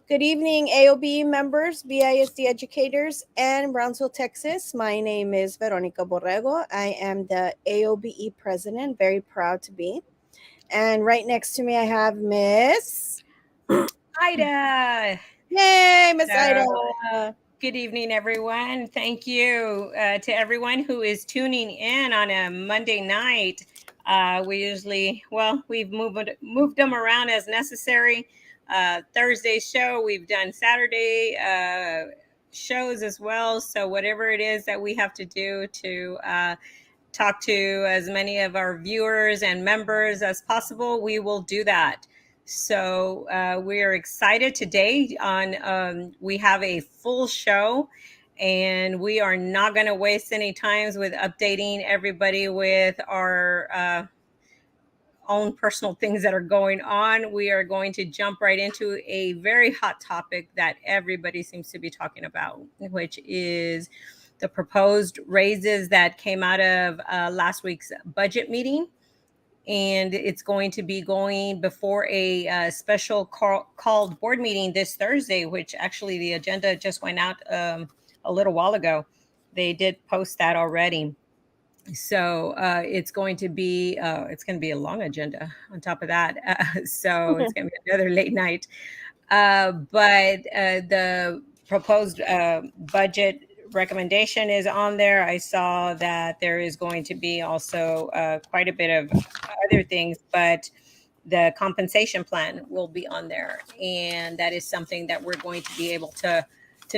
Good evening, AOB members, BISD educators, and Brownsville, Texas. My name is Veronica Borrego. I am the AOBE president, very proud to be. And right next to me, I have Miss. Ida. Yay, Miss Ida. So, good evening, everyone. Thank you to everyone who is tuning in on a Monday night. We've moved them around as necessary. Thursday show, we've done Saturday shows as well. So, whatever it is that we have to do to talk to as many of our viewers and members as possible, we will do that. So we are excited today. We have a full show, and we are not going to waste any times with updating everybody with our own personal things that are going on. We are going to jump right into a very hot topic that everybody seems to be talking about, which is the proposed raises that came out of last week's budget meeting. And it's going to be going before a special called board meeting this Thursday, which actually the agenda just went out a little while ago. They did post that already. So it's going to be a long agenda on top of that. So it's going to be another late night. But the proposed budget recommendation is on there. I saw that there is going to be also quite a bit of other things, but the compensation plan will be on there, and that is something that we're going to be able to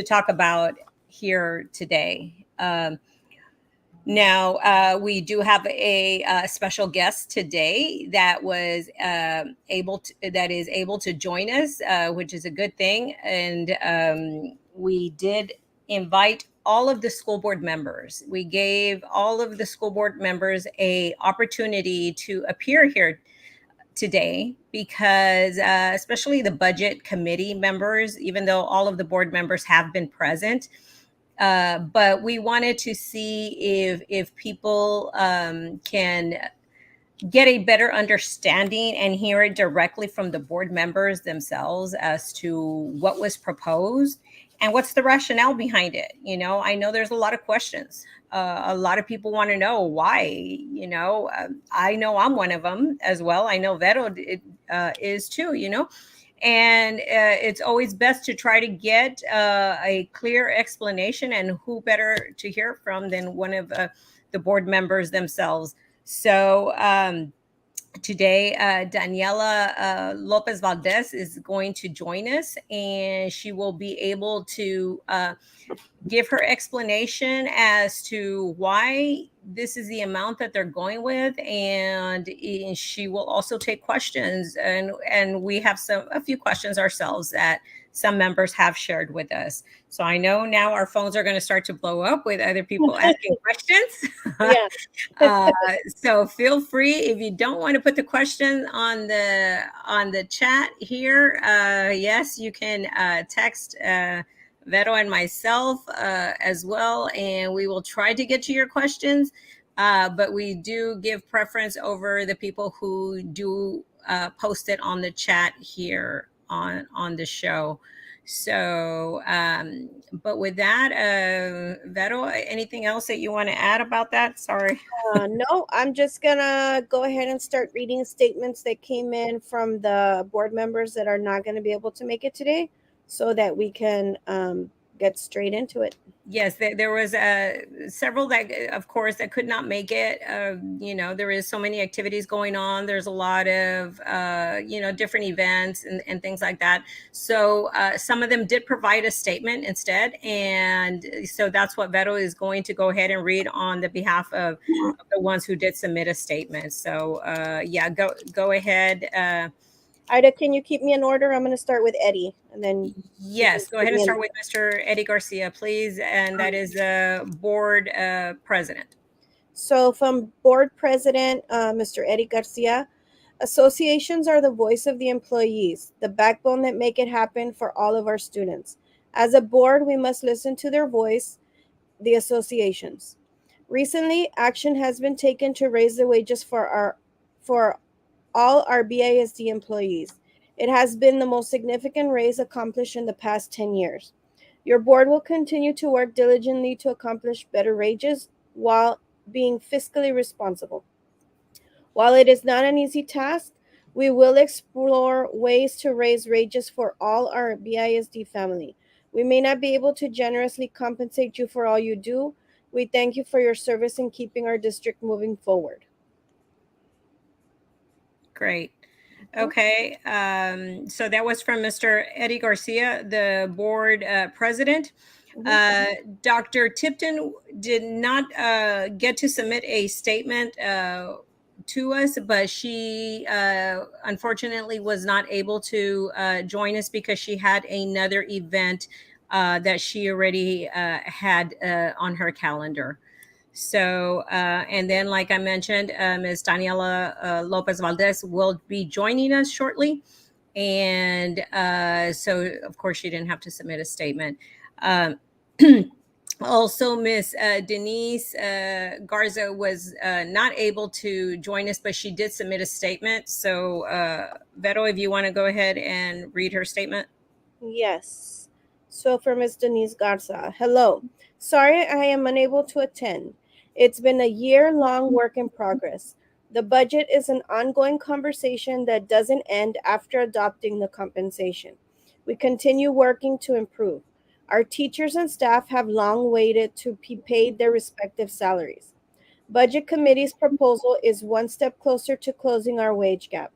talk about here today. Now, we do have a special guest today that is able to join us, which is a good thing. And we did invite all of the school board members. We gave all of the school board members a opportunity to appear here today because especially the budget committee members, even though all of the board members have been present, but we wanted to see if people can get a better understanding and hear it directly from the board members themselves as to what was proposed and what's the rationale behind it. I know there's a lot of questions. A lot of people want to know why. I know I'm one of them as well. I know Vero is too. And it's always best to try to get a clear explanation, and who better to hear from than one of the board members themselves. So today, Daniela Lopez Valdez is going to join us, and she will be able to give her explanation as to why this is the amount that they're going with, and she will also take questions, and we have a few questions ourselves that some members have shared with us. So I know now our phones are going to start to blow up with other people asking questions. Yeah. So feel free, if you don't want to put the question on the chat here, yes, you can text Vero and myself as well, and we will try to get to your questions. But we do give preference over the people who do post it on the chat here on the show. So, but with that, Vero, anything else that you want to add about that? Sorry. No, I'm just going to go ahead and start reading statements that came in from the board members that are not going to be able to make it today so that we can get straight into it. Yes, there was several that, of course, that could not make it. There is so many activities going on. There's a lot of, different events and things like that. So some of them did provide a statement instead. And so that's what Vero is going to go ahead and read on the behalf of the ones who did submit a statement. So, go ahead. Ida, can you keep me in order? I'm going to start with Eddie, and then yes, go ahead and start with Mr. Eddie Garcia, please, and that is the board president. So from board president, Mr. Eddie Garcia, associations are the voice of the employees, the backbone that make it happen for all of our students. As a board, we must listen to their voice, the associations. Recently, action has been taken to raise the wages for all our BISD employees. It has been the most significant raise accomplished in the past 10 years. Your board will continue to work diligently to accomplish better wages while being fiscally responsible. While it is not an easy task, we will explore ways to raise wages for all our BISD family. We may not be able to generously compensate you for all you do. We thank you for your service in keeping our district moving forward. Great. Mhm, Okay. So that was from Mr. Eddie Garcia, the board president. mhm. Uh, Dr. Tipton did not get to submit a statement to us, but she unfortunately was not able to join us because she had another event that she already had on her calendar. So, and then, like I mentioned, Ms. Daniela Lopez Valdez will be joining us shortly. And so, of course, she didn't have to submit a statement. Um, Also, Miss Denise Garza was not able to join us, but she did submit a statement. So, Vero, if you want to go ahead and read her statement. Yes. So for Miss Denise Garza, hello. Sorry I am unable to attend. It's been a year-long work in progress. The budget is an ongoing conversation that doesn't end after adopting the compensation. We continue working to improve. Our teachers and staff have long waited to be paid their respective salaries. Budget Committee's proposal is one step closer to closing our wage gap.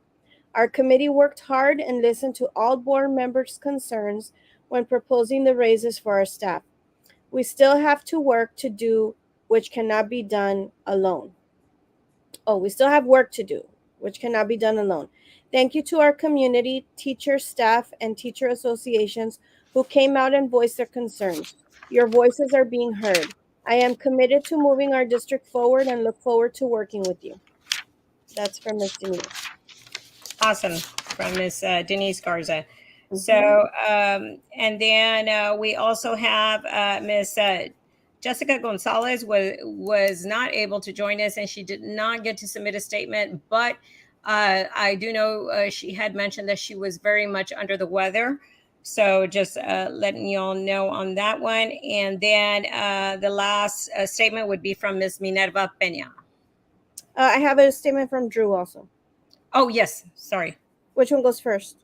Our committee worked hard and listened to all board members' concerns when proposing the raises for our staff. We still have to work to do, which cannot be done alone. We still have work to do, which cannot be done alone. Thank you to our community, teachers, staff, and teacher associations who came out and voiced their concerns. Your voices are being heard. I am committed to moving our district forward and look forward to working with you. That's from Ms. Denise. Awesome, from Miss Denise Garza. Mm-hmm. So, and then we also have Miss Jessica Gonzalez was not able to join us, and she did not get to submit a statement. But I do know she had mentioned that she was very much under the weather. So just letting you all know on that one. And then the last statement would be from Miss Minerva Peña. I have a statement from Drew also. Oh yes, sorry. Which one goes first?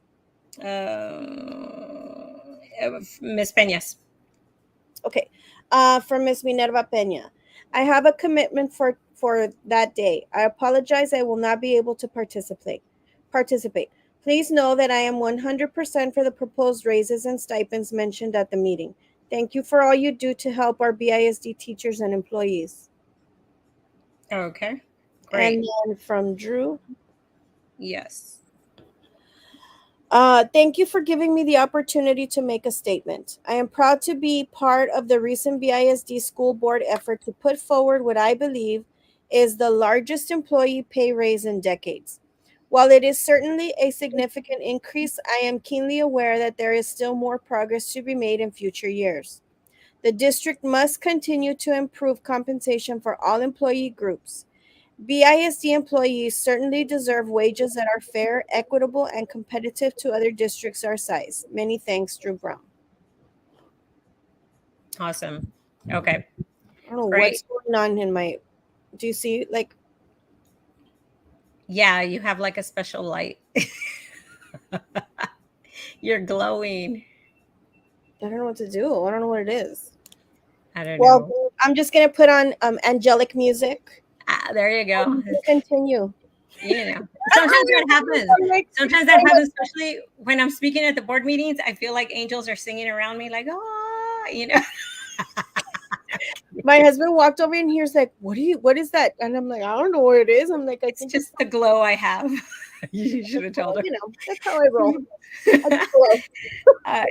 Miss Peñas. Okay. From Miss Minerva Peña. I have a commitment for that day. I apologize. I will not be able to Participate. Please know that I am 100% for the proposed raises and stipends mentioned at the meeting. Thank you for all you do to help our BISD teachers and employees. Okay, And great. then from Drew, Yes. thank you for giving me the opportunity to make a statement. I am proud to be part of the recent BISD school board effort to put forward what I believe is the largest employee pay raise in decades. While it is certainly a significant increase, I am keenly aware that there is still more progress to be made in future years. The district must continue to improve compensation for all employee groups. BISD employees certainly deserve wages that are fair, equitable, and competitive to other districts our size. Many thanks, Drew Brown. Awesome. Okay, I don't know what's great. going on in my. Do you see? Like, Yeah, you have like a special light. You're glowing. I don't know what to do. I don't know what it is. I don't Well, know. I'm just gonna put on angelic music. Ah, there you And go. you can continue. You know, sometimes that happens. I'm like, Sometimes that happens, especially when I'm speaking at the board meetings. I feel like angels are singing around me, like, oh, you know. my husband walked over and he was like, "What do you? What is that?" And I'm like, "I don't know what it is." I'm like, "I It's think it's just the glow I have. You should have told well, her. that's how I roll. I just roll. I,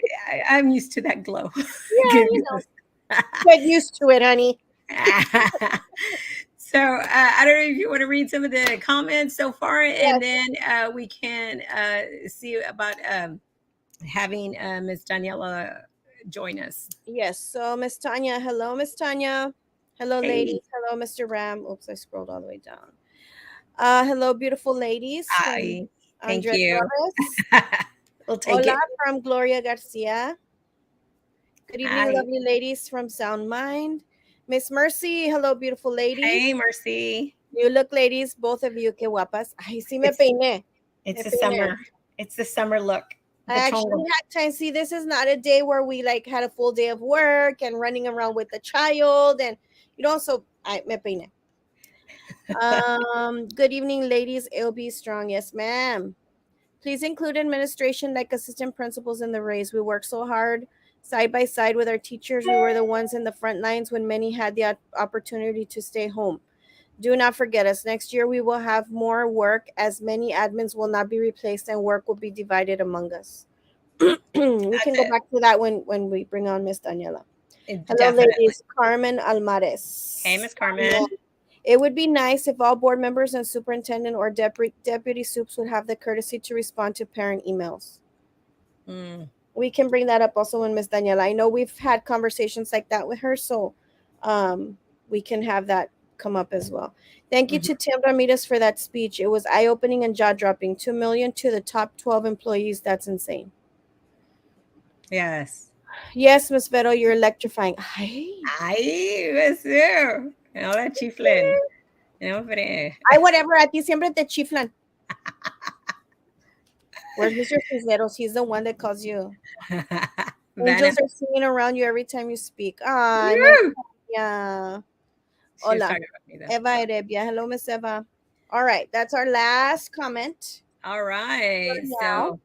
I'm used to that glow. Yeah, Goodness. get used to it, honey. So I don't know if you want to read some of the comments so far, and Yes, then we can see about having Ms. Daniela join us. yes. So, Miss Tanya, hello, Miss Tanya. Hello, Hey, ladies. Hello, Mr. Ram. Oops, I scrolled all the way down. Hello, beautiful ladies from hi. Thank Andres you. Torres. We'll take Hola it. from Gloria Garcia. Good evening, Hi. lovely ladies from Sound Mind. Miss Mercy, hello, beautiful lady. Hey, Mercy. You look, ladies, both of you, que guapas. Ay, sí me It's peiné. it's Me the peiné. summer. It's the summer look. I The actually chongo. had time. See, this is not a day where we like had a full day of work and running around with the child, and so I me peiné. Good evening, ladies. LB strong, yes, ma'am. Please include administration like assistant principals in the raise. We work so hard side by side with our teachers. We were the ones in the front lines when many had the opportunity to stay home. Do not forget us. Next year, we will have more work as many admins will not be replaced and work will be divided among us. We can That's go it. back to that when we bring on Miss Daniela. Hello, Definitely. ladies. Carmen Hey, Almares. Miss Carmen. It would be nice if all board members and superintendent or deputy soups would have the courtesy to respond to parent emails. Mm, We can bring that up also when Miss Daniela. I know we've had conversations like that with her, so we can have that come up as well. Thank you mhm. to Tim Ramirez for that speech. It was eye opening and jaw dropping. 2 million to the top 12 employees. That's insane. Yes. Yes, Miss Vero, you're electrifying. Ay, Ay, beseo. Ahora chiflen. No, hombre. ay, whatever. A ti siempre te chiflan. Where's Mr. Cisneros? He's the one that calls you. Vanna. Angels are singing around you every time you speak. Ay, me Woo! yeah. She was Hola. talking about me though. Eva Erebia. Hello, Miss Eva. All right, that's our last comment All for right. now.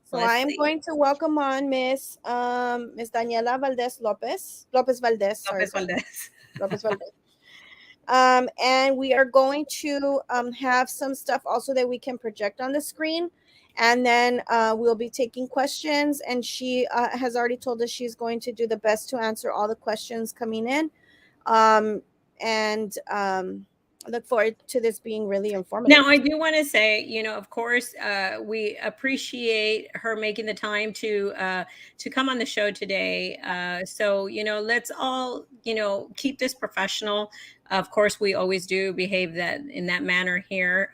So So I let's am see. going to welcome on Miss Daniela Valdez Lopez. Lopez Valdez, sorry, Lopez sorry. Valdez. Lopez Valdez. And we are going to have some stuff also that we can project on the screen. And then we'll be taking questions. And she has already told us she's going to do the best to answer all the questions coming in. And I look forward to this being really informative. Now, I do want to say, of course, we appreciate her making the time to come on the show today. So, let's all, keep this professional. Of course, we always do behave that in that manner here.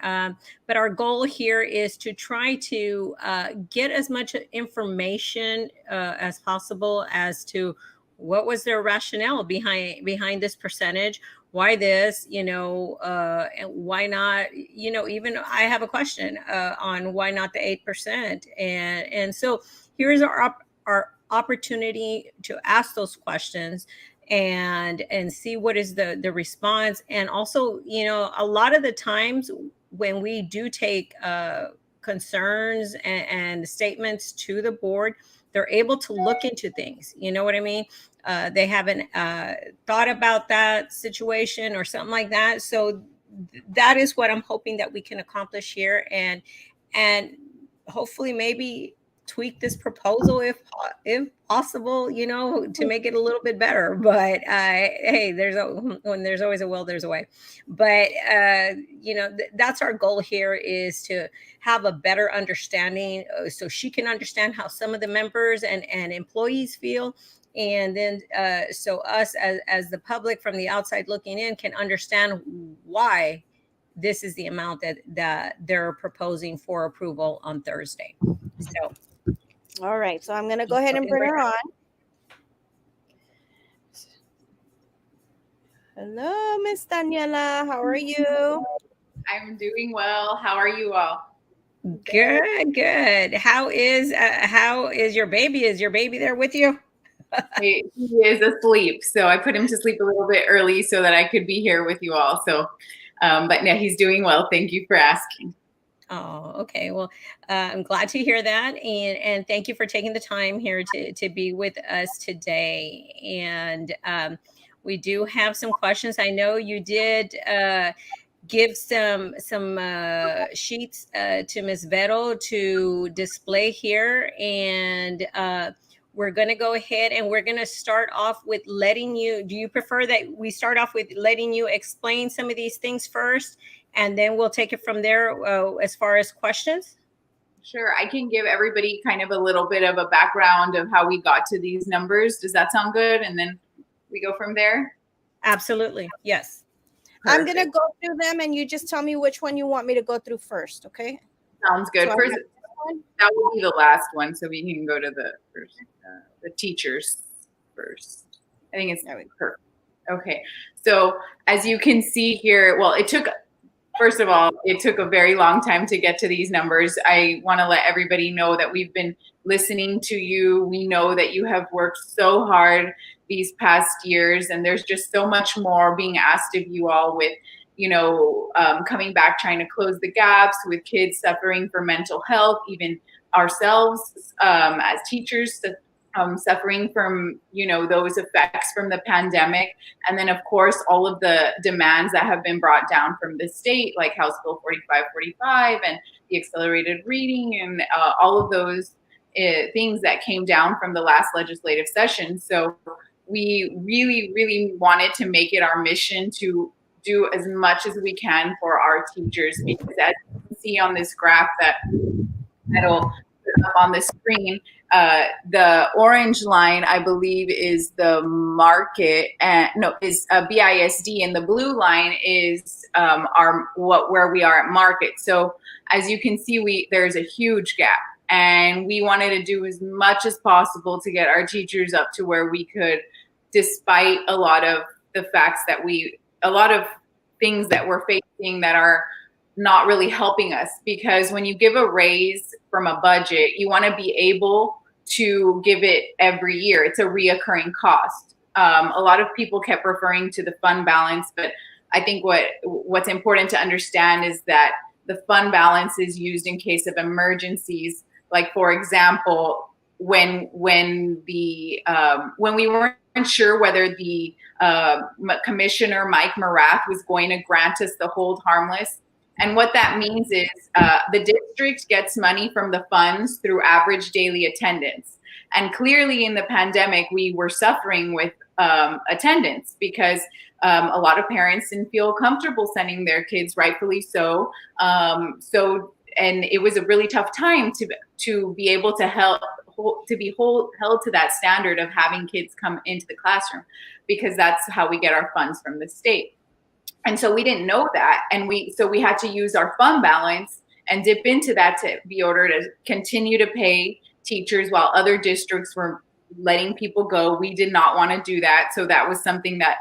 But our goal here is to try to get as much information as possible as to what was their rationale behind this percentage, why this, and why not, even I have a question on why not the 8%. And so here's our opportunity to ask those questions and see what is the response. And also, a lot of the times when we do take concerns and statements to the board, they're able to look into things, you know what I mean? They haven't thought about that situation or something like that. So that is what I'm hoping that we can accomplish here, and hopefully maybe tweak this proposal if possible, to make it a little bit better. But hey, when there's always a will, there's a way. But that's our goal here, is to have a better understanding, so she can understand how some of the members and employees feel, and then so us as the public from the outside looking in can understand why this is the amount that they're proposing for approval on Thursday. So All right, so I'm going to go ahead and bring her on. Hello, Miss Daniela. How are you? I'm doing well. How are you all? Good. How is your baby? Is your baby there with you? He is asleep, so I put him to sleep a little bit early so that I could be here with you all. So, but no, he's doing well. Thank you for asking. Oh, okay. Well, I'm glad to hear that, and thank you for taking the time here to be with us today. And we do have some questions. I know you did give some sheets to Ms. Vero to display here, and we're going to go ahead and we're going to start off with letting you. Do you prefer that we start off with letting you explain some of these things first, and then we'll take it from there as far as questions? Sure, I can give everybody kind of a little bit of a background of how we got to these numbers. Does that sound good? And then we go from there? Absolutely. Yes. Perfect. I'm going to go through them and you just tell me which one you want me to go through first, okay? Sounds good. So First, one? That will be the last one, so we can go to the first, the teachers first. I think it's perfect. Okay, so as you can see here, well, first of all, it took a very long time to get to these numbers. I want to let everybody know that we've been listening to you. We know that you have worked so hard these past years, and there's just so much more being asked of you all with, coming back, trying to close the gaps with kids suffering from mental health, even ourselves as teachers suffering from, those effects from the pandemic. And then, of course, all of the demands that have been brought down from the state, like House Bill 4545 and the accelerated reading and all of those things that came down from the last legislative session. So we really, really wanted to make it our mission to do as much as we can for our teachers, because as you can see on this graph that'll put up on the screen, the orange line, I believe, is the market, is BISD, and the blue line is where we are at market. So as you can see, there's a huge gap, and we wanted to do as much as possible to get our teachers up to where we could, despite a lot of the facts that a lot of things that we're facing that are not really helping us. Because when you give a raise from a budget, you want to be able to give it every year. It's a reoccurring cost. A lot of people kept referring to the fund balance, but I think what's important to understand is that the fund balance is used in case of emergencies. Like, for example, when we weren't sure whether the Commissioner Mike Marath was going to grant us the hold harmless. And what that means is the district gets money from the funds through average daily attendance. And clearly in the pandemic, we were suffering with attendance because a lot of parents didn't feel comfortable sending their kids, rightfully so. And it was a really tough time to be able to held to that standard of having kids come into the classroom, because that's how we get our funds from the state. And so we didn't know that. And we had to use our fund balance and dip into that to be able to continue to pay teachers while other districts were letting people go. We did not want to do that. So that was something that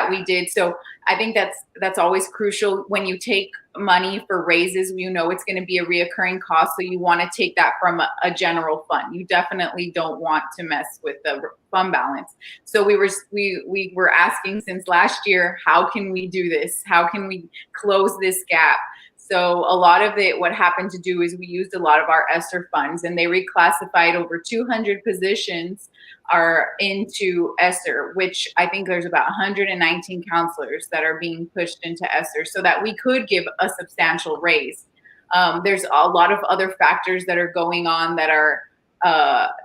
we did. So I think that's always crucial when you take money for raises. You know it's going to be a reoccurring cost, so you want to take that from a general fund. You definitely don't want to mess with the fund balance. So we were asking since last year, how can we do this? How can we close this gap? So a lot of what happened to do is we used a lot of our ESSER funds, and they reclassified over 200 positions are into ESSER, which I think there's about 119 counselors that are being pushed into ESSER so that we could give a substantial raise. There's a lot of other factors that are going on that are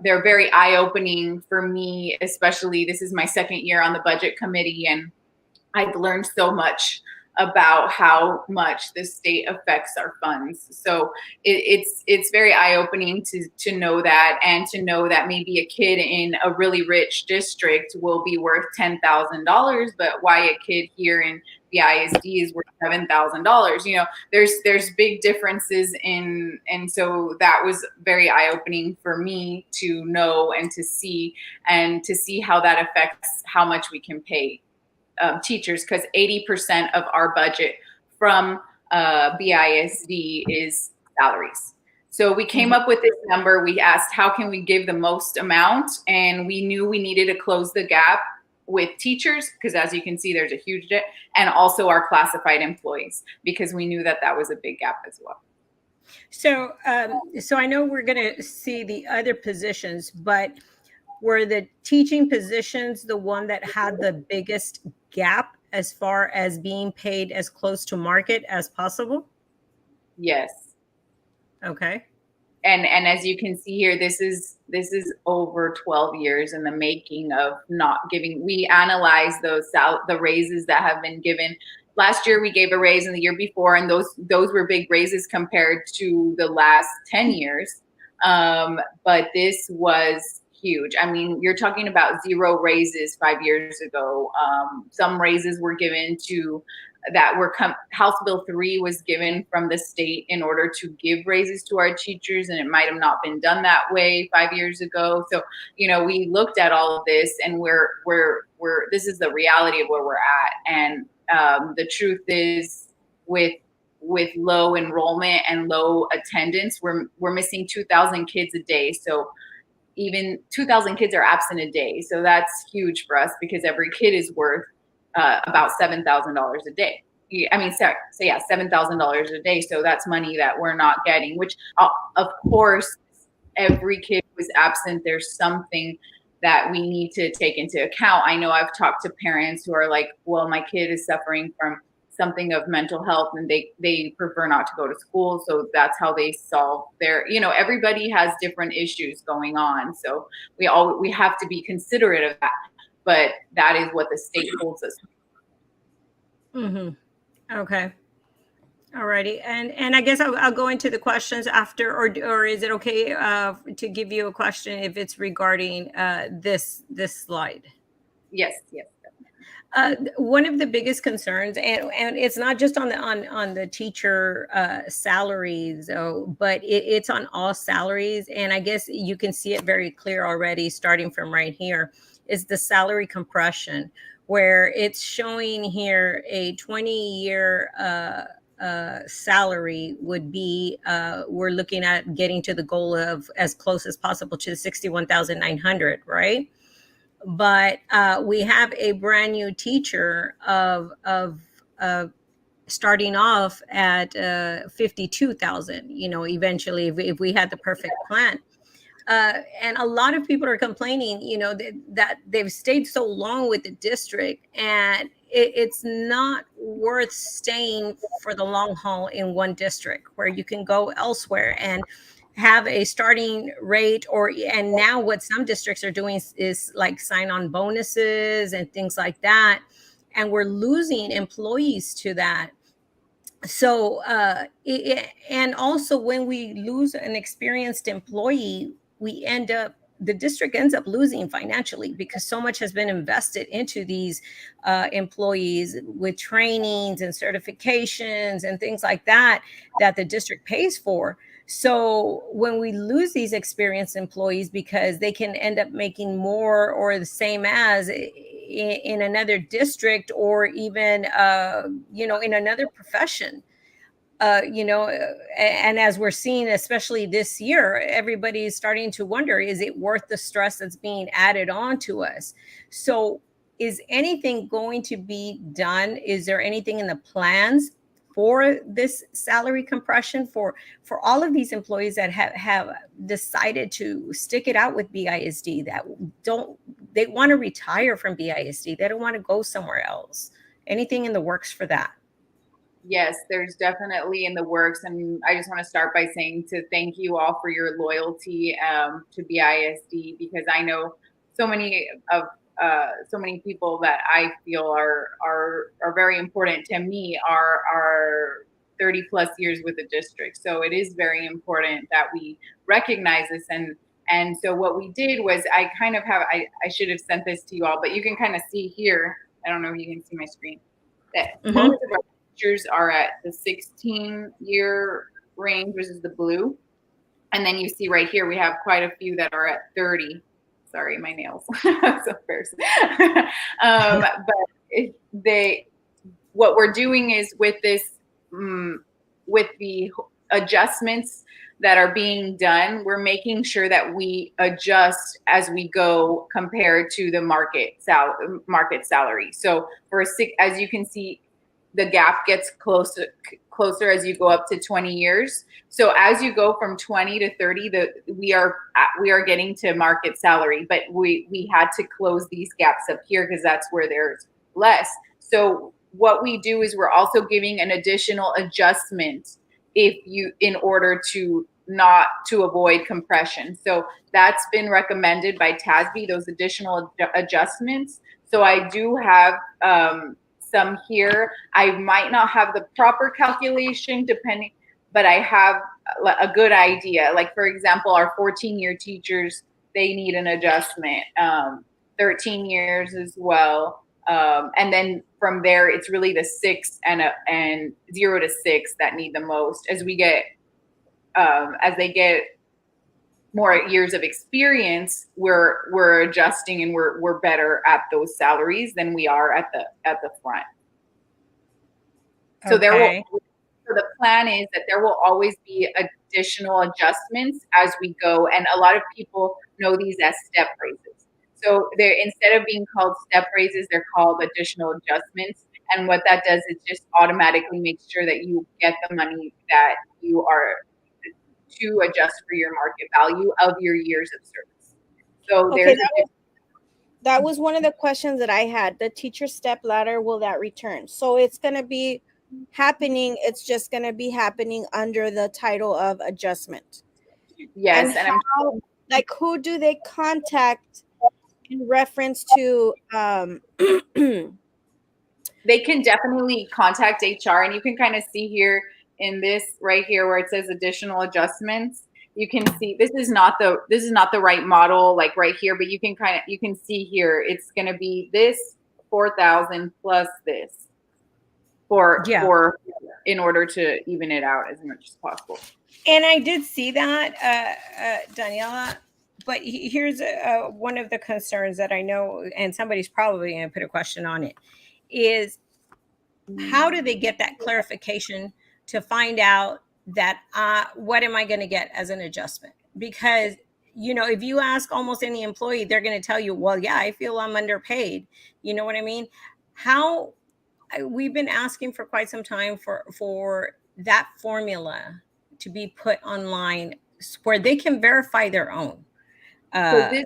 they're very eye-opening for me, especially this is my second year on the budget committee, and I've learned so much about how much the state affects our funds. So it's very eye-opening to know that, and to know that maybe a kid in a really rich district will be worth $10,000, but why a kid here in the ISD is worth $7,000. There's big differences and so that was very eye-opening for me to know and to see how that affects how much we can pay teachers, because 80% of our budget from BISD is salaries. So we came up with this number. We asked, how can we give the most amount? And we knew we needed to close the gap with teachers, because as you can see, there's a huge gap, and also our classified employees, because we knew that was a big gap as well. So I know we're going to see the other positions, but were the teaching positions the one that had the biggest gap as far as being paid as close to market as possible? Yes. Okay. And as you can see here, this is over 12 years in the making of not giving. We analyzed the raises that have been given. Last year we gave a raise, and the year before, and those were big raises compared to the last 10 years. But this was huge. I mean, you're talking about 0 raises 5 years ago. Some raises were given to that House Bill 3 was given from the state in order to give raises to our teachers, and it might have not been done that way 5 years ago. So, we looked at all of this, and this is the reality of where we're at. And the truth is, with low enrollment and low attendance, we're missing 2,000 kids a day. So even 2,000 kids are absent a day. So that's huge for us, because every kid is worth about $7,000 a day. $7,000 a day. So that's money that we're not getting, which of course, every kid who is absent, there's something that we need to take into account. I know I've talked to parents who are like, well, my kid is suffering from something of mental health and they prefer not to go to school. So that's how they solve their, everybody has different issues going on. So we have to be considerate of that, but that is what the state holds us. Mm-hmm. Okay. Alrighty. And I guess I'll go into the questions after, or is it okay to give you a question if it's regarding this slide? Yes. One of the biggest concerns, and it's not just on the teacher salaries, but it's on all salaries. And I guess you can see it very clear already, starting from right here, is the salary compression, where it's showing here a 20-year salary would be, we're looking at getting to the goal of as close as possible to 61,900, right? But we have a brand new teacher of starting off at 52,000. Eventually, if we had the perfect plan. And a lot of people are complaining, that they've stayed so long with the district, and it's not worth staying for the long haul in one district, where you can go elsewhere and have a starting rate, and now what some districts are doing is like sign-on bonuses and things like that, and we're losing employees to that. So and also, when we lose an experienced employee, the district ends up losing financially, because so much has been invested into these employees with trainings and certifications and things like that the district pays for. So when we lose these experienced employees, because they can end up making more or the same as in another district, or even in another profession, and as we're seeing, especially this year, everybody's starting to wonder, is it worth the stress that's being added on to us? So is anything going to be done? Is there anything in the plans for this salary compression for all of these employees that have decided to stick it out with BISD, they want to retire from BISD, they don't want to go somewhere else? Anything in the works for that? Yes, there's definitely in the works. And I just want to start by saying to thank you all for your loyalty to BISD, because I know so many people that I feel are very important to me are 30 plus years with the district. So it is very important that we recognize this. And so what we did was, I should have sent this to you all, but you can kind of see here, I don't know if you can see my screen, that most of our teachers are at the 16-year range, which is the blue. And then you see right here, we have quite a few that are at 30. Sorry, my nails. So first. But what we're doing is, with this, with the adjustments that are being done, we're making sure that we adjust as we go compared to the market salary. So as you can see, the gap gets closer as you go up to 20 years. So as you go from 20 to 30, we are getting to market salary, but we had to close these gaps up here because that's where there's less. So what we do is, we're also giving an additional adjustment in order to avoid compression. So that's been recommended by TASB, those additional adjustments. So I do have some here. I might not have the proper calculation but I have a good idea. Like, for example, our 14-year teachers, they need an adjustment. 13 years as well. And then from there, it's really the 6 and 0 to 6 that need the most. As they get more years of experience, we're adjusting and we're better at those salaries than we are at the front. So so the plan is that there will always be additional adjustments as we go, and a lot of people know these as step raises. So they're, instead of being called step raises, they're called additional adjustments. And what that does is just automatically makes sure that you get the money that you are to adjust for your market value of your years of service. So Okay, that was one of the questions that I had. The teacher step ladder, will that return? So it's going to be happening. It's just going to be happening under the title of adjustment. yes, And how, like, who do they contact in reference to? They can definitely contact HR, and you can kind of see here in this right here where it says additional adjustments. You can see this is not the right model, like right here, but you can see here it's going to be this 4,000 plus this for in order to even it out as much as possible. And I did see that, Daniela, but here's one of the concerns that I know, and somebody's probably going to put a question on it, is how do they get that clarification to find out that what am I going to get as an adjustment? Because if you ask almost any employee, they're going to tell you, well, yeah, I feel I'm underpaid. You know what I mean? How we've been asking for quite some time for that formula to be put online where they can verify their own salary.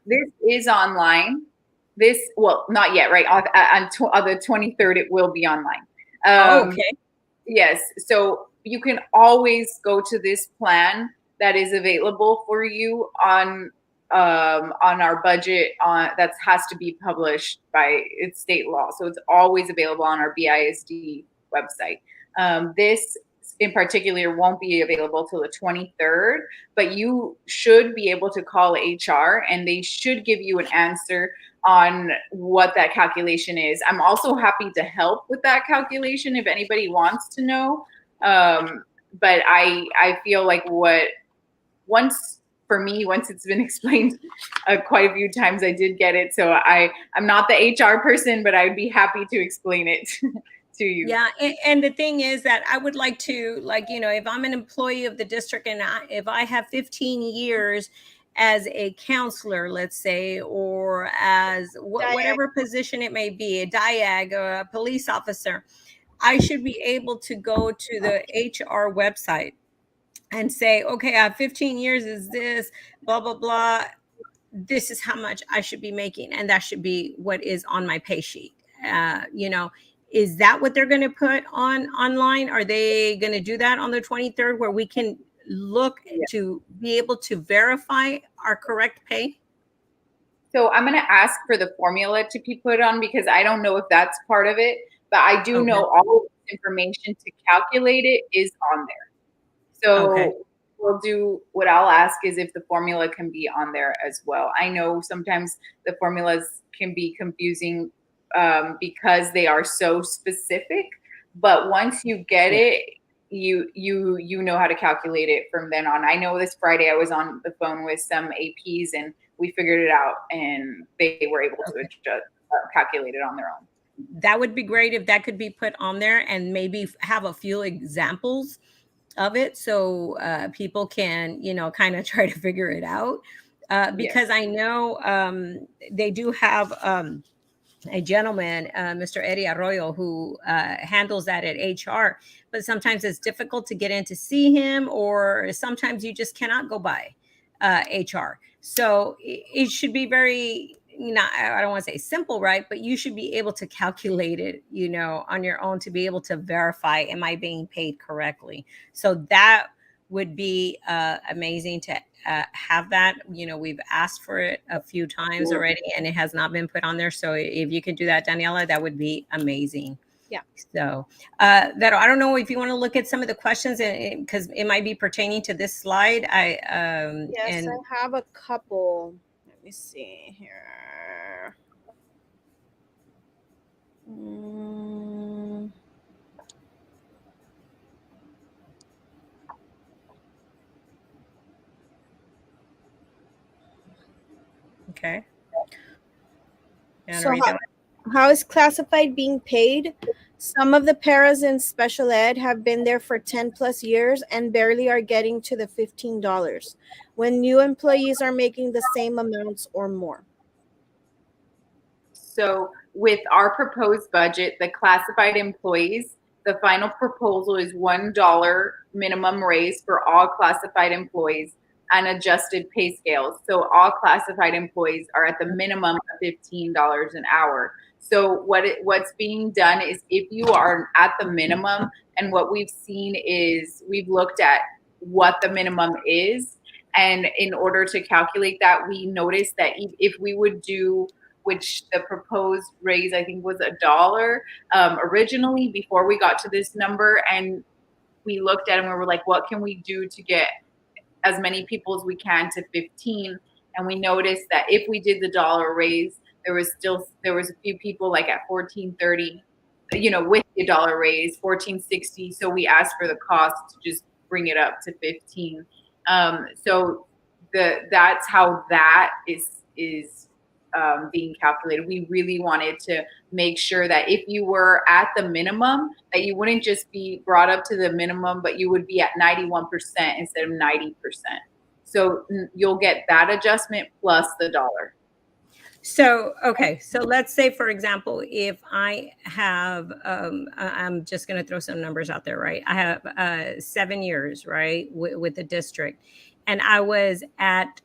This is online. Well, not yet, right? On the 23rd, it will be online. Okay. Yes. So you can always go to this plan that is available for you on our budget that has to be published by its state law. So it's always available on our BISD website. This in particular won't be available till the 23rd, but you should be able to call HR and they should give you an answer on what that calculation is. I'm also happy to help with that calculation if anybody wants to know. But I feel like once it's been explained quite a few times, I did get it. So I'm not the HR person, but I'd be happy to explain it to you. Yeah. And the thing is that I would like to, if I'm an employee of the district and if I have 15 years as a counselor, let's say, or as whatever position it may be, a diag or a police officer, I should be able to go to the HR website and say, okay, I have 15 years, is this, blah, blah, blah. This is how much I should be making. And that should be what is on my pay sheet. Is that what they're going to put online? Are they going to do that on the 23rd where we can look to be able to verify our correct pay? So I'm going to ask for the formula to be put on because I don't know if that's part of it, but I do know all of the information to calculate it is on there. So what I'll ask is if the formula can be on there as well. I know sometimes the formulas can be confusing because they are so specific, but once you get it, you know how to calculate it from then on. I know this Friday I was on the phone with some APs and we figured it out and they were able to calculate it on their own. That would be great if that could be put on there and maybe have a few examples of it so people can, kind of try to figure it out. Because I know they do have a gentleman, Mr. Eddie Arroyo, who handles that at HR. But sometimes it's difficult to get in to see him, or sometimes you just cannot go by HR. So it should be very, I don't want to say simple, right? But you should be able to calculate it, on your own to be able to verify, am I being paid correctly? So that would be amazing to have that. We've asked for it a few times already and it has not been put on there. So if you could do that, Daniela, that would be amazing. Yeah. So that I don't know if you want to look at some of the questions because it might be pertaining to this slide. Yes, I have a couple. Let me see here. Mm, Okay. You want to so read that one? how is classified being paid? Some of the paras in special ed have been there for 10 plus years and barely are getting to the $15 when new employees are making the same amounts or more. So with our proposed budget, the classified employees, the final proposal is $1 minimum raise for all classified employees and adjusted pay scales. So all classified employees are at the minimum of $15 an hour. So what's being done is if you are at the minimum, and what we've seen is we've looked at what the minimum is, and in order to calculate that, we noticed that if we would do, which the proposed raise I think was $1 originally before we got to this number, and we looked at it and we were like, what can we do to get as many people as we can to 15? And we noticed that if we did the dollar raise, there was a few people like at 14.30, with the dollar raise 14.60. So we asked for the cost to just bring it up to 15. So that's how that is being calculated. We really wanted to make sure that if you were at the minimum, that you wouldn't just be brought up to the minimum, but you would be at 91% instead of 90%. So you'll get that adjustment plus the dollar. So, okay. So let's say, for example, if I have, I'm just going to throw some numbers out there, right? I have 7 years, right, with the district, and I was at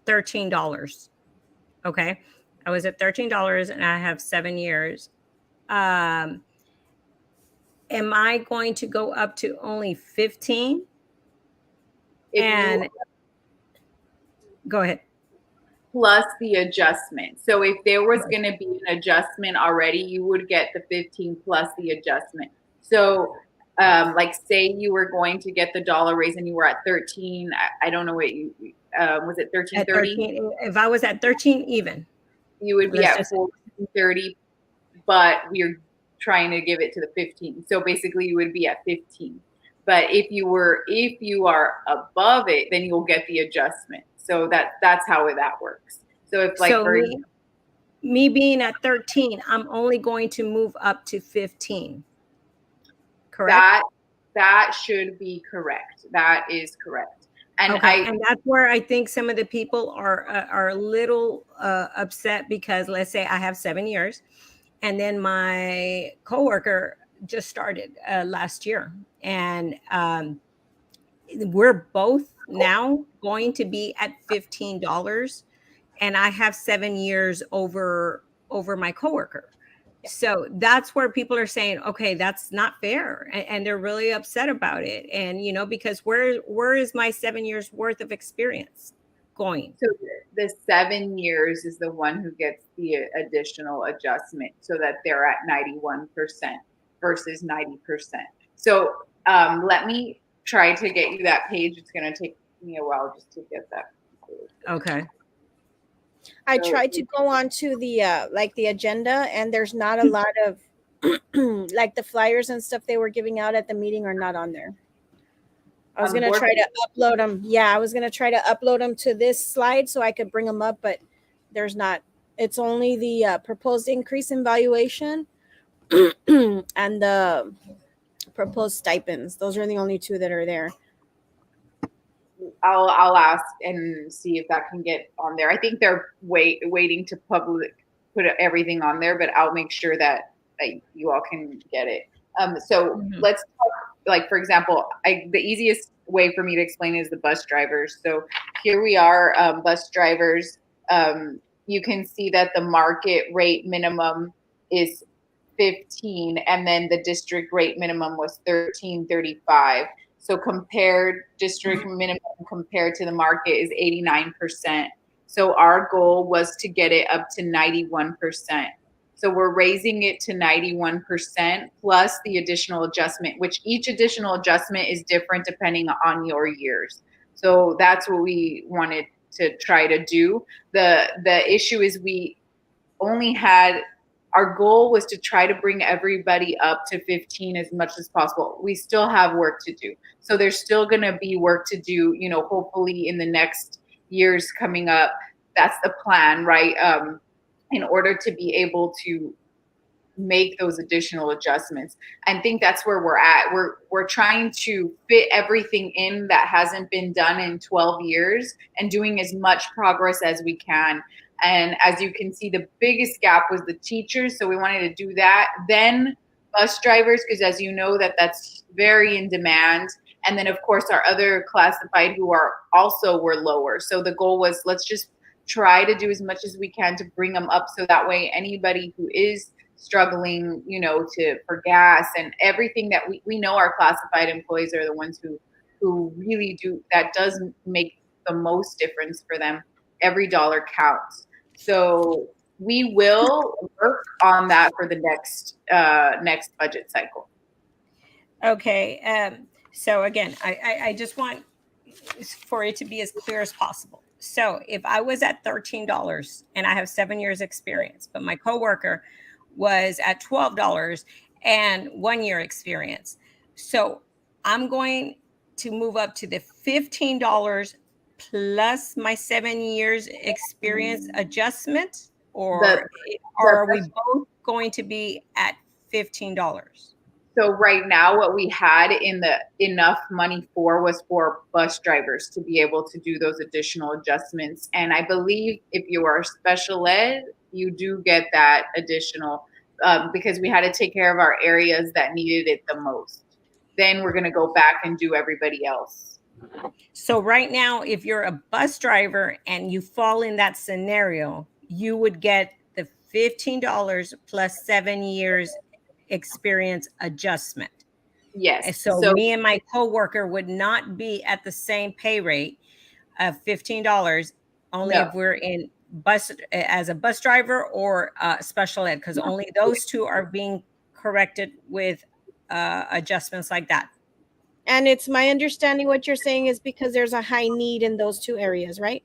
$13. Okay. I was at $13 and I have 7 years. Um, am I going to go up to only 15? If And you go ahead. plus the adjustment. So if there was going to be an adjustment already, you would get the 15 plus the adjustment. So like say you were going to get the dollar raise and you were at 13. I don't know what you was it 13.30? If I was at 13 even, You would be let's at just 14.30, but we're trying to give it to the 15. So basically you would be at 15. But if you are above it, then you'll get the adjustment. So that's how that works. So if like so for me being at 13, I'm only going to move up to 15. Correct? that should be correct. That is correct. And Okay, and that's where I think some of the people are a little upset because let's say I have 7 years, and then my coworker just started last year, and we're both now going to be at $15, and I have 7 years over my coworker. So that's where people are saying, okay, that's not fair. And they're really upset about it. And, because where is my 7 years worth of experience going? so the 7 years is the one who gets the additional adjustment so that they're at 91% versus 90%. So let me try to get you that page. It's going to take me a while just to get that. Okay. I tried to go on to the the agenda, and there's not a lot of like the flyers and stuff they were giving out at the meeting are not on there. I was gonna try to upload them. Yeah, I was gonna try to upload them to this slide so I could bring them up, but there's not. It's only the proposed increase in valuation and the proposed stipends. Those are the only two that are there. I'll ask and see if that can get on there. I think they're waiting to put everything on there, but I'll make sure that you all can get it. So let's talk, like for example, the easiest way for me to explain is the bus drivers. So here we are, bus drivers. You can see that the market rate minimum is 15, and then the district rate minimum was 13.35. So district minimum compared to the market is 89%. So our goal was to get it up to 91%. So we're raising it to 91% plus the additional adjustment, which each additional adjustment is different depending on your years. So that's what we wanted to try to do. The issue is we only had our goal was to try to bring everybody up to 15 as much as possible. We still have work to do. So there's still going to be work to do, hopefully in the next years coming up. That's the plan, right? In order to be able to make those additional adjustments. I think that's where we're at. We're trying to fit everything in that hasn't been done in 12 years and doing as much progress as we can. And as you can see, the biggest gap was the teachers. So we wanted to do that. Then bus drivers, because as you know, that's very in demand. And then of course our other classified who are also were lower. So the goal was, let's just try to do as much as we can to bring them up. So that way anybody who is struggling, for gas and everything that we know our classified employees are the ones who really do, that does make the most difference for them. Every dollar counts. So we will work on that for the next budget cycle. Okay. So again, I just want for it to be as clear as possible. So if I was at $13 and I have 7 years experience, but my coworker was at $12 and 1 year experience. So I'm going to move up to the $15 plus my 7 years experience adjustment, or are we both going to be at $15? So right now what we had in the enough money for was for bus drivers to be able to do those additional adjustments. And I believe if you are special ed, you do get that additional because we had to take care of our areas that needed it the most. Then we're going to go back and do everybody else. So right now, if you're a bus driver and you fall in that scenario, you would get the $15 plus 7 years experience adjustment. Yes. So me and my coworker would not be at the same pay rate of $15 only if we're in bus as a bus driver or special ed, because only those two are being corrected with adjustments like that. And it's my understanding what you're saying is because there's a high need in those two areas, right?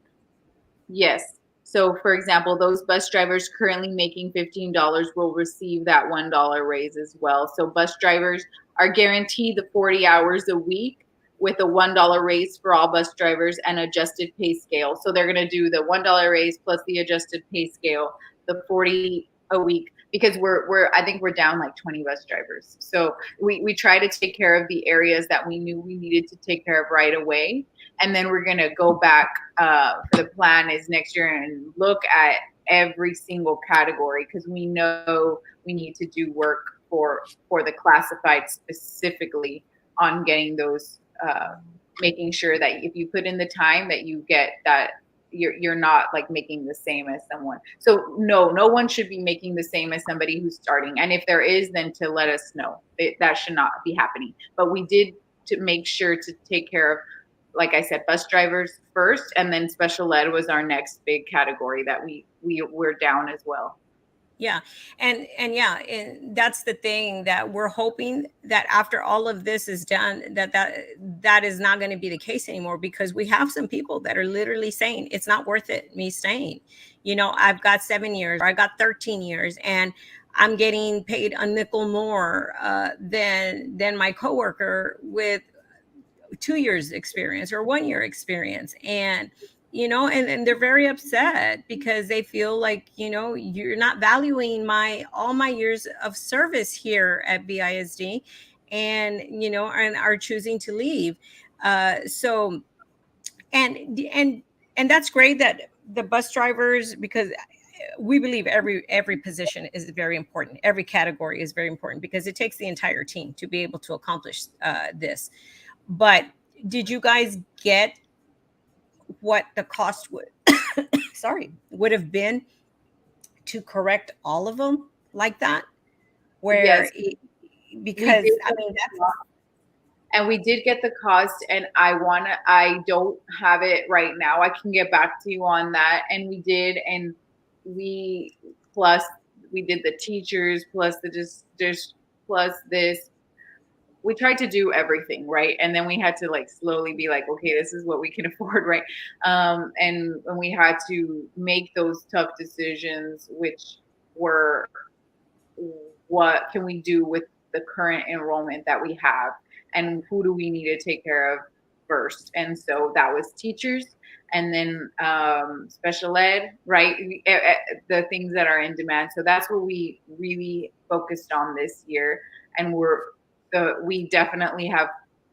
Yes. So for example, those bus drivers currently making $15 will receive that $1 raise as well. So bus drivers are guaranteed the 40 hours a week with a $1 raise for all bus drivers and adjusted pay scale. So they're going to do the $1 raise plus the adjusted pay scale, the 40 a week, because I think we're down like 20 bus drivers. So we try to take care of the areas that we knew we needed to take care of right away. And then we're going to go back for the plan is next year and look at every single category, because we know we need to do work for the classified specifically on getting those, making sure that if you put in the time that you get that you're not like making the same as someone. So no one should be making the same as somebody who's starting. And if there is, then to let us know. That should not be happening. But we did to make sure to take care of, like I said, bus drivers first, and then special ed was our next big category that we're down as well. Yeah. And that's the thing, that we're hoping that after all of this is done, that is not going to be the case anymore, because we have some people that are literally saying it's not worth it, me staying. I've got 7 years, or I got 13 years, and I'm getting paid a nickel more than my coworker with 2 years experience or 1 year experience. And and they're very upset because they feel like, you're not valuing all my years of service here at BISD, and and are choosing to leave. So and that's great that the bus drivers, because we believe every position is very important, every category is very important, because it takes the entire team to be able to accomplish this. But did you guys get what the cost would have been to correct all of them like that? Yes. Because I mean, and we did get the cost, and I don't have it right now. I can get back to you on that. And we did, and we did the teachers plus plus this. We tried to do everything, right? And then we had to like slowly be like, okay, this is what we can afford, right? And we had to make those tough decisions, which were what can we do with the current enrollment that we have, and who do we need to take care of first. And so that was teachers, and then special ed, right? The things that are in demand. So that's what we really focused on this year. And we definitely have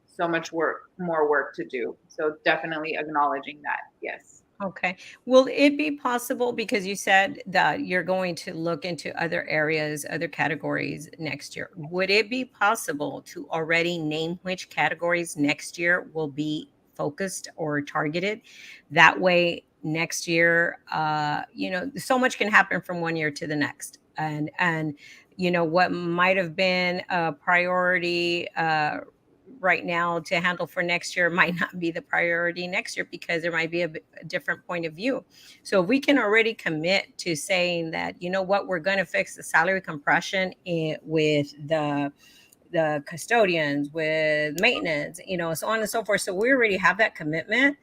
so much more work to do. So definitely acknowledging that. Yes. Okay. Will it be possible, because you said that you're going to look into other areas, other categories next year? Would it be possible to already name which categories next year will be focused or targeted? That way, next year, so much can happen from one year to the next, and what might have been a priority right now to handle for next year might not be the priority next year, because there might be a different point of view. So if we can already commit to saying that, you know what, we're going to fix the salary compression with the custodians, with maintenance, so on and so forth. So we already have that commitment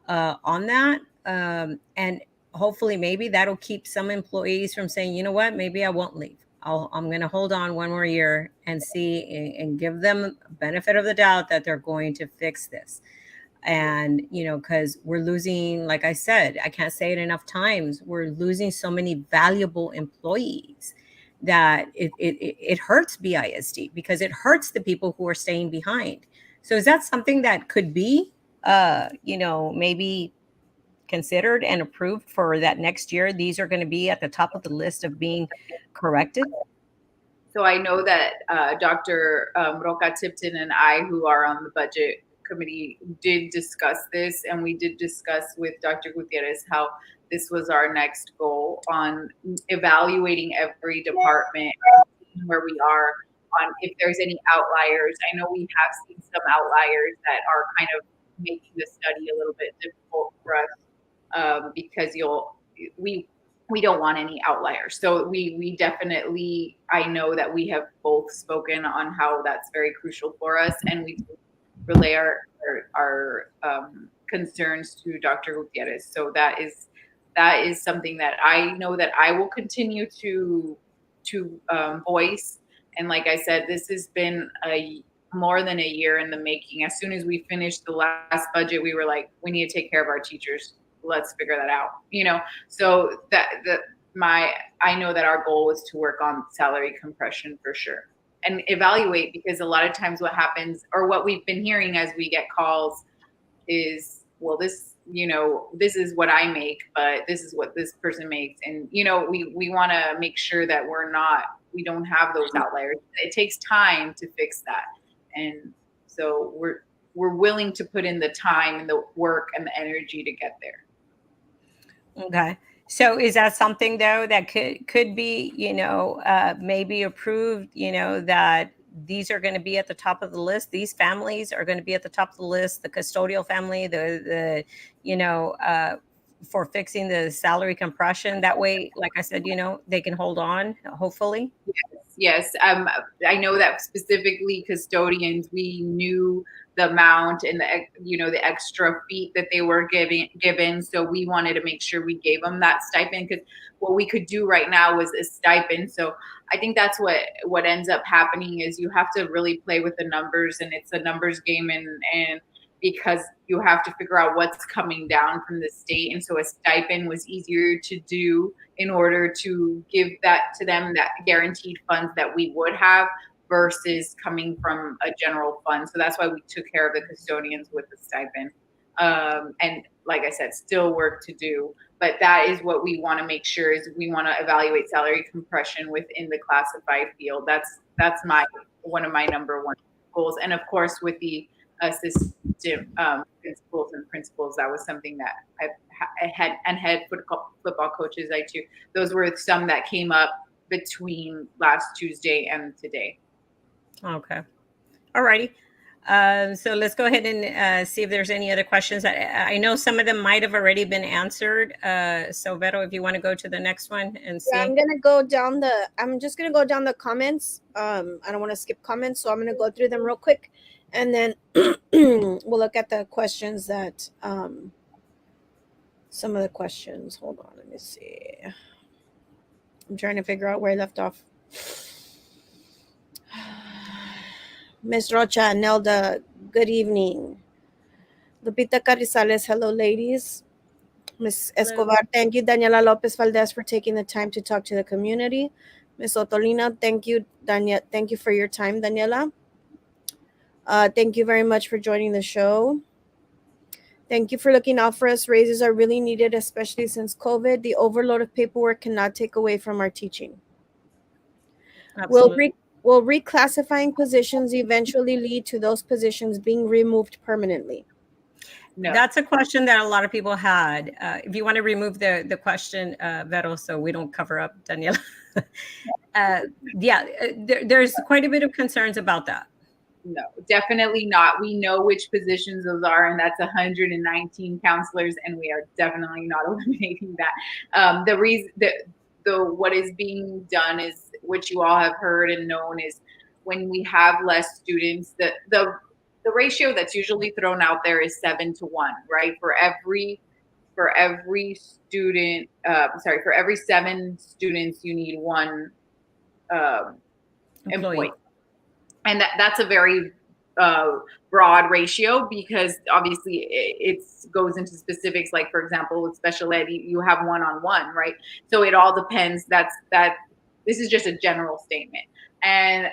on that. And hopefully maybe that'll keep some employees from saying, you know what, maybe I won't leave. I'm going to hold on one more year and see, and give them benefit of the doubt that they're going to fix this. And because we're losing, like I said, I can't say it enough times, we're losing so many valuable employees that it hurts BISD, because it hurts the people who are staying behind. So is that something that could be maybe considered and approved for that next year? These are going to be at the top of the list of being corrected. So I know that Dr. Roca Tipton and I, who are on the budget committee, did discuss this, and we did discuss with Dr. Gutierrez how this was our next goal on evaluating every department, where we are, on if there's any outliers. I know we have seen some outliers that are kind of making the study a little bit difficult for us, because we don't want any outliers. So we definitely, I know that we have both spoken on how that's very crucial for us, and we relay our concerns to Dr. Gutierrez. So that is something that I know that I will continue to voice. And like I said, this has been more than a year in the making. As soon as we finished the last budget, we were like, we need to take care of our teachers. Let's figure that out. So I know that our goal is to work on salary compression for sure, and evaluate, because a lot of times what happens, or what we've been hearing as we get calls, is, well, this is what I make, but this is what this person makes. And we want to make sure that we don't have those outliers. It takes time to fix that. And so we're willing to put in the time and the work and the energy to get there. Okay. So is that something though that could be, maybe approved, that these are going to be at the top of the list. These families are going to be at the top of the list. The custodial family, for fixing the salary compression. That way, like I said, they can hold on, hopefully. Yes. I know that specifically custodians, we knew the amount and the extra feet that they were given. So we wanted to make sure we gave them that stipend, because what we could do right now was a stipend. So I think that's what ends up happening, is you have to really play with the numbers, and it's a numbers game, and because you have to figure out what's coming down from the state. And so a stipend was easier to do in order to give that to them, that guaranteed funds that we would have, versus coming from a general fund. So that's why we took care of the custodians with the stipend. And like I said, still work to do, but that is what we want to make sure, is we want to evaluate salary compression within the classified field. That's one of my number one goals. And of course, with the assistant principals and principals, that was something that I had, and head football coaches, I too. Those were some that came up between last Tuesday and today. Okay. All righty. So let's go ahead and see if there's any other questions. I know some of them might have already been answered. So Vero, if you want to go to the next one and see. Yeah, I'm just gonna go down the comments. I don't want to skip comments, so I'm gonna go through them real quick, and then we'll look at the questions that some of the questions. Hold on, let me see. I'm trying to figure out where I left off. Miss Rocha, Nelda, good evening. Lupita Carrizales, hello, ladies. Miss Hello. Escobar, thank you. Daniela Lopez Valdez for taking the time to talk to the community. Miss Otolina, thank you. Thank you for your time, Daniela. Thank you very much for joining the show. Thank you for looking out for us. Raises are really needed, especially since COVID. The overload of paperwork cannot take away from our teaching. Will Absolutely. re- will reclassifying positions eventually lead to those positions being removed permanently? No. That's a question that a lot of people had. If you want to remove the question, Vero, so we don't cover up Daniela. uh, yeah, there's quite a bit of concerns about that. No, definitely not. We know which positions those are, and that's 119 counselors, and we are definitely not eliminating that. The reason the what is being done is what you all have heard and known is when we have less students, the ratio that's usually thrown out there is 7-1, right? For every student, for every 7 students, you need one employee. Employee. And that's a very uh, broad ratio because obviously it goes into specifics. Like for example, with special ed, you have one-on-one, right? So it all depends. This is just a general statement. And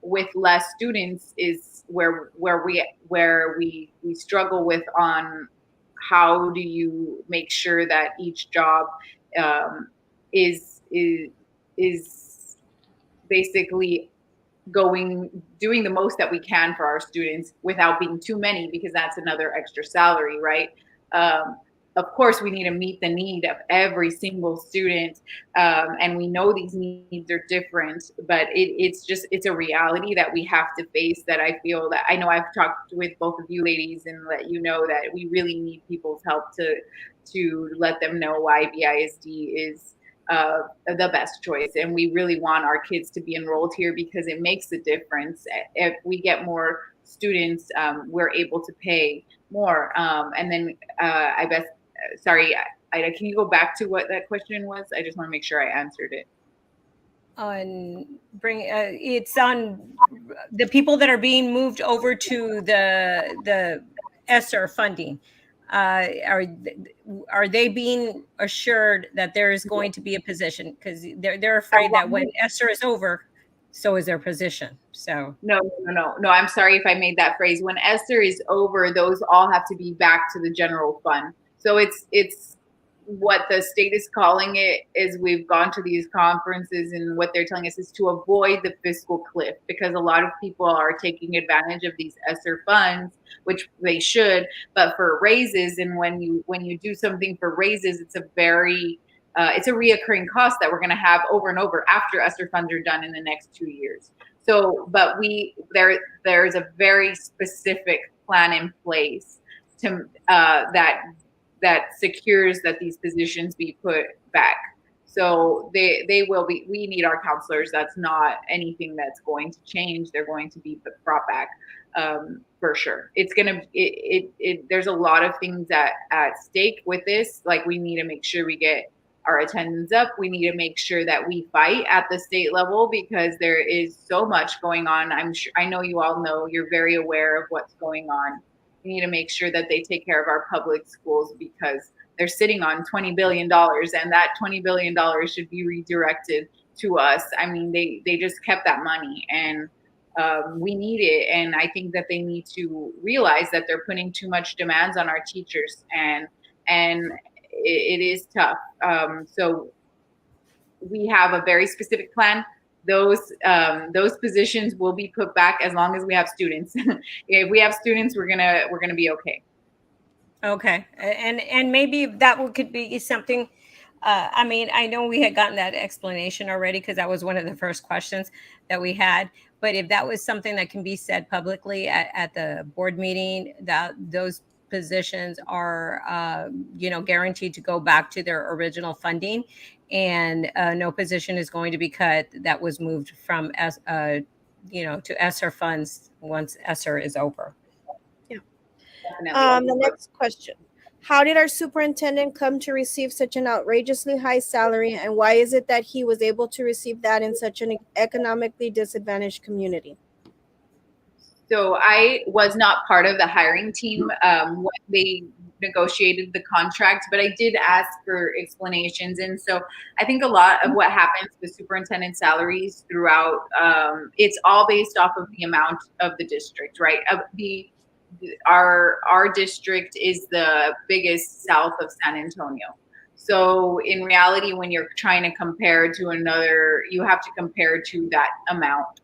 with less students is where we struggle with on how do you make sure that each job um, is basically doing the most that we can for our students without being too many, because that's another extra salary, right? Of course we need to meet the need of every single student, and we know these needs are different, but it's a reality that we have to face, that I feel that I know I've talked with both of you ladies and let you know that we really need people's help to let them know why BISD is the best choice. And we really want our kids to be enrolled here because it makes a difference. If we get more students, we're able to pay more. And then I bet, sorry, Ida, can you go back to what that question was? I just want to make sure I answered it. It's on the people that are being moved over to the ESSER funding. Uh, are are they being assured that there is going to be a position? Because they're afraid that when ESSER is over, so is their position. So No. I'm sorry if I made that phrase. When ESSER is over, those all have to be back to the general fund. So it's what the state is calling it is we've gone to these conferences and what they're telling us is to avoid the fiscal cliff, because a lot of people are taking advantage of these ESSER funds, which they should, but for raises, and when you do something for raises, it's a reoccurring cost that we're going to have over and over after ESSER funds are done in the next 2 years. So, but there's a very specific plan in place to that secures that these positions be put back. So they will be. We need our counselors. That's not anything that's going to change. They're going to be brought back for sure. It's gonna. There's a lot of things at stake with this. Like we need to make sure we get our attendance up. We need to make sure that we fight at the state level because there is so much going on. I know you all know, you're very aware of what's going on. We need to make sure that they take care of our public schools because they're sitting on $20 billion, and that $20 billion should be redirected to us. I mean, they just kept that money, and we need it. And I think that they need to realize that they're putting too much demands on our teachers, and it is tough. So we have a very specific plan. Those positions will be put back as long as we have students. If we have students, we're gonna be okay. okay, and maybe could be something. I mean, I know we had gotten that explanation already because that was one of the first questions that we had. But if that was something that can be said publicly at the board meeting, that those positions are, guaranteed to go back to their original funding, and no position is going to be cut that was moved from to ESSER funds once ESSER is over. Yeah. Definitely. The next question. How did our superintendent come to receive such an outrageously high salary, and why is it that he was able to receive that in such an economically disadvantaged community? So I was not part of the hiring team when they negotiated the contract, but I did ask for explanations. And so I think a lot of what happens with superintendent salaries throughout, it's all based off of the amount of the district, right? Our district is the biggest south of San Antonio. So in reality, when you're trying to compare to another, you have to compare to that amount,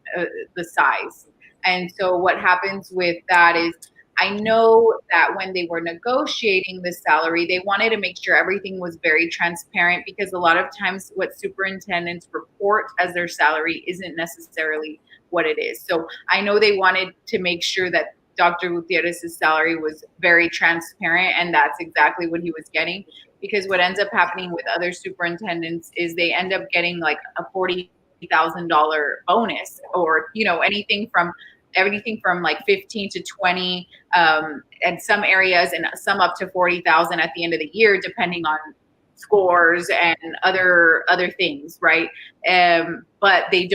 the size. And so what happens with that is, I know that when they were negotiating the salary, they wanted to make sure everything was very transparent, because a lot of times what superintendents report as their salary isn't necessarily what it is. So I know they wanted to make sure that Dr. Gutierrez's salary was very transparent, and that's exactly what he was getting. Because what ends up happening with other superintendents is they end up getting like a $40,000 bonus, or everything from like 15 to 20, and some areas, and some up to 40,000 at the end of the year, depending on scores and other things, right? But they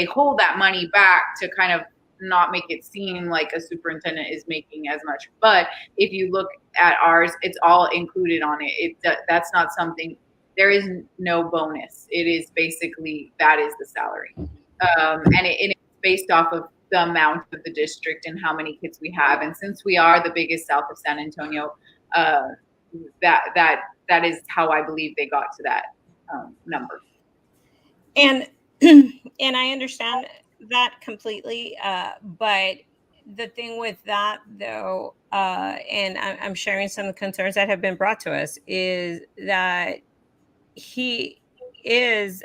hold that money back to kind of not make it seem like a superintendent is making as much. But if you look at ours, it's all included on it. That's not something. There is no bonus. It is basically, that is the salary, and it's based off of the amount of the district and how many kids we have. And since we are the biggest south of San Antonio, that is how I believe they got to that number. And and I understand that completely. But the thing with that, though, and I'm sharing some of the concerns that have been brought to us, is that he is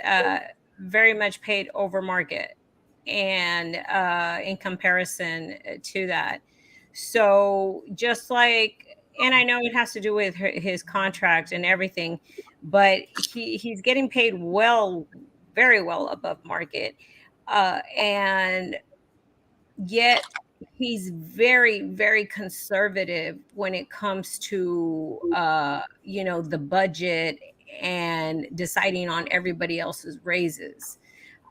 very much paid over market, and in comparison to that. So just like, and I know it has to do with his contract and everything, but he's getting paid well, very well above market, and yet he's very, very conservative when it comes to the budget and deciding on everybody else's raises,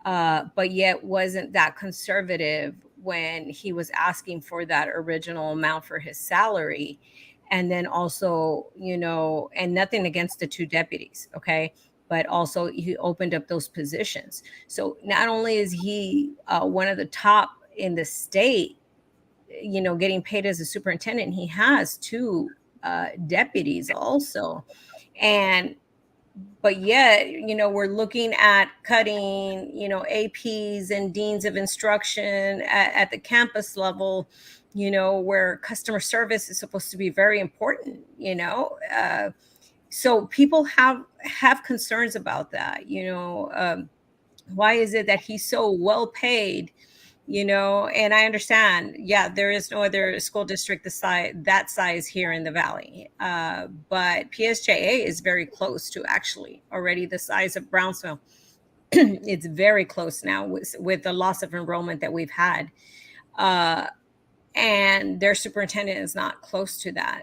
but yet wasn't that conservative when he was asking for that original amount for his salary. And then also, and nothing against the two deputies, okay, but also he opened up those positions. So not only is he one of the top in the state, getting paid as a superintendent, he has two deputies also. And but yet, we're looking at cutting, APs and deans of instruction at the campus level, where customer service is supposed to be very important. So people have concerns about that. Why is it that he's so well paid? And I understand, yeah, there is no other school district that size here in the valley, but PSJA is very close to actually already the size of Brownsville. It's very close now with the loss of enrollment that we've had, and their superintendent is not close to that.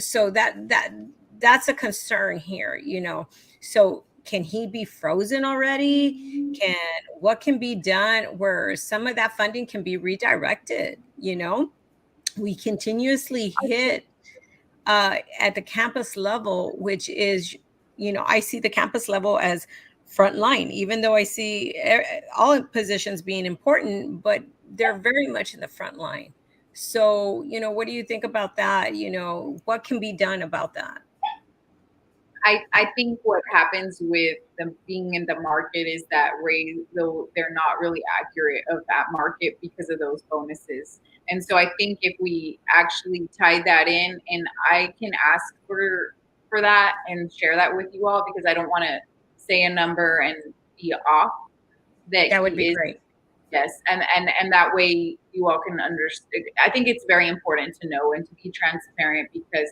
So that's a concern here. So can he be frozen already? What can be done where some of that funding can be redirected? We continuously hit at the campus level, which is, I see the campus level as frontline, even though I see all positions being important, but they're very much in the front line. So, what do you think about that? What can be done about that? I think what happens with them being in the market is that though they're not really accurate of that market because of those bonuses. And so I think if we actually tie that in, and I can ask for that and share that with you all, because I don't want to say a number and be off, That would he be is. great. Yes, and that way you all can understand. I think it's very important to know and to be transparent, because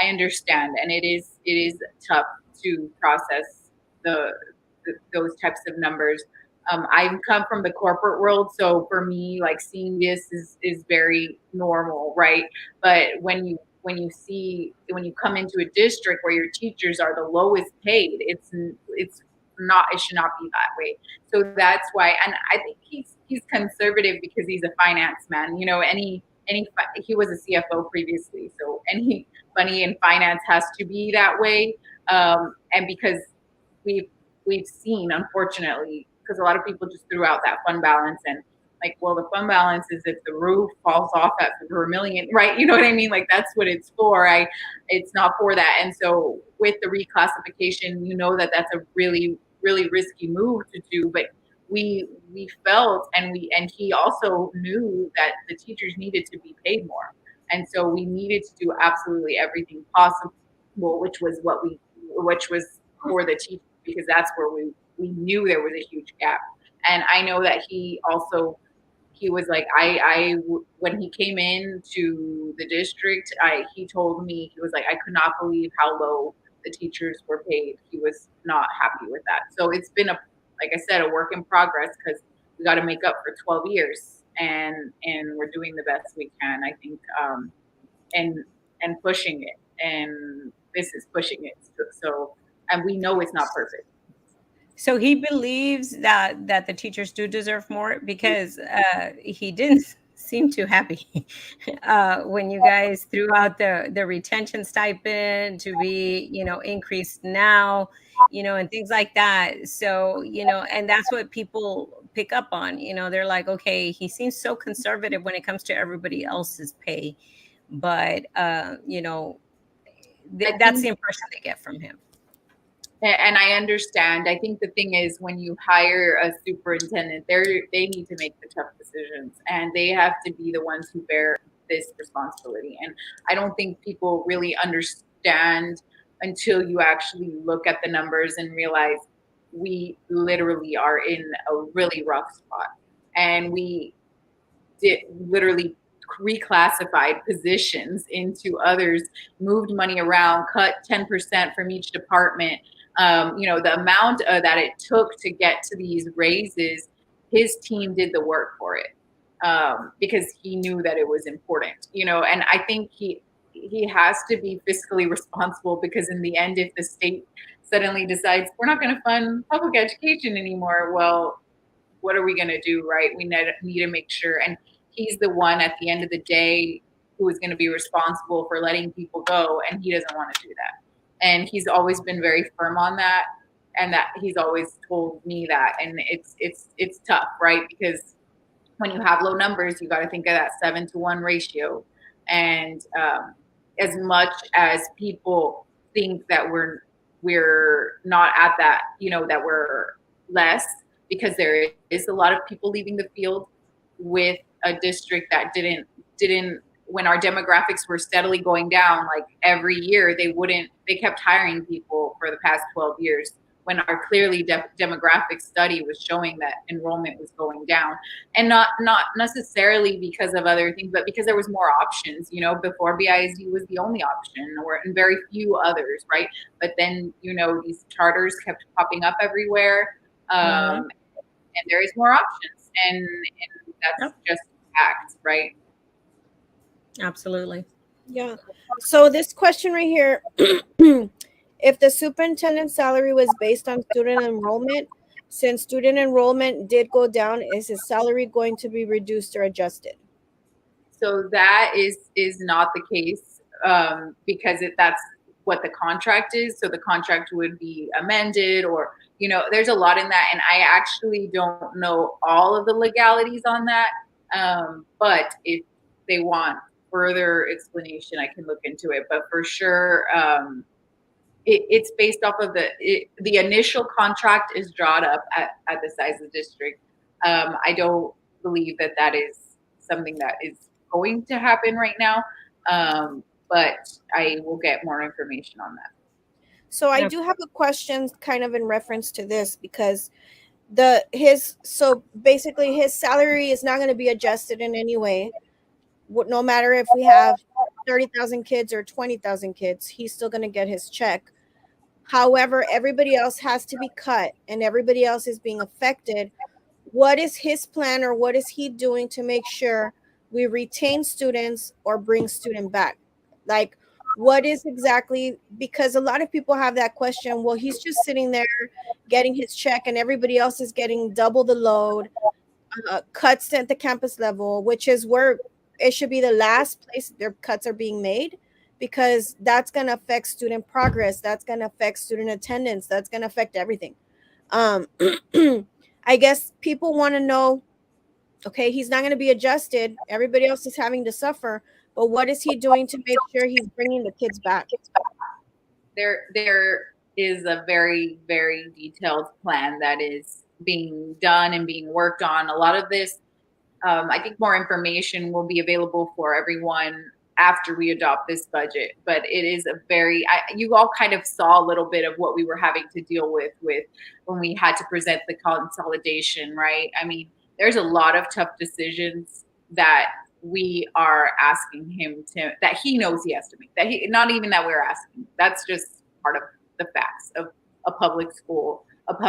I understand, and it is tough to process those types of numbers. I've come from the corporate world, so for me, like, seeing this is very normal, right? But when you come into a district where your teachers are the lowest paid, it's not, it should not be that way. So that's why, and I think he's he's conservative because he's a finance man, you know, he was a CFO previously, so any money in finance has to be that way. And because we've we've seen, unfortunately, because a lot of people just threw out that fund balance and like, well, the fund balance is if the roof falls off at Vermilion, right? You know what I mean? Like that's what it's for. It's not for that. And so with the reclassification, you know that that's a really, really risky move to do, but we felt and he also knew that the teachers needed to be paid more, and so we needed to do absolutely everything possible, which was for the teachers, because that's where we knew there was a huge gap. And I know that he was like, when he came into the district, he told me, he was like, I could not believe how low the teachers were paid. He was not happy with that. So it's been like I said, a work in progress, because we got to make up for 12 years, and we're doing the best we can, I think, and pushing it. And this is pushing it. So, and we know it's not perfect. So he believes that the teachers do deserve more, because he didn't seem too happy when you guys threw out the retention stipend to be, increased now, and things like that. So, and that's what people pick up on. They're like, okay, he seems so conservative when it comes to everybody else's pay, but that's the impression they get from him. And I understand. I think the thing is, when you hire a superintendent, they need to make the tough decisions, and they have to be the ones who bear this responsibility. And I don't think people really understand until you actually look at the numbers and realize we literally are in a really rough spot. And we did literally reclassified positions into others, moved money around, cut 10% from each department. The amount that it took to get to these raises, his team did the work for it, because he knew that it was important. And I think he has to be fiscally responsible, because in the end, if the state suddenly decides we're not going to fund public education anymore, well, what are we going to do, right? We need to make sure. And he's the one at the end of the day who is going to be responsible for letting people go, and he doesn't want to do that. And he's always been very firm on that, and that he's always told me that. And it's tough, right? Because when you have low numbers, you got to think of that 7-to-1 ratio. And as much as people think that we're not at that, that we're less, because there is a lot of people leaving the field with a district that didn't when our demographics were steadily going down, like every year, they kept hiring people for the past 12 years, when our clearly demographic study was showing that enrollment was going down. And not necessarily because of other things, but because there was more options. Before, BISD was the only option, and very few others, right? But then, these charters kept popping up everywhere, and there is more options, and that's just fact, right? Absolutely. Yeah. So this question right here, if the superintendent's salary was based on student enrollment, since student enrollment did go down, is his salary going to be reduced or adjusted? So that is not the case, because that's what the contract is. So the contract would be amended, or there's a lot in that, and I actually don't know all of the legalities on that. But if they want further explanation, I can look into it. But for sure, it's based off of the initial contract is drawn up at the size of the district. I don't believe that is something that is going to happen right now, but I will get more information on that. So I do have a question kind of in reference to this, because so basically his salary is not going to be adjusted in any way. No matter if we have 30,000 kids or 20,000 kids, he's still going to get his check. However, everybody else has to be cut, and everybody else is being affected. What is his plan, or what is he doing to make sure we retain students or bring student back? Like, what is exactly, because a lot of people have that question. Well, he's just sitting there getting his check, and everybody else is getting double the load. cuts at the campus level, which is where it should be the last place their cuts are being made, because that's going to affect student progress, that's going to affect student attendance, that's going to affect everything. um I guess people want to know, okay, he's not going to be adjusted, everybody else is having to suffer, but what is he doing to make sure he's bringing the kids back? There is a very, very detailed plan that is being done and being worked on. A lot of this, I think more information will be available for everyone after we adopt this budget. But it is a very, you all kind of saw a little bit of what we were having to deal with when we had to present the consolidation, right? I mean, there's a lot of tough decisions that we are asking him to, that he knows he has to make, that he, not even that we're asking, that's just part of the facts of a public school,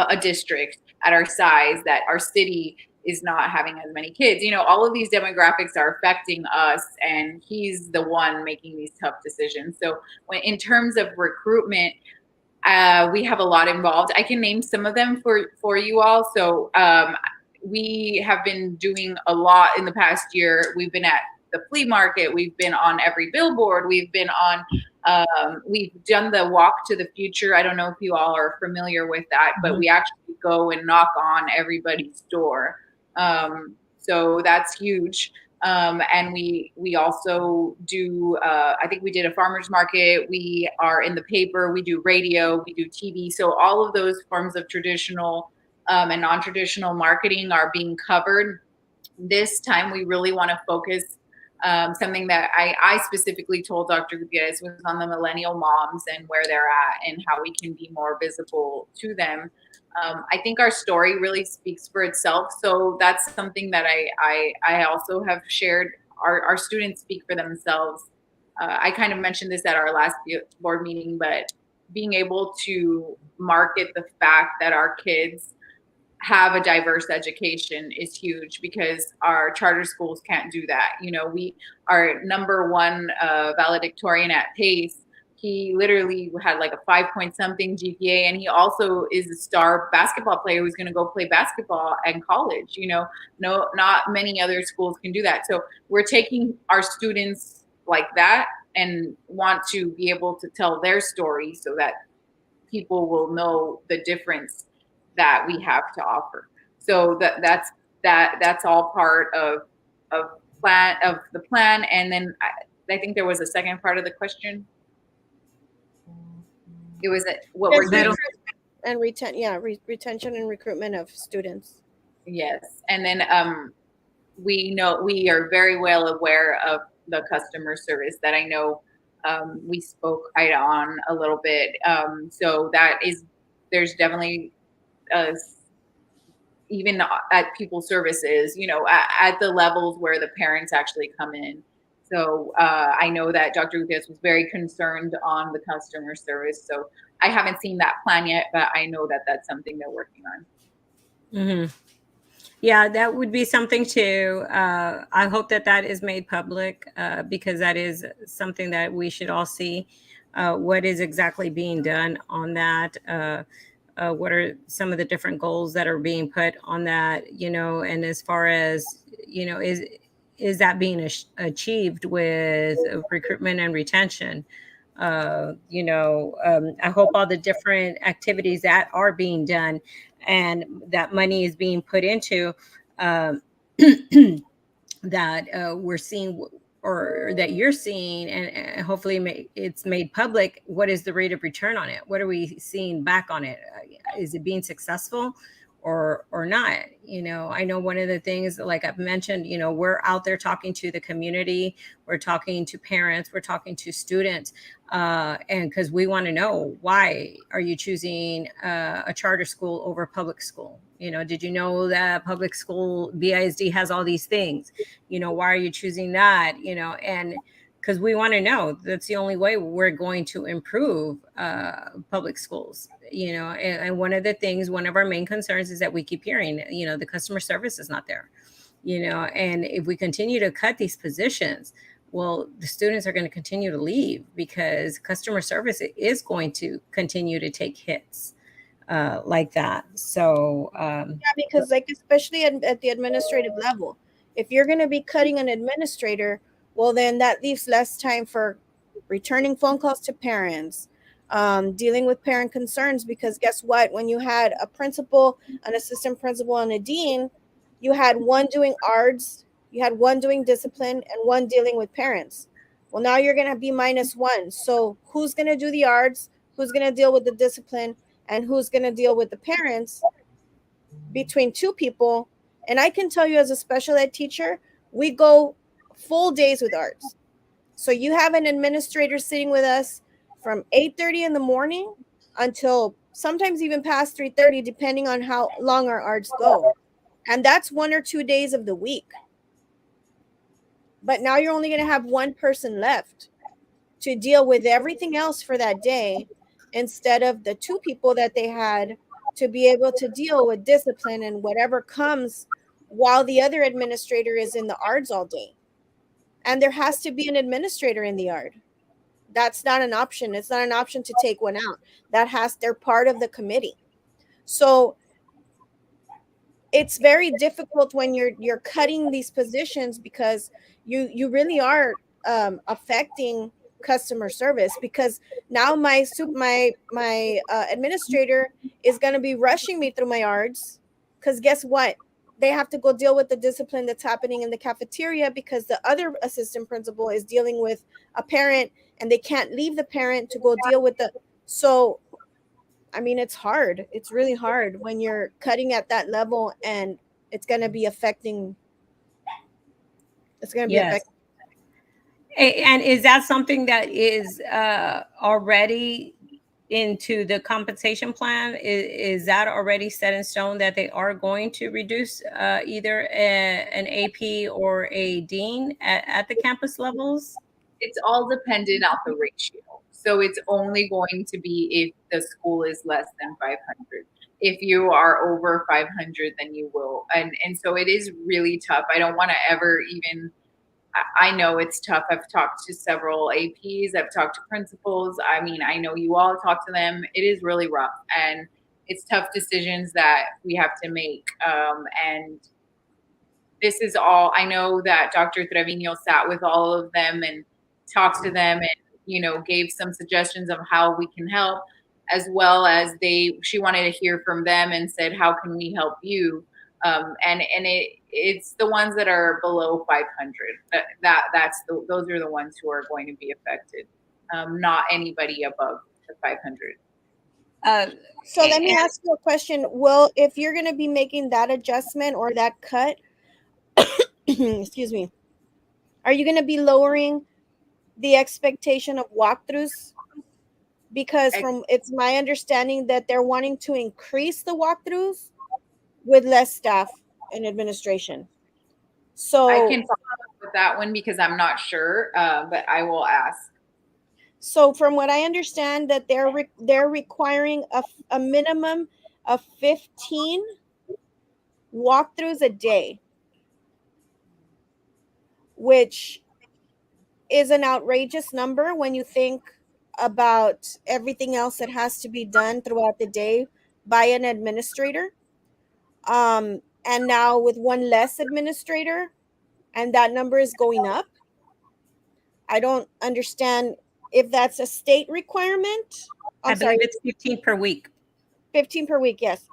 a district at our size, that our city is not having as many kids. You know, all of these demographics are affecting us, and he's the one making these tough decisions. So when, in terms of recruitment, we have a lot involved. I can name some of them for you all. So we have been doing a lot in the past year. We've been at the flea market. We've been on every billboard. We've been on, we've done the walk to the future. I don't know if you all are familiar with that, but we actually go and knock on everybody's door. So that's huge. And we also do, I think we did a farmer's market. We are in the paper. We do radio. We do TV. So all of those forms of traditional and non-traditional marketing are being covered. This time we really want to focus, something that I specifically told Dr. Gutierrez was on the millennial moms and where they're at and how we can be more visible to them. I think our story really speaks for itself. So that's something that I also have shared. Our students speak for themselves. I kind of mentioned this at our last board meeting, but being able to market the fact that our kids have a diverse education is huge, because our charter schools can't do that. You know, we are number one valedictorian at PACE. He literally had like a 5 point something GPA, and he also is a star basketball player who's going to go play basketball in college. You know, no, not many other schools can do that. So we're taking our students like that and want to be able to tell their story so that people will know the difference that we have to offer. So that's all part of the plan. And then I think there was a second part of the question. It was what we're doing. And retention and recruitment of students. Yes. And then we know, we are very well aware of the customer service that I know we spoke on a little bit. So that is, there's definitely even at people services, you know, at the levels where the parents actually come in. So I know that Dr. Gutierrez was very concerned on the customer service. So I haven't seen that plan yet, but I know that that's something they're working on. Mm-hmm. Yeah, that would be something too. I hope that that is made public, because that is something that we should all see. What is exactly being done on that? What are some of the different goals that are being put on that? You know, and as far as, you know, is that being achieved with recruitment and retention? You know, I hope all the different activities that are being done and that money is being put into, um, that we're seeing, or that you're seeing, and hopefully it's made public. What is the rate of return on it? What are we seeing back on it? Is it being successful or not? You know, I know one of the things, like I've mentioned, you know, we're out there talking to the community, we're talking to parents, we're talking to students, and because we want to know, why are you choosing a charter school over public school? You know, did you know that public school BISD has all these things? You know, why are you choosing that? You know, and because we want to know, that's the only way we're going to improve public schools. You know, and one of the things, one of our main concerns is that we keep hearing, you know, the customer service is not there. You know, and if we continue to cut these positions, well, the students are going to continue to leave, because customer service is going to continue to take hits. like that. So Yeah, because like especially at the administrative level, if you're going to be cutting an administrator, well then that leaves less time for returning phone calls to parents, dealing with parent concerns. Because guess what? When you had a principal, an assistant principal, and a dean, you had one doing ARDS, you had one doing discipline, and one dealing with parents. Well, now you're going to be minus one. So who's going to do the ARDS? Who's going to deal with the discipline? And who's going to deal with the parents? Between two people. And I can tell you, as a special ed teacher, we go full days with arts. So you have an administrator sitting with us from 8:30 in the morning until sometimes even past 3:30, depending on how long our arts go. And that's 1 or 2 days of the week. But now you're only going to have one person left to deal with everything else for that day, instead of the two people that they had to be able to deal with discipline and whatever comes while the other administrator is in the ARDs all day. And there has to be an administrator in the ARD. That's not an option. It's not an option to take one out. They're part of the committee. So it's very difficult when you're cutting these positions, because you really are affecting customer service. Because now my administrator is going to be rushing me through my ARDs, because guess what, they have to go deal with the discipline that's happening in the cafeteria, because the other assistant principal is dealing with a parent, and they can't leave the parent to go deal with the. So I mean, it's hard. It's really hard when you're cutting at that level, and it's going to be affecting. It's going to be yes. affecting. And is that something that is already into the compensation plan? Is that already set in stone that they are going to reduce either an AP or a dean at the campus levels? It's all dependent on the ratio. So it's only going to be if the school is less than 500. If you are over 500, then you will. And so it is really tough. I don't want to ever even. I know it's tough. I've talked to several APs. I've talked to principals. I mean, I know you all talk to them. It is really rough, and it's tough decisions that we have to make. And this is all. I know that Dr. Trevino sat with all of them and talked to them, and gave some suggestions of how we can help, as well as she wanted to hear from them and said, how can we help you? And it's the ones that are below 500 those are the ones who are going to be affected, not anybody above the 500. So let me ask you a question. Well, if you're going to be making that adjustment or that cut, excuse me, are you going to be lowering the expectation of walkthroughs? Because it's my understanding that they're wanting to increase the walkthroughs with less staff and administration. So I can follow up with that one because I'm not sure, but I will ask. So from what I understand, that they're requiring a minimum of 15 walkthroughs a day, which is an outrageous number when you think about everything else that has to be done throughout the day by an administrator. And now with one less administrator, and that number is going up. I don't understand if that's a state requirement. I I'm believe sorry, it's 15 per week. 15 per week, yes.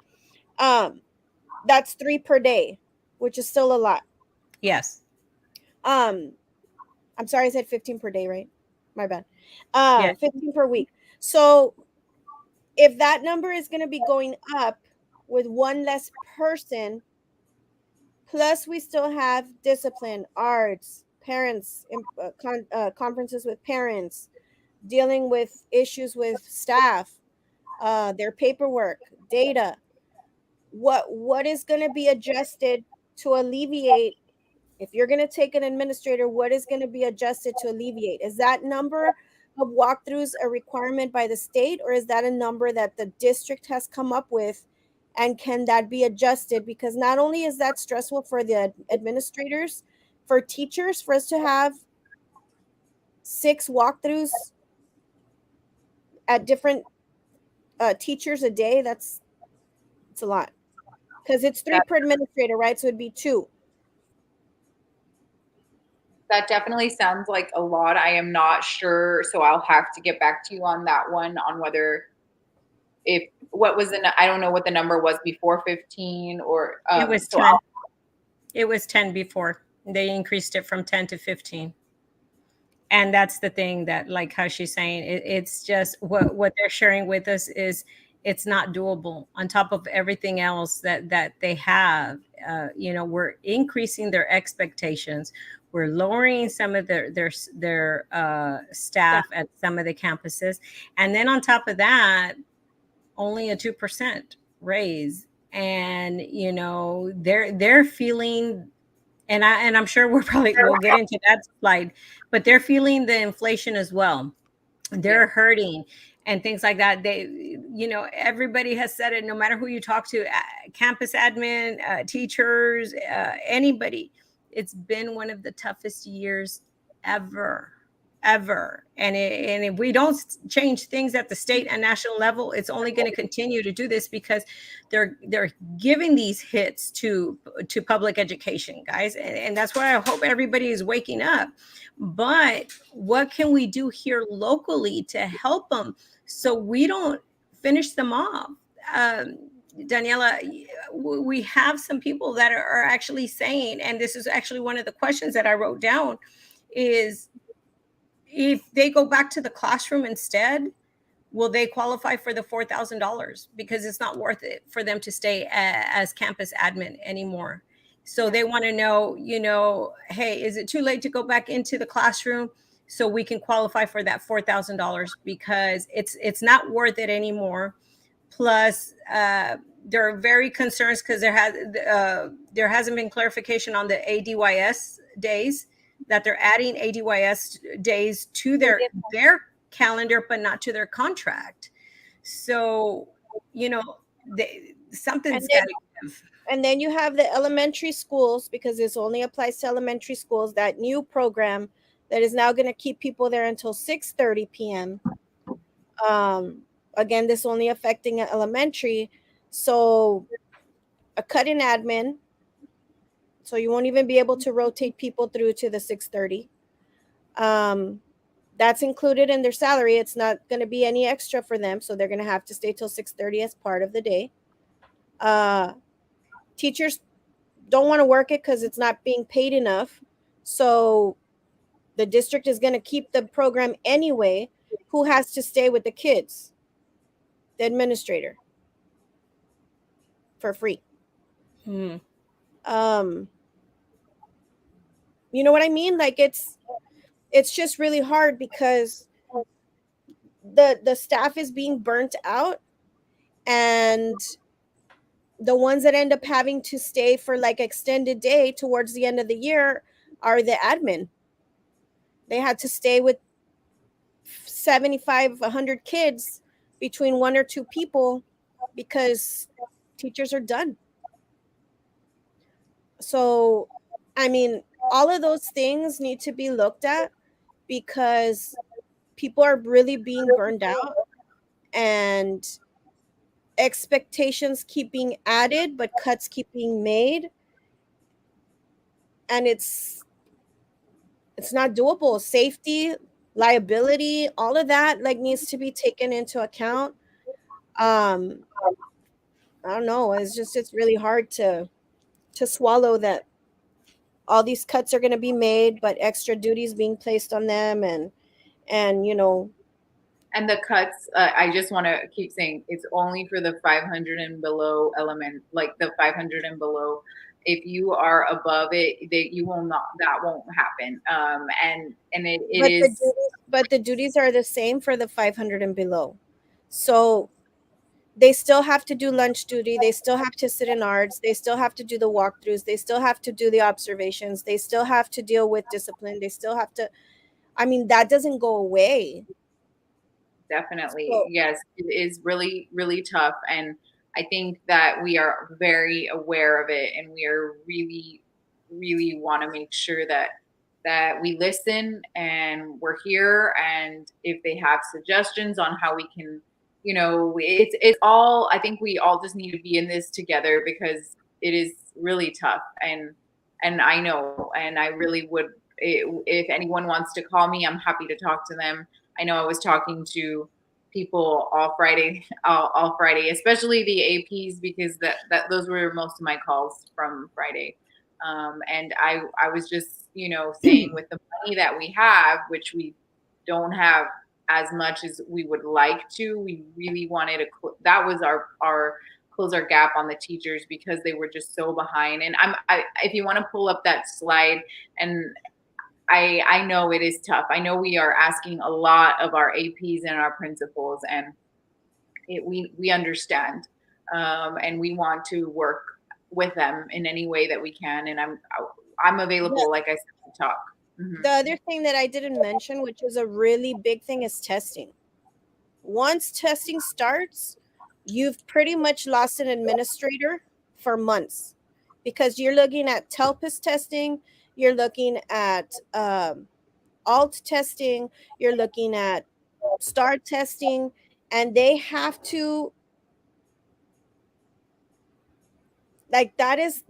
That's 3 per day, which is still a lot. Yes. I'm sorry, I said 15 per day, right? My bad. Yes. 15 per week. So if that number is going to be going up with one less person, plus we still have discipline, arts, parents, conferences with parents, dealing with issues with staff, their paperwork, data. What is going to be adjusted to alleviate? If you're going to take an administrator, what is going to be adjusted to alleviate? Is that number of walkthroughs a requirement by the state, or is that a number that the district has come up with? And can that be adjusted? Because not only is that stressful for the administrators, for teachers, for us to have 6 walkthroughs at different teachers a day, It's a lot. Because it's 3 per administrator, right? So it'd be 2. That definitely sounds like a lot. I am not sure, so I'll have to get back to you on that one, on whether, if what was I don't know what the number was before 15, or It was so 10. It was 10 before. They increased it from 10 to 15. And that's the thing, that, like how she's saying, it's just what they're sharing with us is it's not doable on top of everything else that they have. We're increasing their expectations. We're lowering some of their staff at some of the campuses, and then on top of that, only a 2% raise. And they're feeling, and I'm sure we'll get into that slide, but they're feeling the inflation as well. They're hurting and things like that. Everybody has said it, no matter who you talk to, campus admin, teachers, anybody, it's been one of the toughest years ever. And if we don't change things at the state and national level, it's only going to continue to do this, because they're giving these hits to public education, guys. And that's why I hope everybody is waking up. But what can we do here locally to help them so we don't finish them off? um, Daniela, we have some people that are actually saying, and this is actually one of the questions that I wrote down, is if they go back to the classroom instead, will they qualify for the $4,000? Because it's not worth it for them to stay as campus admin anymore. So they want to know, hey, is it too late to go back into the classroom so we can qualify for that $4,000? Because it's not worth it anymore. Plus, they're very concerned because there hasn't been clarification on the ADYS days, that they're adding ADYS days to their calendar, but not to their contract. So, something's got to give. And then you have the elementary schools, because this only applies to elementary schools, that new program that is now going to keep people there until 6:30 p.m. Again, this only affecting elementary. So a cut in admin. So you won't even be able to rotate people through to the 6:30. That's included in their salary. It's not going to be any extra for them. So they're going to have to stay till 6:30 as part of the day. Teachers don't want to work it because it's not being paid enough. So the district is going to keep the program anyway. Who has to stay with the kids? The administrator, for free. Hmm. You know what I mean? Like it's just really hard because the staff is being burnt out, and the ones that end up having to stay for like extended day towards the end of the year are the admin. They had to stay with 75, 100 kids between 1 or 2 people because teachers are done. So, I mean, all of those things need to be looked at because people are really being burned out, and expectations keep being added, but cuts keep being made. And it's not doable. Safety, liability, all of that like needs to be taken into account. um I don't know, it's really hard to swallow that all these cuts are going to be made, but extra duties being placed on them. And And the cuts, I just want to keep saying, it's only for the 500 and below element, like the 500 and below. If you are above it, you will not, that won't happen. And it is but the duties are the same for the 500 and below. So they still have to do lunch duty, they still have to sit in ARDS, they still have to do the walkthroughs, they still have to do the observations, they still have to deal with discipline, they still have to, I mean, that doesn't go away. definitely, So, yes, it is really, really tough. And I think that we are very aware of it, and we are really, really want to make sure that we listen and we're here. And if they have suggestions on how we can you know, it's all, I think we all just need to be in this together because it is really tough. And I know, and I really would, if anyone wants to call me, I'm happy to talk to them. I know I was talking to people all Friday, all Friday, especially the APs, because that those were most of my calls from Friday. And I was just, you know, saying with the money that we have, which we don't have as much as we would like to, we really wanted to, that was our close our gap on the teachers because they were just so behind. And if you want to pull up that slide, and I know it is tough. I know we are asking a lot of our APs and our principals, and we understand, and we want to work with them in any way that we can. And I'm available, like I said, to talk. The other thing that I didn't mention, which is a really big thing, is testing. Once testing starts, you've pretty much lost an administrator for months, because you're looking at TELPIS testing, you're looking at alt testing, you're looking at STAR testing, and they have to, like, that's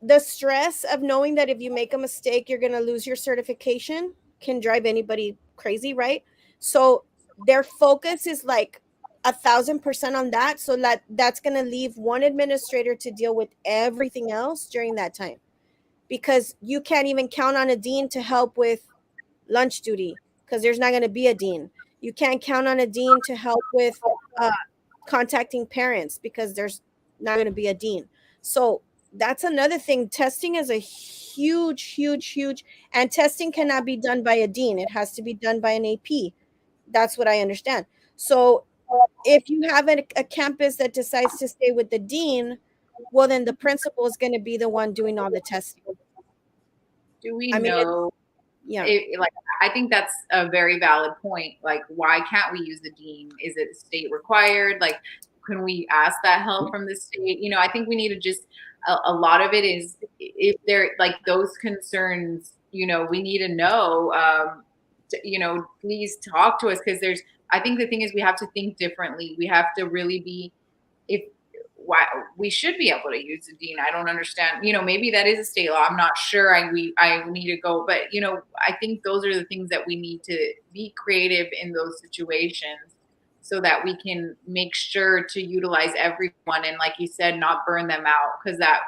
the stress of knowing that if you make a mistake, you're going to lose your certification can drive anybody crazy, right? So their focus is like 1,000% on that. So that's going to leave one administrator to deal with everything else during that time, because you can't even count on a dean to help with lunch duty because there's not going to be a dean. You can't count on a dean to help with uh, contacting parents because there's not going to be a dean. So that's another thing. Testing is a huge, huge, huge, and testing cannot be done by a dean. It has to be done by an AP. That's what I understand. So if you have a campus that decides to stay with the dean, well, then the principal is going to be the one doing all the testing. Do we I mean, know? yeah. Like, I think that's a very valid point. Like, why can't we use the dean? Is it state required? Like, can we ask that help from the state? You know, I think we need to just, a lot of it is, if they're like those concerns, you know, we need to know, you know, please talk to us, because I think the thing is we have to think differently. We have to really be, if why we should be able to use the dean. I don't understand. You know, maybe that is a state law. I'm not sure. I need to go, but you know, I think those are the things that we need to be creative in those situations, so that we can make sure to utilize everyone, and like you said, not burn them out, because that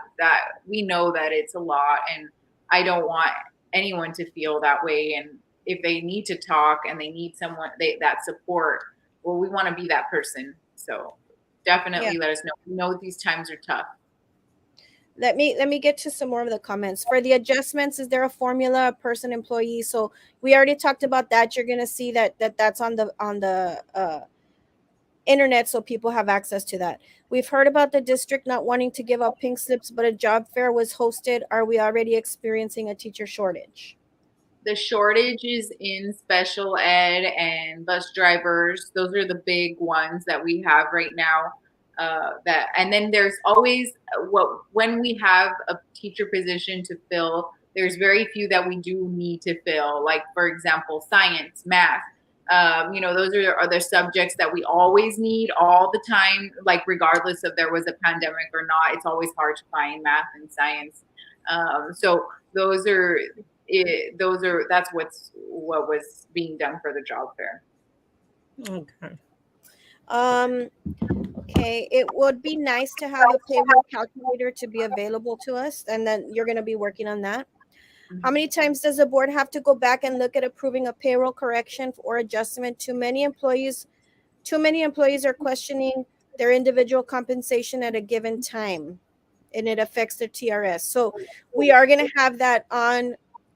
we know that it's a lot, and I don't want anyone to feel that way. And if they need to talk and they need someone, that support, well, we want to be that person. So definitely let us know. We know these times are tough. Let me get to some more of the comments. For the adjustments, is there a formula, person, employee? So we already talked about that. You're gonna see that's on the internet, so people have access to that. We've heard about the district not wanting to give out pink slips, but a job fair was hosted. Are we already experiencing a teacher shortage? The shortages in special ed and bus drivers, those are the big ones that we have right now. And then there's always, when we have a teacher position to fill, there's very few that we do need to fill. Like, for example, science, math. You know, those are the subjects that we always need all the time, like regardless if there was a pandemic or not. It's always hard to find math and science. So those are that's what was being done for the job fair. Okay. Okay, it would be nice to have a payroll calculator to be available to us, and then you're going to be working on that. How many times does the board have to go back and look at approving a payroll correction or adjustment? Too many employees are questioning their individual compensation at a given time, and it affects their TRS. So we are going to have that on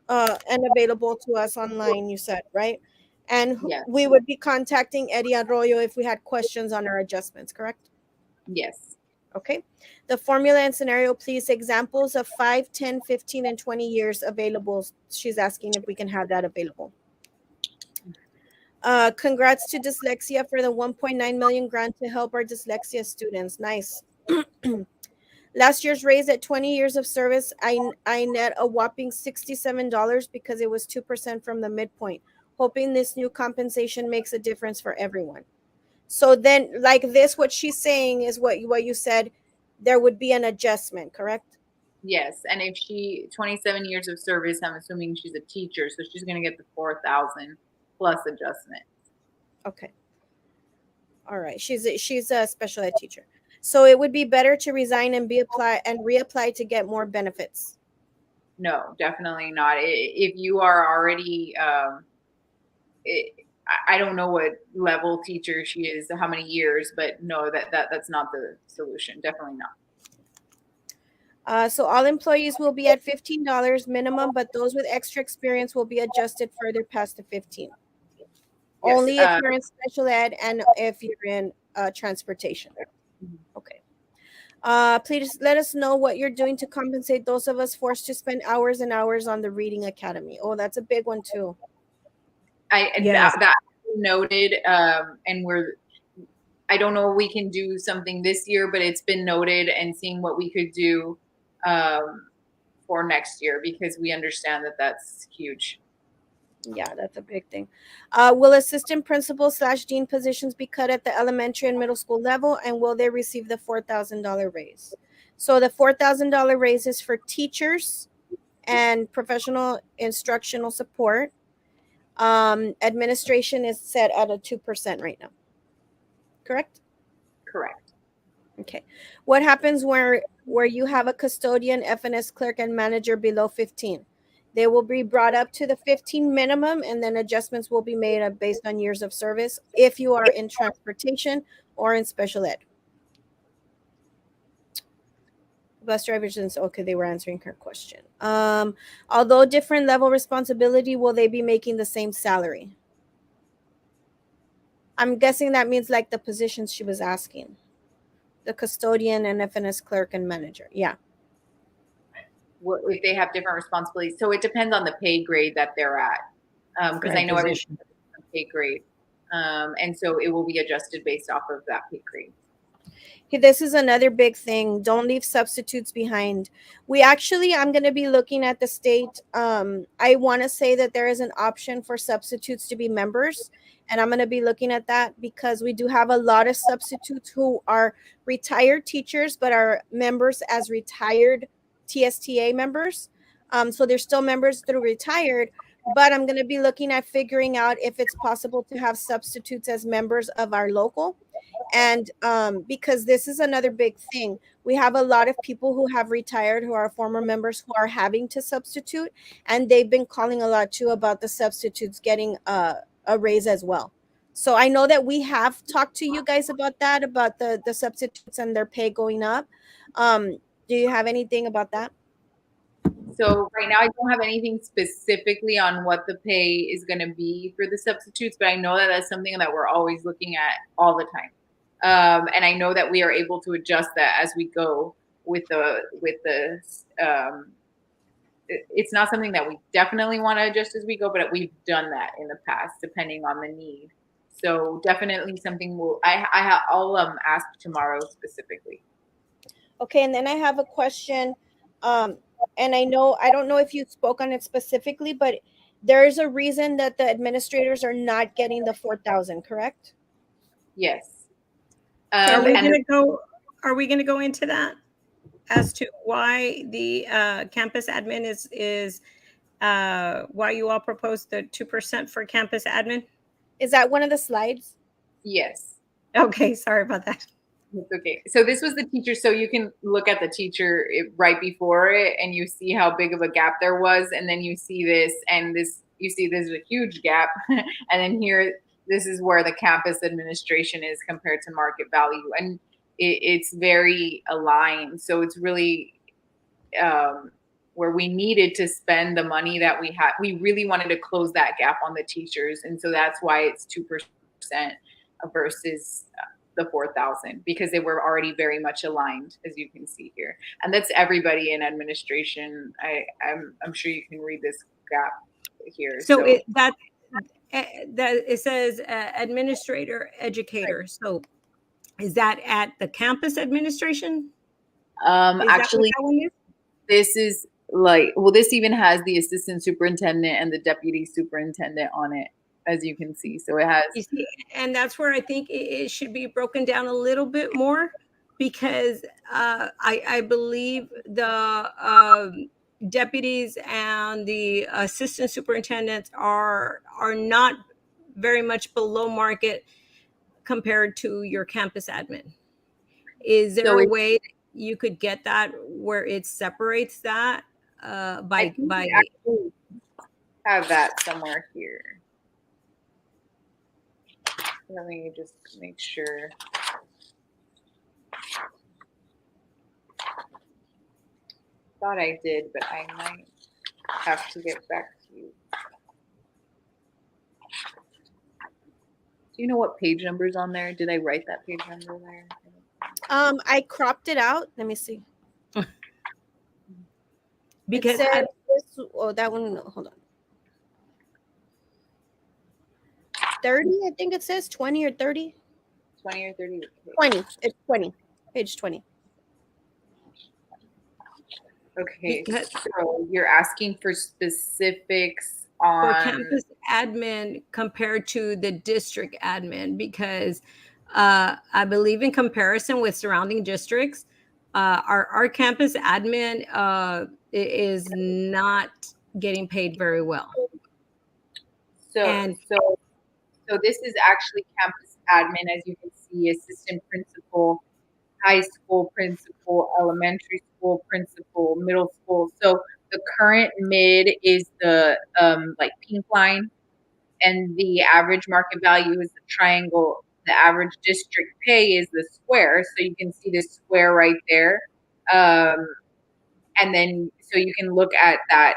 and available to us online, you said, right? And Yes. we would be contacting Eddie Arroyo if we had questions on our adjustments, correct? Yes. Okay. The formula and scenario, please. Examples of 5, 10, 15, and 20 years available. She's asking if we can have that available. Congrats to Dyslexia for the 1.9 million grant to help our dyslexia students. Nice. Last year's raise at 20 years of service, I net a whopping $67 because it was 2% from the midpoint. hoping this new compensation makes a difference for everyone. So then, like this, what she's saying is what you said, there would be an adjustment, correct? Yes, and if she 27 years of service, I'm assuming she's a teacher, so she's going to get the 4,000 plus adjustment. Okay. All right. She's a special ed teacher. So it would be better to resign and reapply to get more benefits. No, definitely not. If you are already, I don't know what level teacher she is, how many years, but no, that's not the solution. Definitely not. So all employees will be at $15 minimum, but those with extra experience will be adjusted further past the 15. Yes. Only if you're in special ed and if you're in transportation. Okay. Please let us know what you're doing to compensate those of us forced to spend hours and hours on the Reading Academy. Oh, that's a big one too. Yes. That noted, and I don't know if we can do something this year, but it's been noted, and seeing what we could do for next year, because we understand that that's huge. Yeah, that's a big thing. Will assistant principal / dean positions be cut at the elementary and middle school level, and will they receive the $4,000 raise? So the $4,000 raise is for teachers and professional instructional support. Administration is set at a 2% right now. Correct? Correct. Okay. What happens where you have a custodian, FNS clerk, and manager below 15? They will be brought up to the 15 minimum, and then adjustments will be made based on years of service if you are in transportation or in special ed. Bus drivers, and okay, they were answering her question. Although different level responsibility, will they be making the same salary? I'm guessing that means like the positions she was asking. The custodian and FNS clerk and manager. Yeah. If they have different responsibilities. So it depends on the pay grade that they're at. Because I know every pay grade. And so it will be adjusted based off of that pay grade. This is another big thing. Don't leave substitutes behind. I'm going to be looking at the state. I want to say that there is an option for substitutes to be members. And I'm going to be looking at that because we do have a lot of substitutes who are retired teachers, but are members as retired TSTA members. So they're still members through retired. But I'm going to be looking at figuring out if it's possible to have substitutes as members of our local. And because this is another big thing, we have a lot of people who have retired, who are former members, who are having to substitute, and they've been calling a lot too about the substitutes getting a raise as well. So I know that we have talked to you guys about that, about the substitutes and their pay going up. Do you have anything about that? So right now I don't have anything specifically on what the pay is going to be for the substitutes, but I know that that's something that we're always looking at all the time. And I know that we are able to adjust that as we go with the it's not something that we definitely want to adjust as we go, but we've done that in the past depending on the need. So definitely something I'll ask tomorrow specifically. Okay, and then I have a question. And I don't know if you spoke on it specifically, but there is a reason that the administrators are not getting the 4,000, correct? Yes. Are we going to go into that as to why the campus admin is why you all proposed the 2% for campus admin? Is that one of the slides? Yes. Okay, sorry about that. It's okay. So this was the teacher. So you can look at the teacher right before it, and you see how big of a gap there was, and then you see this, and this. You see there's a huge gap, and then here, this is where the campus administration is compared to market value, and it's very aligned. So it's really where we needed to spend the money that we had. We really wanted to close that gap on the teachers, and so that's why it's 2% versus the 4,000, because they were already very much aligned, as you can see here, and that's everybody in administration. I'm sure you can read this gap here. So that it says administrator educator. Right. So is that at the campus administration? Actually, this is this even has the assistant superintendent and the deputy superintendent on it. as you can see. So it has. You see, and that's where I think it should be broken down a little bit more, because I believe the deputies and the assistant superintendents are not very much below market compared to your campus admin. Is there So a way you could get that where it separates that I by think we actually have that somewhere here. Let me just make sure. Thought I did, but I might have to get back to you. Do you know what page number's on there? Did I write that page number there? I cropped it out. Let me see. because it says that one. Hold on. 30, I think it says 20 or 30. 20 or 30? 20. It's 20. Page 20. Okay, Because so you're asking for specifics for on campus admin compared to the district admin, because I believe in comparison with surrounding districts, our campus admin is not getting paid very well. And so this is actually campus admin, as you can see, assistant principal, high school principal, elementary school principal, middle school. So the current mid is the like pink line, and the average market value is the triangle. The average district pay is the square. So you can see the square right there. And then, so you can look at that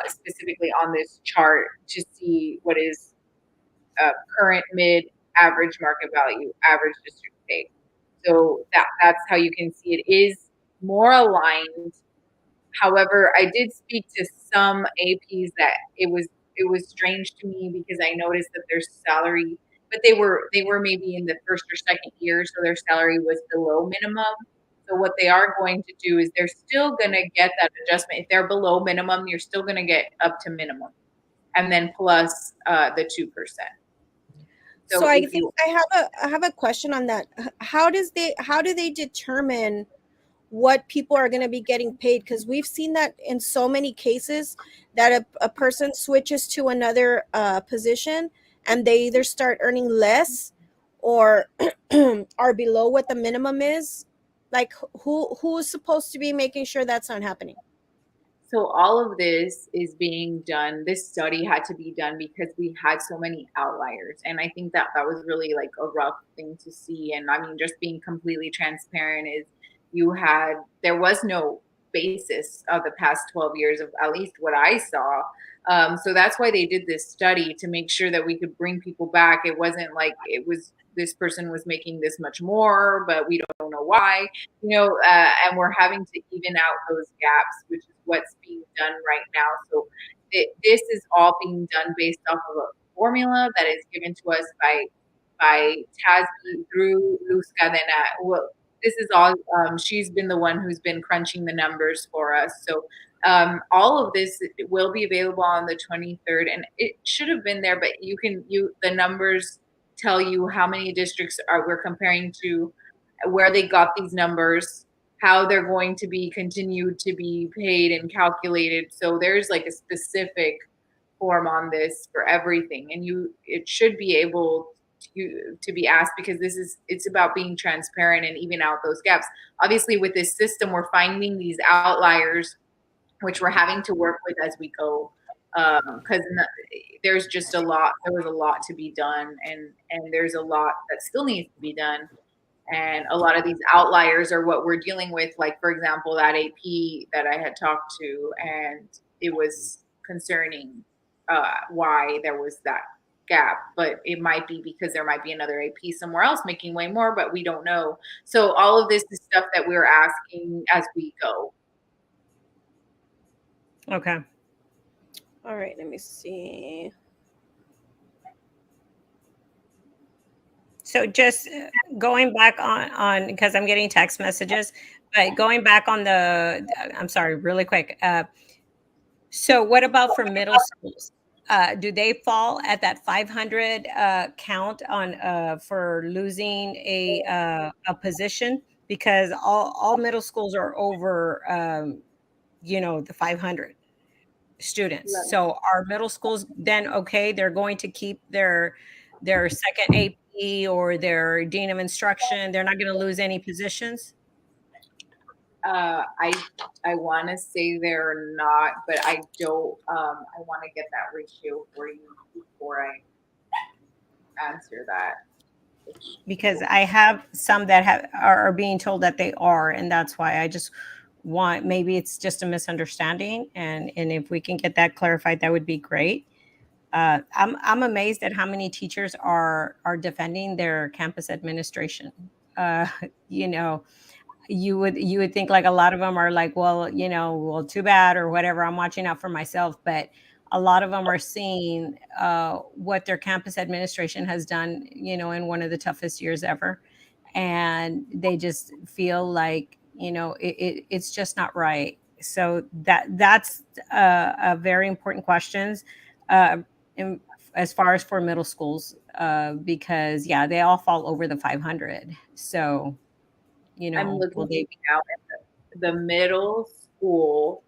specifically on this chart to see what is current mid, average market value, average district pay. So that's how you can see it is more aligned. However, I did speak to some APs that it was strange to me, because I noticed that their salary, but they were maybe in the first or second year, so their salary was below minimum. So what they are going to do is they're still going to get that adjustment. If they're below minimum, you're still going to get up to minimum, and then plus the 2%. So I think I have a question on that. How do they determine what people are going to be getting paid? Because we've seen that in so many cases that a person switches to another position and they either start earning less or are below what the minimum is. Like who is supposed to be making sure that's not happening? So all of this is being done. This study had to be done because we had so many outliers. And I think that was really like a rough thing to see. And I mean, just being completely transparent is there was no basis of the past 12 years of at least what I saw. So that's why they did this study, to make sure that we could bring people back. It wasn't like it was this person was making this much more, but we don't know why, and we're having to even out those gaps, which is what's being done right now. So this is all being done based off of a formula that is given to us by Tasby through Luz Cadena. Well, this is all, she's been the one who's been crunching the numbers for us. So all of this will be available on the 23rd, and it should have been there, but the numbers tell you how many districts we're comparing to, where they got these numbers, how they're going to be continued to be paid and calculated. So there's like a specific form on this for everything, and it should be able to be asked, because it's about being transparent and even out those gaps. Obviously, with this system, we're finding these outliers, which we're having to work with as we go, because there was a lot to be done, and there's a lot that still needs to be done. And a lot of these outliers are what we're dealing with. Like, for example, that AP that I had talked to, and it was concerning why there was that gap. But it might be because there might be another AP somewhere else making way more, but we don't know. So all of this is stuff that we're asking as we go. okay. All right, let me see. So just going back on because I'm getting text messages, but going back on I'm sorry, really quick. So what about for middle schools? do they fall at that 500 count on for losing a position? Because all middle schools are over, the 500 students. So are middle schools then okay? They're going to keep their second AP or their dean of instruction. They're not going to lose any positions. I want to say they're not, but I don't. I want to get that ratio for you before I answer that. Because I have some that are being told that they are, and that's why I just want, maybe it's just a misunderstanding, and if we can get that clarified, that would be great. I'm amazed at how many teachers are defending their campus administration. Uh, you know, you would think like a lot of them are like, well, well, too bad or whatever. I'm watching out for myself, but a lot of them are seeing what their campus administration has done, in one of the toughest years ever, and they just feel like it's just not right. So that's a very important questions, uh, in, as far as for middle schools, because yeah, they all fall over the 500. So I'm will looking they be? now at the middle school.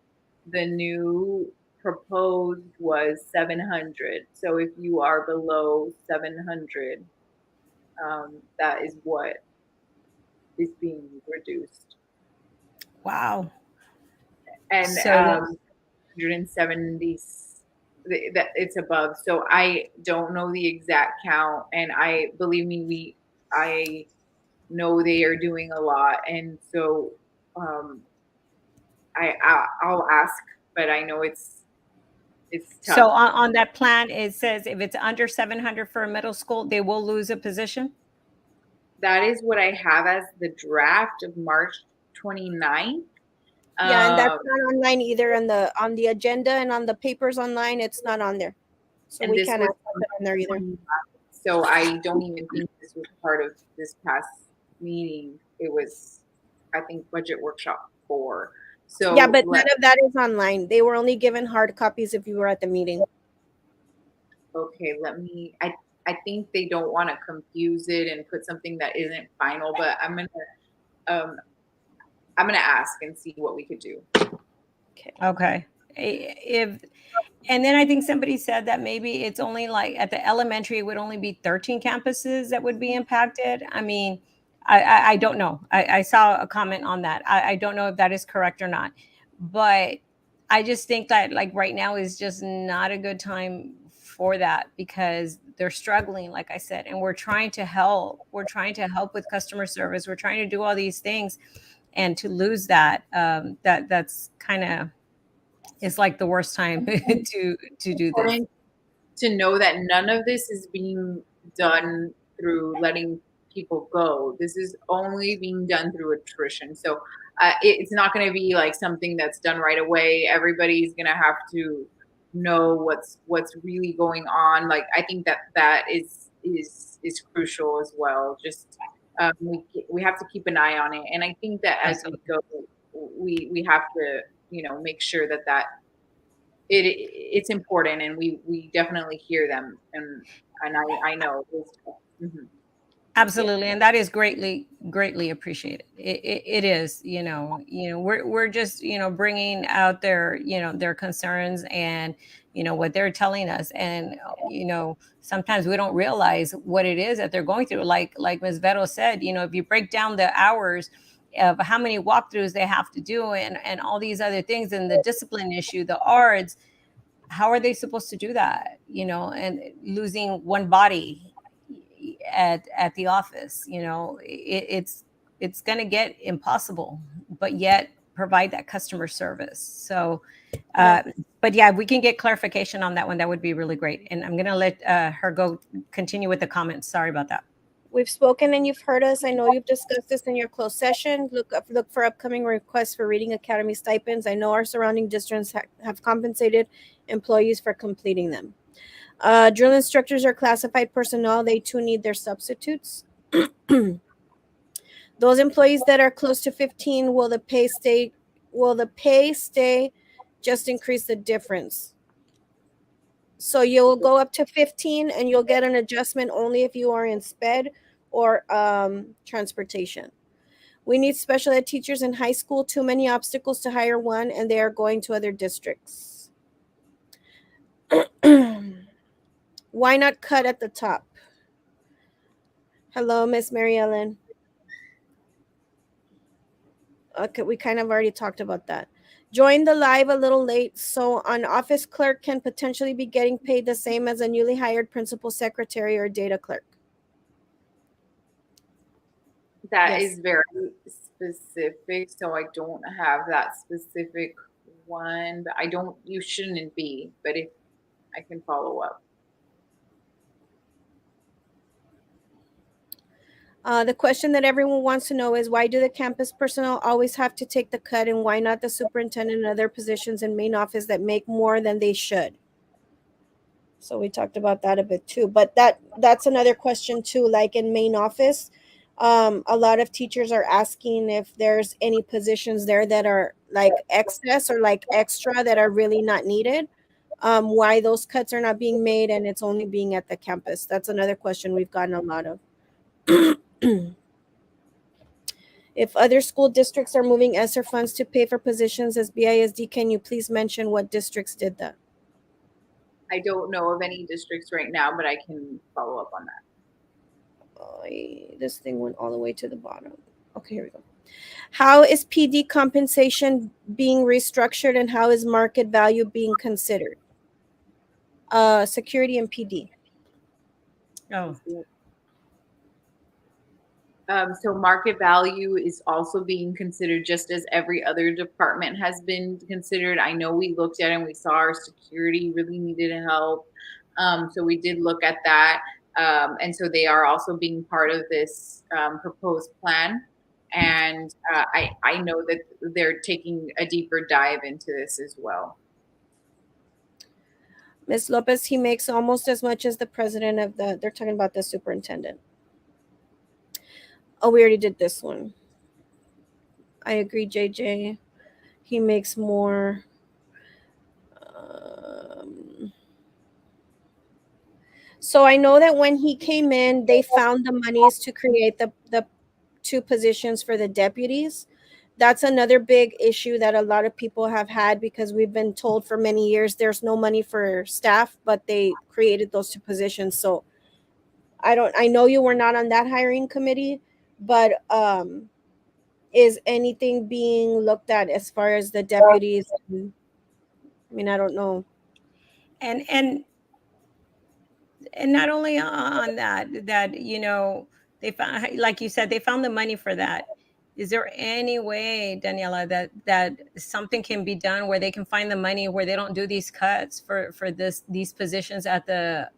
The new proposed was 700. So if you are below 700, that is what is being reduced. Wow. And So 170 that it's above. So I don't know the exact count, and I believe me, I know they are doing a lot, and so um, I'll ask, but I know it's so tough. on that plan, it says if it's under 700 for a middle school, they will lose a position. That is what I have as the draft of March 29th. Yeah, and that's Um, not online either on the agenda and on the papers online. It's not on there, so and we this can't was access it on there either. so I don't even think this was part of this past meeting. It was, I think, budget workshop 4. Yeah, So but none of that is online. They were only given hard copies if you were at the meeting. okay, I think they don't want to confuse it and put something that isn't final, but um I'm gonna ask and see what we could do. Okay. If And then I think somebody said that maybe it's only like at the elementary, it would only be 13 campuses that would be impacted. I mean, I don't know. I saw a comment on that. I don't know if that is correct or not. But I just think that like right now is just not a good time for that because they're struggling, like I said, and we're trying to help. We're trying to help with customer service. We're trying to do all these things, and to lose that, that's kind of, it's like the worst time to do this. Important to know that none of this is being done through letting people go. This is only being done through attrition. So it's not going to be like something that's done right away. Everybody's going to have to know what's really going on. Like I think that is crucial as well. Just we have to keep an eye on it, and I think that as we Absolutely. go, we have to make sure that it's important, and we definitely hear them, and I know it's mhm. Yeah. Absolutely, and that is greatly appreciated. It is, we're just, bringing out their concerns and what they're telling us, and sometimes we don't realize what it is that they're going through. Like Ms. Vero said, if you break down the hours of how many walkthroughs they have to do and all these other things, and the discipline issue, the ARDS, how are they supposed to do that, and losing one body at the office, it's going to get impossible, but yet provide that customer service. So Yeah, but yeah, if we can get clarification on that one, that would be really great. And I'm going to let her go continue with the comments. Sorry about that. we've spoken and you've heard us. I know you've discussed this in your closed session. Look for upcoming requests for Reading Academy stipends. I know our surrounding districts have compensated employees for completing them. Drill instructors are classified personnel. They too need their substitutes. Those employees that are close to 15, will the pay stay? Will the pay stay? Just increase the difference. So you'll go up to 15 and you'll get an adjustment only if you are in sped or transportation. We need special ed teachers in high school. Too many obstacles to hire one, and they are going to other districts. Why not cut at the top? Hello, Miss Mary Ellen. Okay, we kind of already talked about that. Join the live a little late, so an office clerk can potentially be getting paid the same as a newly hired principal secretary or data clerk. That Yes. is very specific, so I don't have that specific one, but you shouldn't be, but if I can follow up. The question that everyone wants to know is, why do the campus personnel always have to take the cut, and why not the superintendent and other positions in main office that make more than they should? So we talked about that a bit too, but that's another question too. Like in main office, a lot of teachers are asking if there's any positions there that are like excess or like extra that are really not needed. Why those cuts are not being made and it's only being at the campus. That's another question we've gotten a lot of. If other school districts are moving ESSER funds to pay for positions as BISD, can you please mention what districts did that? I don't know of any districts right now, but I can follow up on that. This thing went all the way to the bottom. Okay, here we go. How is PD compensation being restructured, and how is market value being considered? Security and PD. Oh, So market value is also being considered, just as every other department has been considered. I know we looked at it and we saw our security really needed help. So we did look at that. And so they are also being part of this proposed plan. And I know that they're taking a deeper dive into this as well. Ms. Lopez, he makes almost as much as the president of they're talking about the superintendent. Oh, we already did this one. I agree, JJ. He makes more. So I know that when he came in, they found the monies to create the two positions for the deputies. That's another big issue that a lot of people have had, because we've been told for many years there's no money for staff, but they created those two positions. So I know you were not on that hiring committee, but is anything being looked at as far as the deputies? I mean, I don't know. and not only on that, they found, like you said, they found the money for that. Is there any way, Daniela, that something can be done where they can find the money, where they don't do these cuts for these positions at the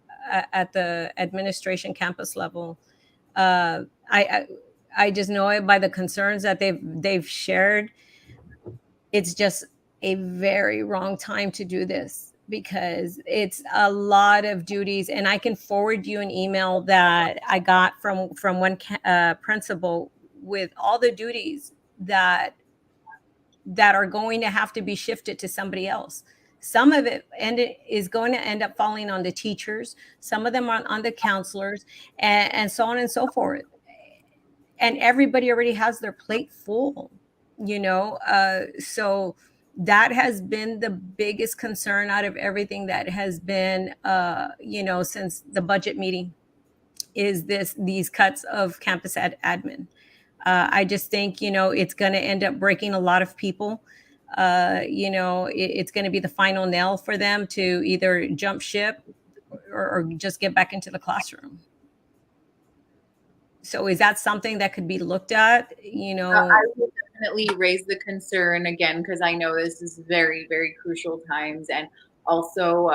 administration campus level? I just know it by the concerns that they've shared. It's just a very wrong time to do this, because it's a lot of duties. And I can forward you an email that I got from one principal with all the duties that are going to have to be shifted to somebody else. Some of it is going to end up falling on the teachers, some of them on the counselors, and so on and so forth. And everybody already has their plate full, so that has been the biggest concern out of everything that has been, since the budget meeting, is these cuts of campus admin. I just think, it's going to end up breaking a lot of people. It's going to be the final nail for them to either jump ship or just get back into the classroom. So is that something that could be looked at? I will definitely raise the concern again, because I know this is very, very crucial times. And also,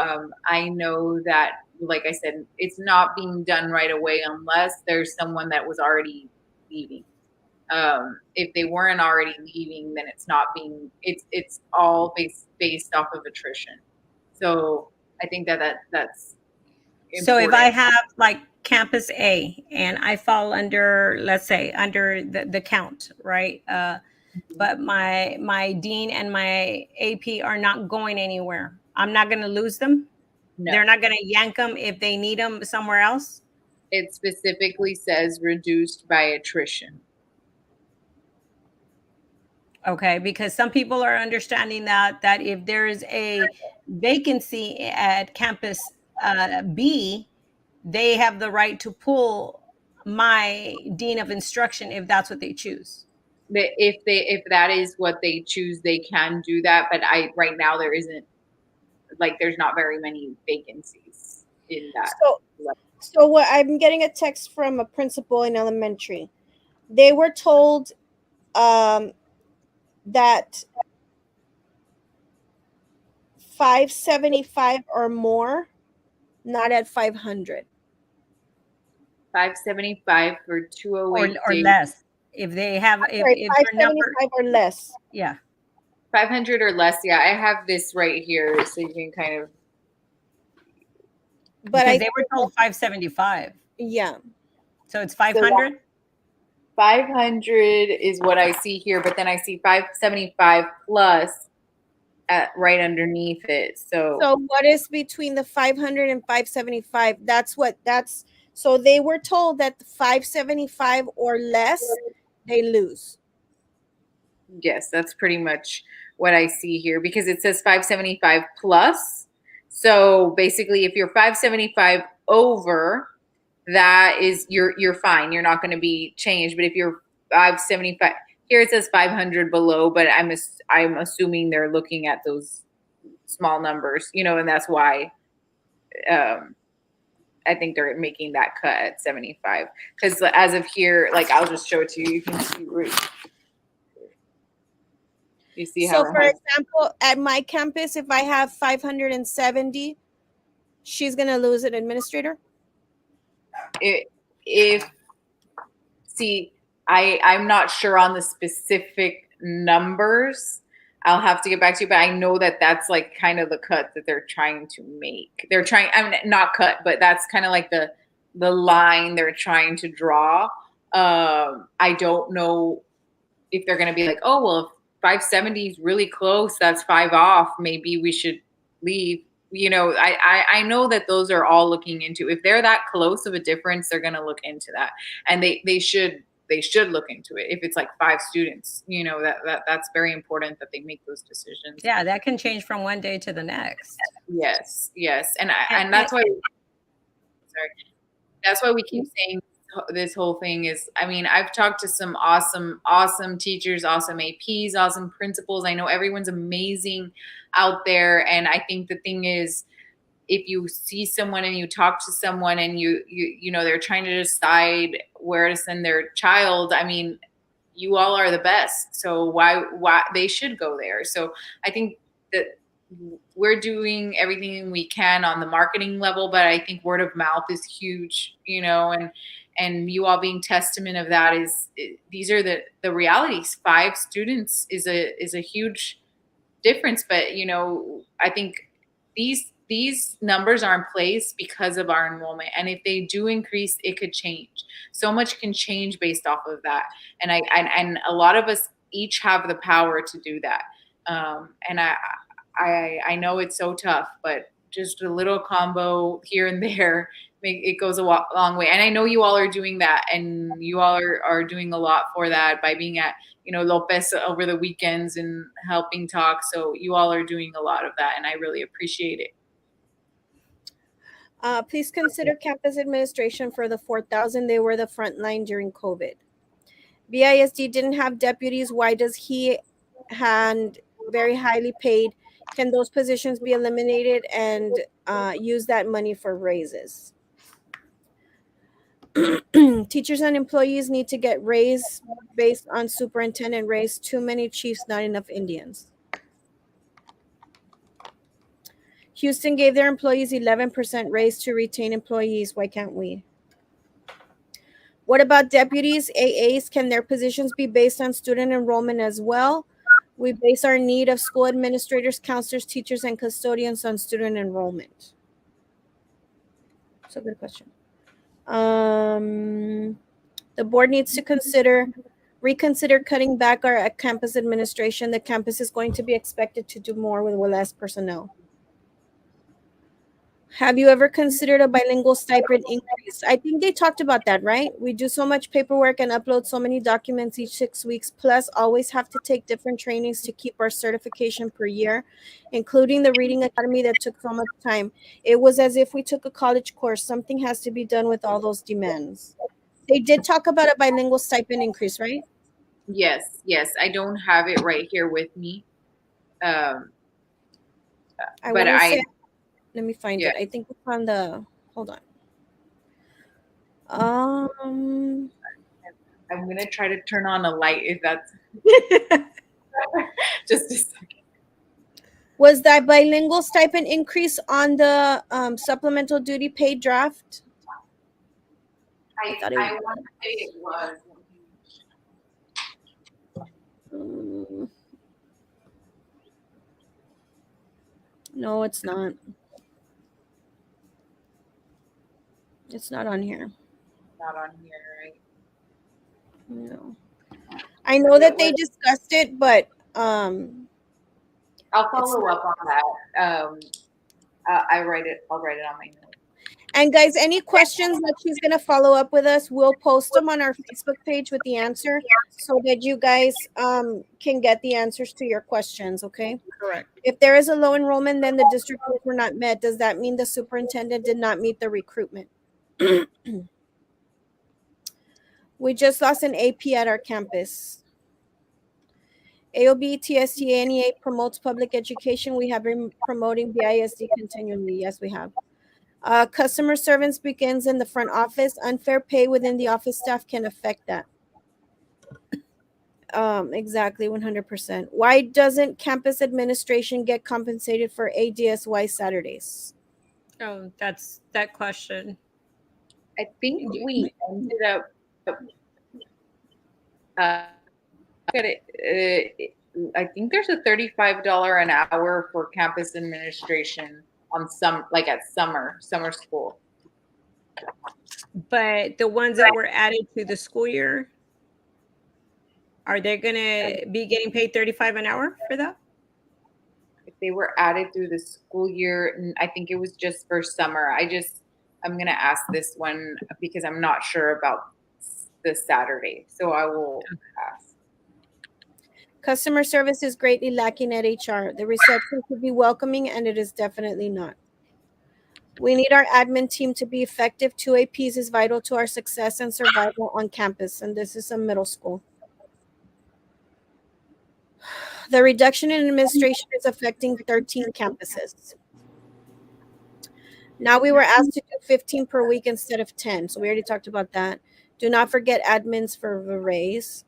I know that, like I said, it's not being done right away unless there's someone that was already leaving. If they weren't already leaving, then it's all based off of attrition. So I think that's important. So if I have like campus A and I fall under, let's say, under the count, right? But my dean and my AP are not going anywhere, I'm not going to lose them. No. They're not going to yank them if they need them somewhere else? It specifically says reduced by attrition. Okay, because some people are understanding that if there is a vacancy at campus B, they have the right to pull my dean of instruction if that's what they choose. If that is what they choose, they can do that. But right now there isn't, like, there's not very many vacancies in that. So what I'm getting a text from a principal in elementary. They were told that 575 or more, not at 500. 575 for 208 or days. less. If they have, if their number, 575 or less. yeah, 500 or less. Yeah, I have this right here, so you can kind of. But because they were told 575. Yeah. So it's 500? 500 is what I see here, but then I see 575 plus right underneath it. So what is between the 500 and 575? So they were told that 575 or less, they lose. yes, that's pretty much what I see here, because it says 575 plus. So basically, if you're 575 over, that is you're fine. You're not going to be changed. But if you're 575, here it says 500 below, but I'm assuming they're looking at those small numbers, and that's why I think they're making that cut at 75. Because as of here, like, I'll just show it to you. You can see you see how. So for example, at my campus, if I have 570, she's gonna lose an administrator. I'm not sure on the specific numbers. I'll have to get back to you, but I know that that's like kind of the cut that they're trying to make. They're trying, I mean, not cut, but that's kind of like the line they're trying to draw. I don't know if they're going to be like, oh, well, if 570 is really close, that's 5 off, maybe we should leave. I know that those are all looking into, if they're that close of a difference, they're going to look into that. And they should look into it. If it's like 5 students, that's very important that they make those decisions. Yeah, that can change from one day to the next. Yes. And that's why, that's why we keep saying this whole thing is, I mean, I've talked to some awesome teachers, awesome APs, awesome principals. I know everyone's amazing out there. And I think the thing is, if you see someone and you talk to someone and you know, they're trying to decide where to send their child, I mean, you all are the best. So why they should go there. So I think that we're doing everything we can on the marketing level, but I think word of mouth is huge, and you all being testament of that. These are the realities. 5 students is a huge difference, but I think these numbers are in place because of our enrollment, and if they do increase, it could change. So much can change based off of that, and a lot of us each have the power to do that. And I know it's so tough, but just a little combo here and there, it goes a long way. And I know you all are doing that, and you all are doing a lot for that by being at Lopez over the weekends and helping talk. So you all are doing a lot of that, and I really appreciate it. Please consider campus administration for the 4,000. They were the front line during COVID. BISD didn't have deputies. Why does he hand very highly paid? Can those positions be eliminated and use that money for raises? Teachers and employees need to get raised based on superintendent raise. Too many chiefs, not enough Indians. Houston gave their employees 11% raise to retain employees. Why can't we? What about deputies, AAs? Can their positions be based on student enrollment as well? We base our need of school administrators, counselors, teachers, and custodians on student enrollment. That's a good question. The board needs to reconsider cutting back our campus administration. The campus is going to be expected to do more with less personnel. Have you ever considered a bilingual stipend increase? I think they talked about that, right? We do so much paperwork and upload so many documents each 6 weeks, plus always have to take different trainings to keep our certification per year, including the Reading Academy that took so much time. It was as if we took a college course. Something has to be done with all those demands. They did talk about a bilingual stipend increase, right? Yes. I don't have it right here with me. Um, I but want to I, say, let me find yeah, it. I think it's on the, hold on. I'm gonna try to turn on a light if that's just a second. Was that bilingual stipend increase on the supplemental duty paid draft? I thought it I was. want to say it was. um, no, it's not. It's not on here. Not on here, right? No. I know It that was. they discussed it, but um, I'll it's follow not. up on that. I write it. I'll write it on my notes. And guys, any questions that she's gonna follow up with us, we'll post them on our Facebook page with the answer, so that you guys can get the answers to your questions. Okay. Correct. If there is a low enrollment, then the district goals were not met. Does that mean the superintendent did not meet the recruitment? We just lost an AP at our campus. AOB, TSTA, NEA promotes public education. We have been promoting BISD continually. Yes, we have. Customer service begins in the front office. Unfair pay within the office staff can affect that. Exactly, 100%. Why doesn't campus administration get compensated for ADSY Saturdays? Oh, that's that question. I think we ended up. At it, I think there's a $35 an hour for campus administration on some, like at summer school. But the ones that were added to the school year, are they going to be getting paid 35 an hour for that? If they were added through the school year, I think it was just for summer. I'm gonna ask this one because I'm not sure about the Saturday, so I will ask. Customer service is greatly lacking at HR. The reception should be welcoming, and it is definitely not. We need our admin team to be effective. 2 APs is vital to our success and survival on campus, and this is a middle school. The reduction in administration is affecting 13 campuses. Now we were asked to do 15 per week instead of 10, so we already talked about that. Do not forget admins for the raise.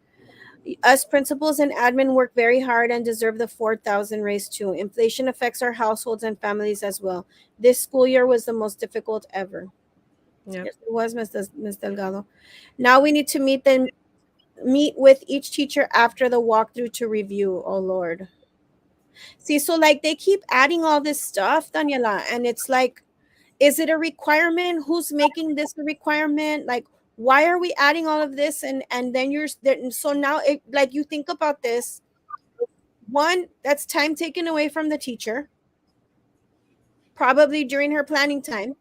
Us principals and admin work very hard and deserve the 4,000 raise too. Inflation affects our households and families as well. This school year was the most difficult ever. Yeah. Yes, it was, Ms. Delgado. Now we need to meet with each teacher after the walkthrough to review. Oh Lord. See, so like they keep adding all this stuff, Daniela, and it's like, is it a requirement? Who's making this a requirement? Like, why are we adding all of this? And then so now it, like, you think about this. One, that's time taken away from the teacher, probably during her planning time,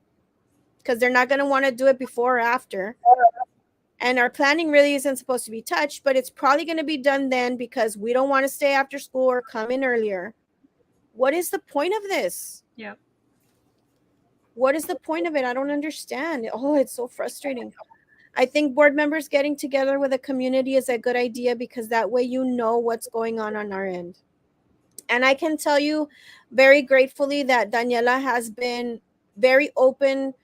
because they're not going to want to do it before or after. And our planning really isn't supposed to be touched, but it's probably going to be done then because we don't want to stay after school or come in earlier. What is the point of this? Yeah. What is the point of it? I don't understand. Oh, it's so frustrating. I think board members getting together with a community is a good idea because that way you know what's going on our end. And I can tell you very gratefully that Daniela has been very open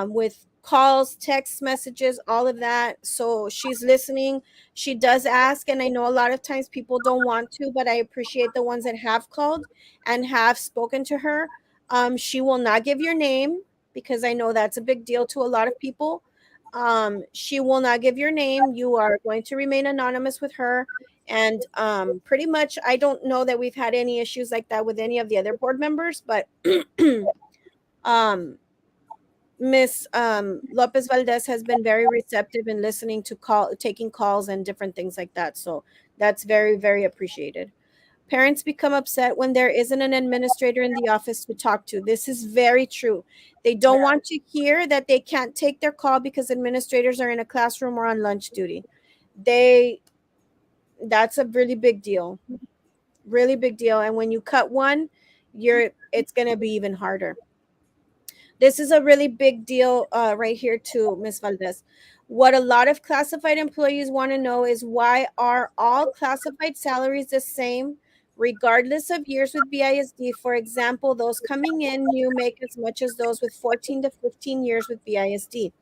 with calls, text messages, all of that. So she's listening. She does ask. And I know a lot of times people don't want to, but I appreciate the ones that have called and have spoken to her. She will not give your name because I know that's a big deal to a lot of people. She will not give your name. You are going to remain anonymous with her. And pretty much, I don't know that we've had any issues like that with any of the other board members, but um, Miss Lopez Valdez has been very receptive in listening to taking calls and different things like that. So that's very, very appreciated. Parents become upset when there isn't an administrator in the office to talk to. This is very true. They don't want to hear that they can't take their call because administrators are in a classroom or on lunch duty. That's a really big deal. Really big deal. And when you cut one, it's going to be even harder. This is a really big deal right here too, Ms. Valdez. What a lot of classified employees want to know is, why are all classified salaries the same regardless of years with BISD? For example, those coming in new make as much as those with 14 to 15 years with BISD.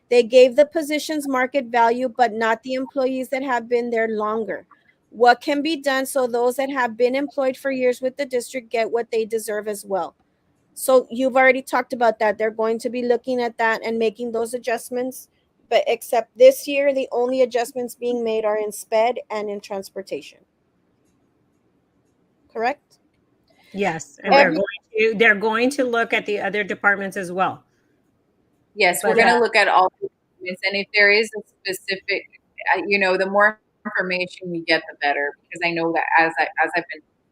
They gave the positions market value, but not the employees that have been there longer. What can be done so those that have been employed for years with the district get what they deserve as well? So you've already talked about that. They're going to be looking at that and making those adjustments. But except this year, the only adjustments being made are in SPED and in transportation. Correct? Yes, and they're going to look at the other departments as well. Yes, we're going to look at all the documents, and if there is a specific, the more information we get, the better. Because I know that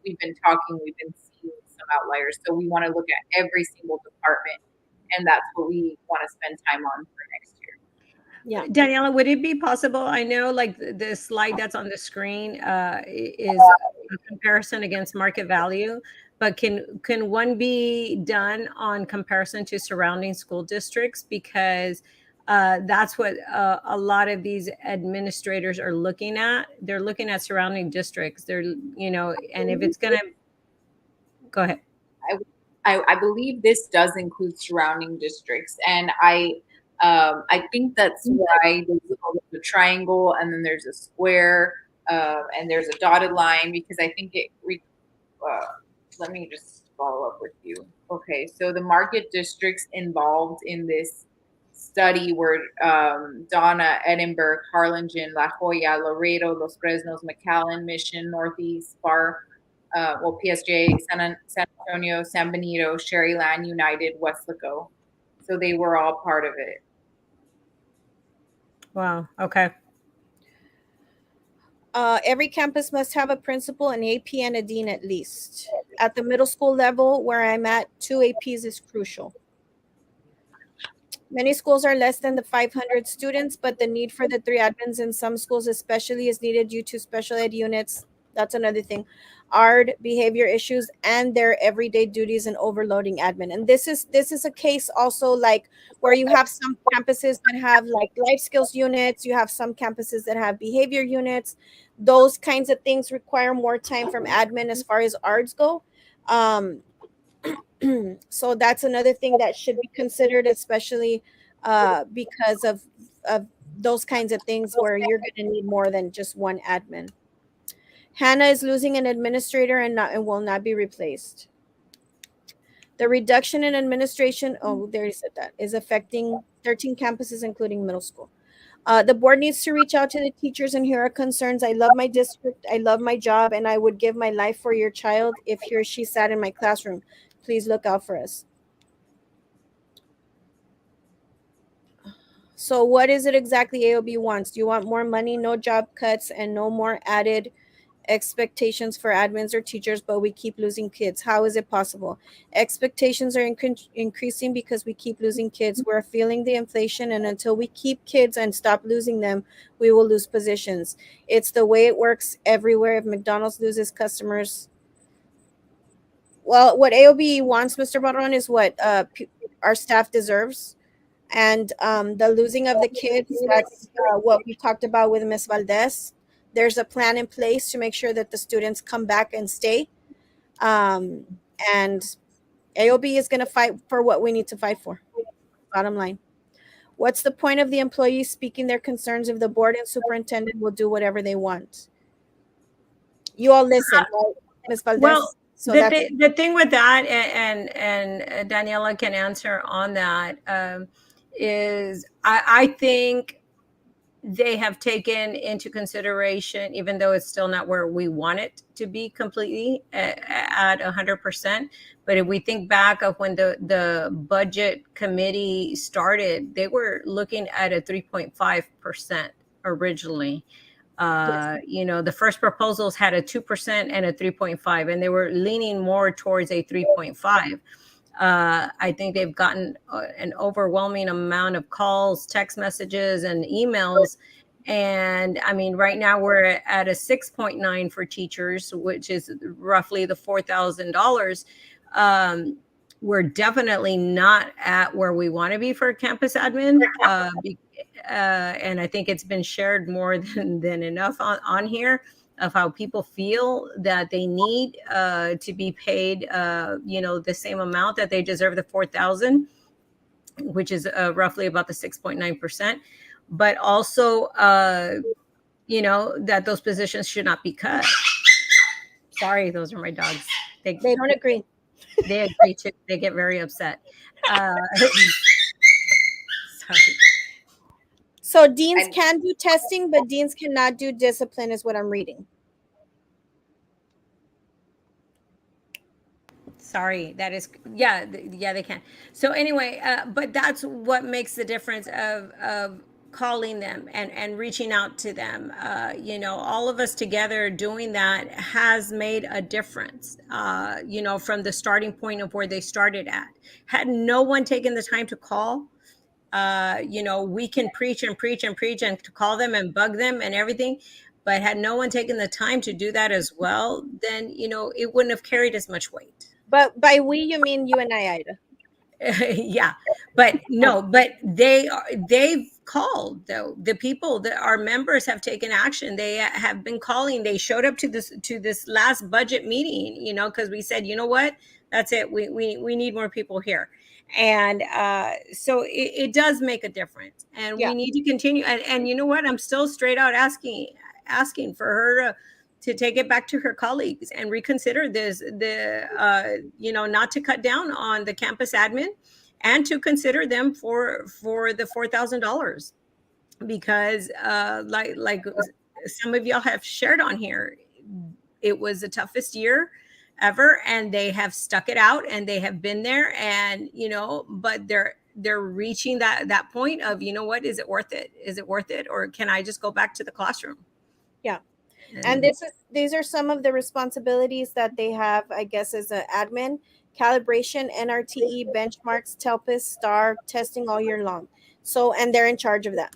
we've been talking, we've been seeing some outliers. So we want to look at every single department, and that's what we want to spend time on for next year. Yeah, Daniela, would it be possible? I know, like the slide that's on the screen is a comparison against market value, but can one be done on comparison to surrounding school districts? Because that's what a lot of these administrators are looking at. They're looking at surrounding districts. And if it's gonna, go ahead. I believe this does include surrounding districts, and I think that's why there's a triangle, and then there's a square, and there's a dotted line, because I think let me just follow up with you. Okay, so the market districts involved in this study were Donna, Edinburgh, Harlingen, La Jolla, Laredo, Los Fresnos, McAllen, Mission, Northeast, Bar, PSJ, San Antonio, San Benito, Sherryland, United, Westlaco. So they were all part of it. Wow. Okay. Every campus must have a principal, an AP, and a dean at least. At the middle school level, where I'm at, 2 APs is crucial. Many schools are less than the 500 students, but the need for the 3 admins in some schools especially is needed due to special ed units. That's another thing. ARD, behavior issues, and their everyday duties and overloading admin. And this is a case also like where you have some campuses that have like life skills units, you have some campuses that have behavior units. Those kinds of things require more time from admin as far as ARDs go. So that's another thing that should be considered, especially because of those kinds of things where you're going to need more than just one admin. Hannah is losing an administrator and will not be replaced. The reduction in administration, there you said that, is affecting 13 campuses, including middle school. The board needs to reach out to the teachers and hear our concerns. I love my district, I love my job, and I would give my life for your child if he or she sat in my classroom. Please look out for us. So what is it exactly AOB wants? Do you want more money, no job cuts, and no more added expectations for admins or teachers, but we keep losing kids? How is it possible? Expectations are increasing because we keep losing kids. We're feeling the inflation, and until we keep kids and stop losing them, we will lose positions. It's the way it works everywhere. If McDonald's loses customers, well, what AOB wants, Mr. Barron, is what our staff deserves. And the losing of the kids, that's what we talked about with Ms. Valdez. There's a plan in place to make sure that the students come back and stay. And AOB is going to fight for what we need to fight for. Bottom line. What's the point of the employees speaking their concerns if the board and superintendent will do whatever they want? You all listen, right, Ms. Valdez? Well, so the thing with that, and Daniela can answer on that, is I think they have taken into consideration, even though it's still not where we want it to be completely at 100%. But if we think back of when the budget committee started, they were looking at a 3.5% originally. The first proposals had a 2% and a 3.5, and they were leaning more towards a 3.5. I think they've gotten an overwhelming amount of calls, text messages, and emails. And I mean, right now we're at a 6.9 for teachers, which is roughly the $4,000. We're definitely not at where we want to be for campus admin. And I think it's been shared more than enough on here of how people feel that they need to be paid, the same amount that they deserve, the 4,000, which is roughly about the 6.9%. But also, that those positions should not be cut. Sorry, those are my dogs. They don't agree. They agree too. They get very upset. Sorry. So deans can do testing, but deans cannot do discipline, is what I'm reading. Sorry, that is, yeah, they can. So anyway, but that's what makes the difference of calling them and reaching out to them. All of us together doing that has made a difference, from the starting point of where they started at. Had no one taken the time to call, we can preach and preach and preach and to call them and bug them and everything. But had no one taken the time to do that as well, then, it wouldn't have carried as much weight. But by we, you mean you and I, Ida? Yeah, but no, but they've called, though. The people that our members have taken action. They have been calling. They showed up to this last budget meeting, because we said, you know what, that's it. We need more people here. And so it does make a difference, and we need to continue. And you know what, I'm still straight out asking for her to take it back to her colleagues and reconsider not to cut down on the campus admin, and to consider them for the $4,000, because like some of y'all have shared on here, it was the toughest year ever, and they have stuck it out, and they have been there, and but they're reaching that point of, what, is it worth it, or can I just go back to the classroom? Yeah. And these are some of the responsibilities that they have, I guess, as an admin: calibration, NRTE, benchmarks, TELPIS, STAR, testing all year long. So, and they're in charge of that.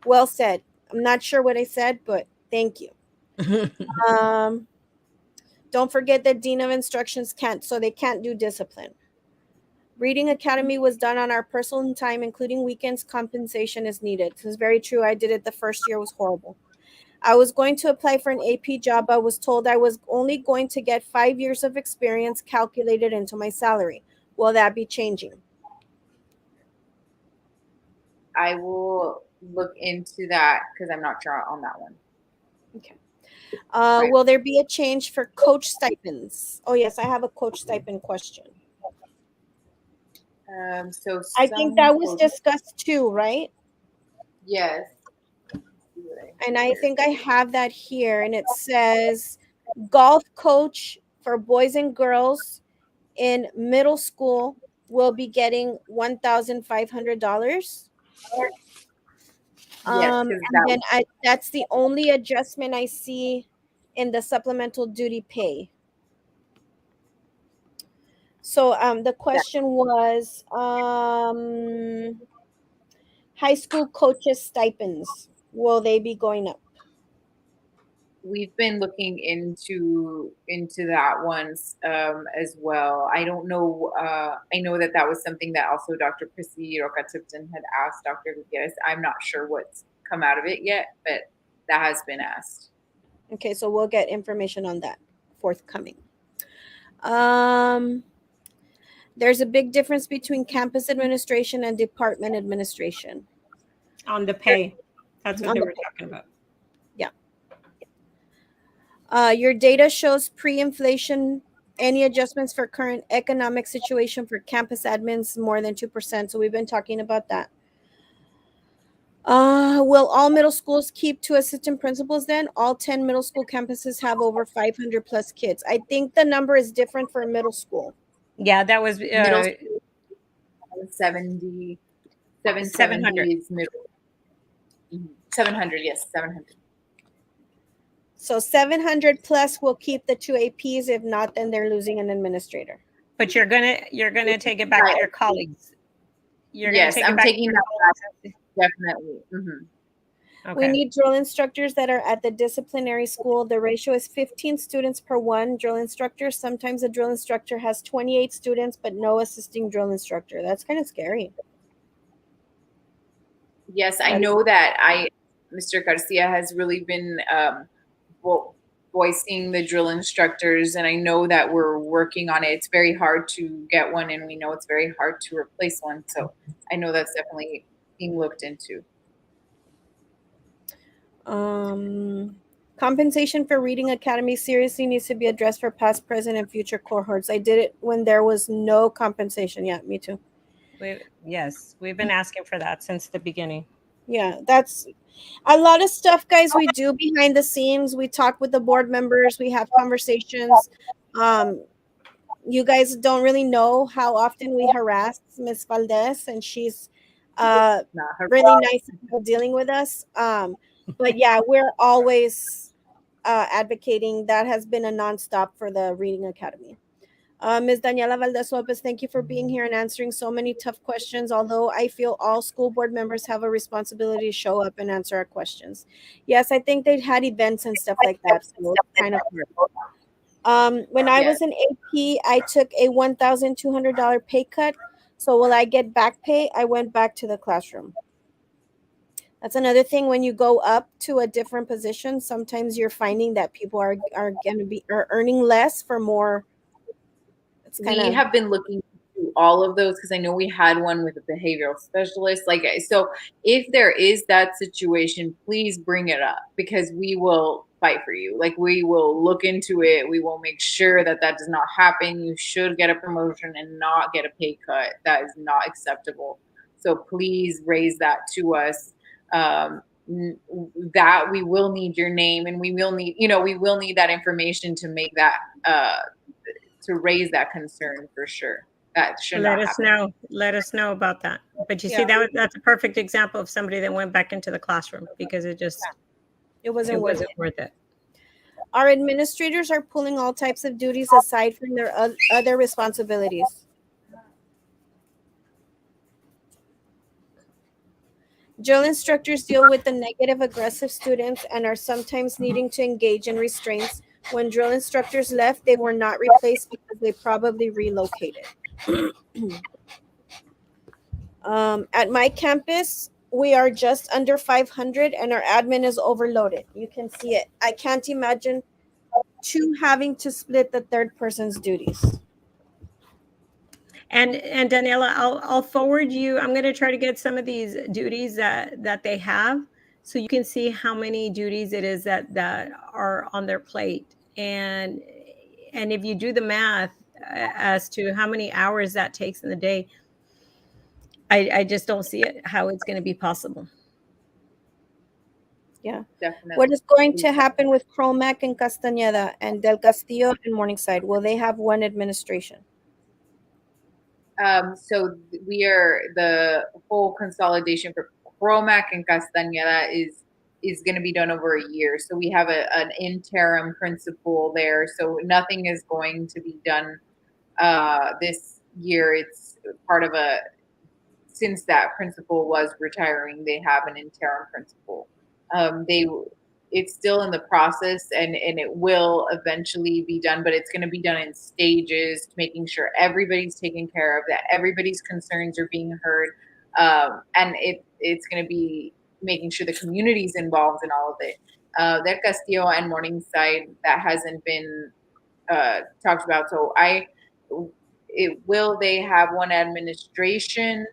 Well said. I'm not sure what I said, but thank you. Don't forget that Dean of Instructions can't do discipline. Reading Academy was done on our personal time, including weekends. Compensation is needed. This is very true. I did it the first year. It was horrible. I was going to apply for an AP job. I was told I was only going to get 5 years of experience calculated into my salary. Will that be changing? I will look into that because I'm not sure on that one. Okay. Will there be a change for coach stipends? Oh, yes, I have a coach stipend question. So I think that was discussed too, right? Yes. And I think I have that here, and it says golf coach for boys and girls in middle school will be getting $1,500. Yes, And then that's the only adjustment I see in the supplemental duty pay. So the question was high school coaches stipends, will they be going up? We've been looking into that once as well. I don't know. I know that was something that also Dr. Prissy Roca-Tipton had asked Dr. Gutierrez. I'm not sure what's come out of it yet, but that has been asked. Okay, so we'll get information on that forthcoming. There's a big difference between campus administration and department administration. On the pay. That's what they were talking about. Yeah. Your data shows pre-inflation. Any adjustments for current economic situation for campus admins more than 2%? So we've been talking about that. Will all middle schools keep 2 assistant principals then? All 10 middle school campuses have over 500 plus kids. I think the number is different for middle school. Yeah, that was middle school, 700 is middle. 700, yes, 700. So 700 plus will keep the two APs. If not, then they're losing an administrator. But you're gonna take it back to your colleagues. You're gonna Yes, take it I'm back to taking your that colleagues. back, definitely. We Okay. need drill instructors that are at the disciplinary school. The ratio is 15 students per one drill instructor. Sometimes a drill instructor has 28 students, but no assisting drill instructor. That's kind of scary. Yes, I know that Mr. Garcia has really been voicing the drill instructors, and I know that we're working on it. It's very hard to get one, and we know it's very hard to replace one. So I know that's definitely being looked into. Compensation for Reading Academy seriously needs to be addressed for past, present, and future cohorts. I did it when there was no compensation. Yeah, me too. Yes, we've been asking for that since the beginning. Yeah, that's a lot of stuff, guys. We do behind the scenes. We talk with the board members. We have conversations. You guys don't really know how often we harass Miss Valdez, and she's really nice about dealing with us. But yeah, we're always advocating. That has been a nonstop for the Reading Academy. Ms. Daniela Valdez Lopez, thank you for being here and answering so many tough questions. Although I feel all school board members have a responsibility to show up and answer our questions. Yes, I think they had events and stuff like that, so it's kind of hard. When I was in AP, I took a $1,200 pay cut. So will I get back pay? I went back to the classroom. That's another thing. When you go up to a different position, sometimes you're finding that people are going to be earning less for more. We have been looking into all of those because I know we had one with a behavioral specialist. So if there is that situation, please bring it up because we will fight for you. Like, we will look into it. We will make sure that does not happen. You should get a promotion and not get a pay cut. That is not acceptable. So please raise that to us. That we will need your name, and we will need that information to make that to raise that concern for sure. That should not happen. Let us know about that. But you see, that's a perfect example of somebody that went back into the classroom because it wasn't worth it. Our administrators are pulling all types of duties aside from their other responsibilities. Drill instructors deal with the negative, aggressive students and are sometimes needing to engage in restraints. When drill instructors left, they were not replaced because they probably relocated. At my campus, we are just under 500 and our admin is overloaded. You can see it. I can't imagine two having to split the third person's duties. And Daniela, I'll forward you. I'm going to try to get some of these duties that they have, so you can see how many duties it is that are on their plate. And if you do the math as to how many hours that takes in the day, I just don't see it how it's going to be possible. Yeah, definitely. What is going to happen with Cromac and Castañeda and Del Castillo and Morningside? Will they have one administration? So the whole consolidation for Cromac and Castañeda is going to be done over a year. So we have an interim principal there. So nothing is going to be done this year. It's part of since that principal was retiring, they have an interim principal. It's still in the process and it will eventually be done, but it's going to be done in stages, making sure everybody's taken care of, that everybody's concerns are being heard. And it's going to be making sure the community's involved in all of it. Del Castillo and Morningside, that hasn't been talked about. So will they have one administration?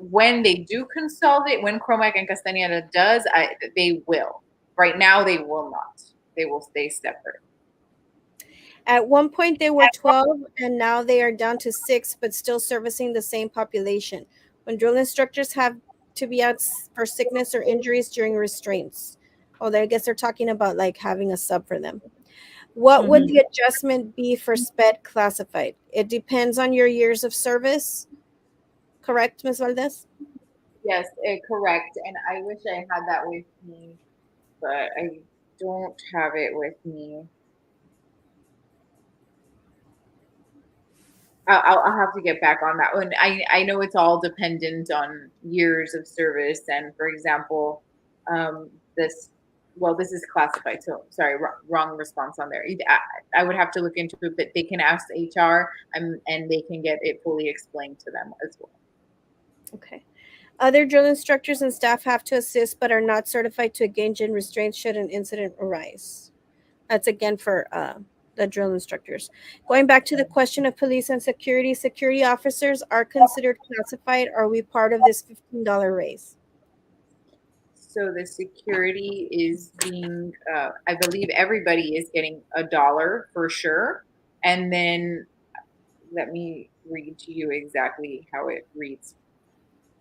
When they do consolidate, when Cromac and Castañeda does, they will. Right now, they will not. They will stay separate. At one point, they were 12, and now they are down to 6, but still servicing the same population. When drill instructors have to be out for sickness or injuries during restraints. Oh, I guess they're talking about like having a sub for them. What would the adjustment be for SPED classified? It depends on your years of service. Correct, Ms. Valdez? Yes, correct. And I wish I had that with me, but I don't have it with me. I'll have to get back on that one. I know it's all dependent on years of service, and for example, this well, this is classified. So sorry, wrong response on there. I would have to look into it, but they can ask HR, and they can get it fully explained to them as well. Okay. Other drill instructors and staff have to assist but are not certified to engage in restraints should an incident arise. That's again for the drill instructors. Going back to the question of police and security, security officers are considered classified. Are we part of this $15 raise? So the security is being, I believe everybody is getting $1 for sure. And then let me read to you exactly how it reads.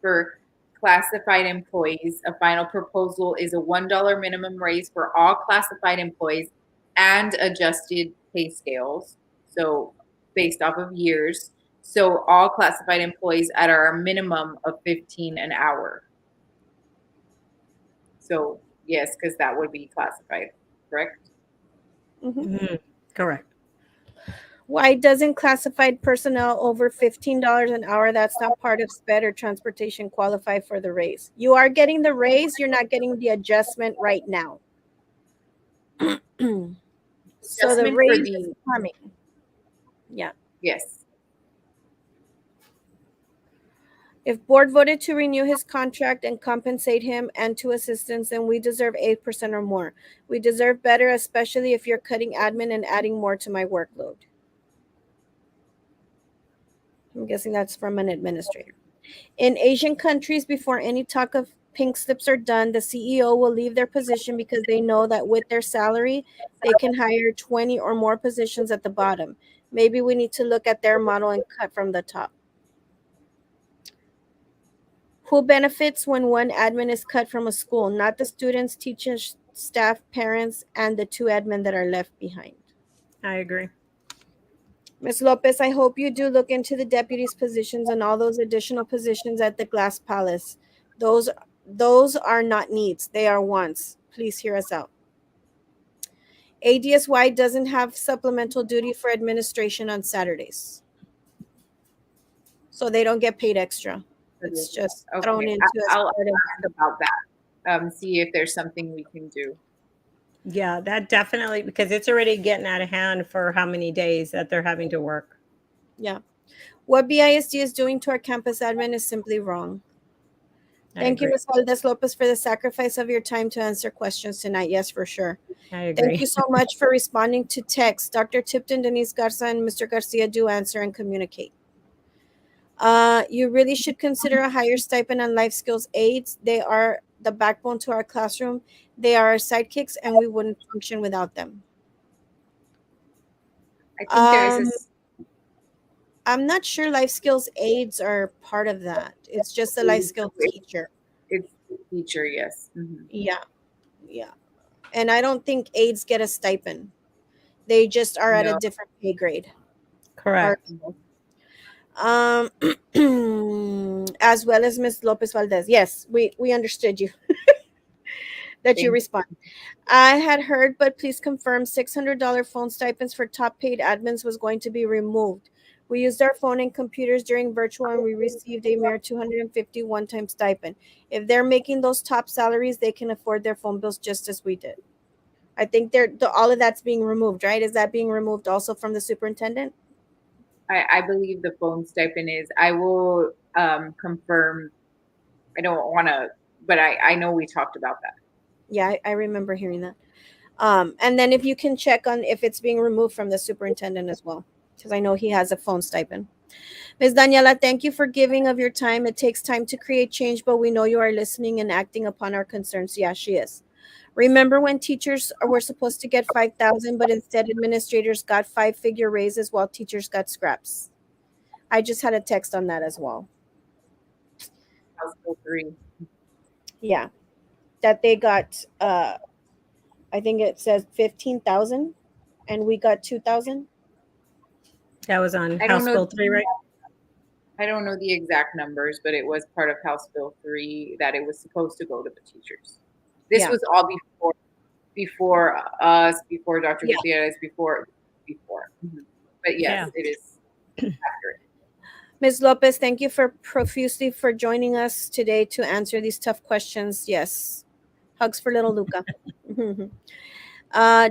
For classified employees, a final proposal is a $1 minimum raise for all classified employees and adjusted pay scales. So based off of years. So all classified employees at our minimum of 15 an hour. So yes, because that would be classified, correct? Correct. Why doesn't classified personnel over $15 an hour that's not part of SPED or transportation qualify for the raise? You are getting the raise, you're not getting the adjustment right now. So the Adjustment for raise is the coming. Yeah. yes. If board voted to renew his contract and compensate him and two assistants, then we deserve 8% or more. We deserve better, especially if you're cutting admin and adding more to my workload. I'm guessing that's from an administrator. In Asian countries, before any talk of pink slips are done, the CEO will leave their position because they know that with their salary, they can hire 20 or more positions at the bottom. Maybe we need to look at their model and cut from the top. Who benefits when one admin is cut from a school? Not the students, teachers, staff, parents, and the two admin that are left behind. I agree. Ms. Lopez, I hope you do look into the deputies' positions and all those additional positions at the Glass Palace. Those those are not needs, they are wants. Please hear us out. ADSY doesn't have supplemental duty for administration on Saturdays. So they don't get paid extra. It's just thrown Okay. into as I'll part of ask about that. See if there's something we can do. Yeah, that definitely, because it's already getting out of hand for how many days that they're having to work. yeah. What BISD is doing to our campus admin is simply wrong. I Thank you, agree. Ms. Valdez Lopez, for the sacrifice of your time to answer questions tonight. Yes, for sure. I agree. Thank you so much for responding to text. Dr. Tipton, Denise Garza, and Mr. Garcia do answer and communicate. You really should consider a higher stipend on life skills aides. They are the backbone to our classroom. They are our sidekicks, and we wouldn't function without them. I think there's Um, I'm not sure life skills aides are part of that. It's just a life skills teacher. it's teacher, yes. Yeah, yeah. And I don't think aides get a stipend. They just are at a No. different pay grade. Correct. Um, as well as Ms. Lopez Valdez. Yes, we understood you. That you respond. I had heard, but please confirm $600 phone stipends for top paid admins was going to be removed. We used our phone and computers during virtual and we received a mere 250 one-time stipend. If they're making those top salaries, they can afford their phone bills just as we did. I think all of that's being removed, right? Is that being removed also from the superintendent? I believe the phone stipend is. I will confirm. I don't want to, but I know we talked about that. Yeah, I remember hearing that. And then if you can check on if it's being removed from the superintendent as well, because I know he has a phone stipend. Ms. Daniela, thank you for giving of your time. It takes time to create change, but we know you are listening and acting upon our concerns. Yeah, she is. Remember when teachers were supposed to get 5,000, but instead administrators got five-figure raises while teachers got scraps? I just had a text on that as well. House Bill 3. Yeah, that they got. I think it says 15,000, and we got 2,000. That was on I don't House know. Bill 3, right? I don't know the exact numbers, but it was part of House Bill 3 that it was supposed to go to the teachers. This Yeah. was all before us, before Dr. Yeah. Gutierrez, before. Mm-hmm. But yes, Yeah. it is accurate. Ms. Lopez, thank you for profusely for joining us today to answer these tough questions. Yes. Hugs for little Luca.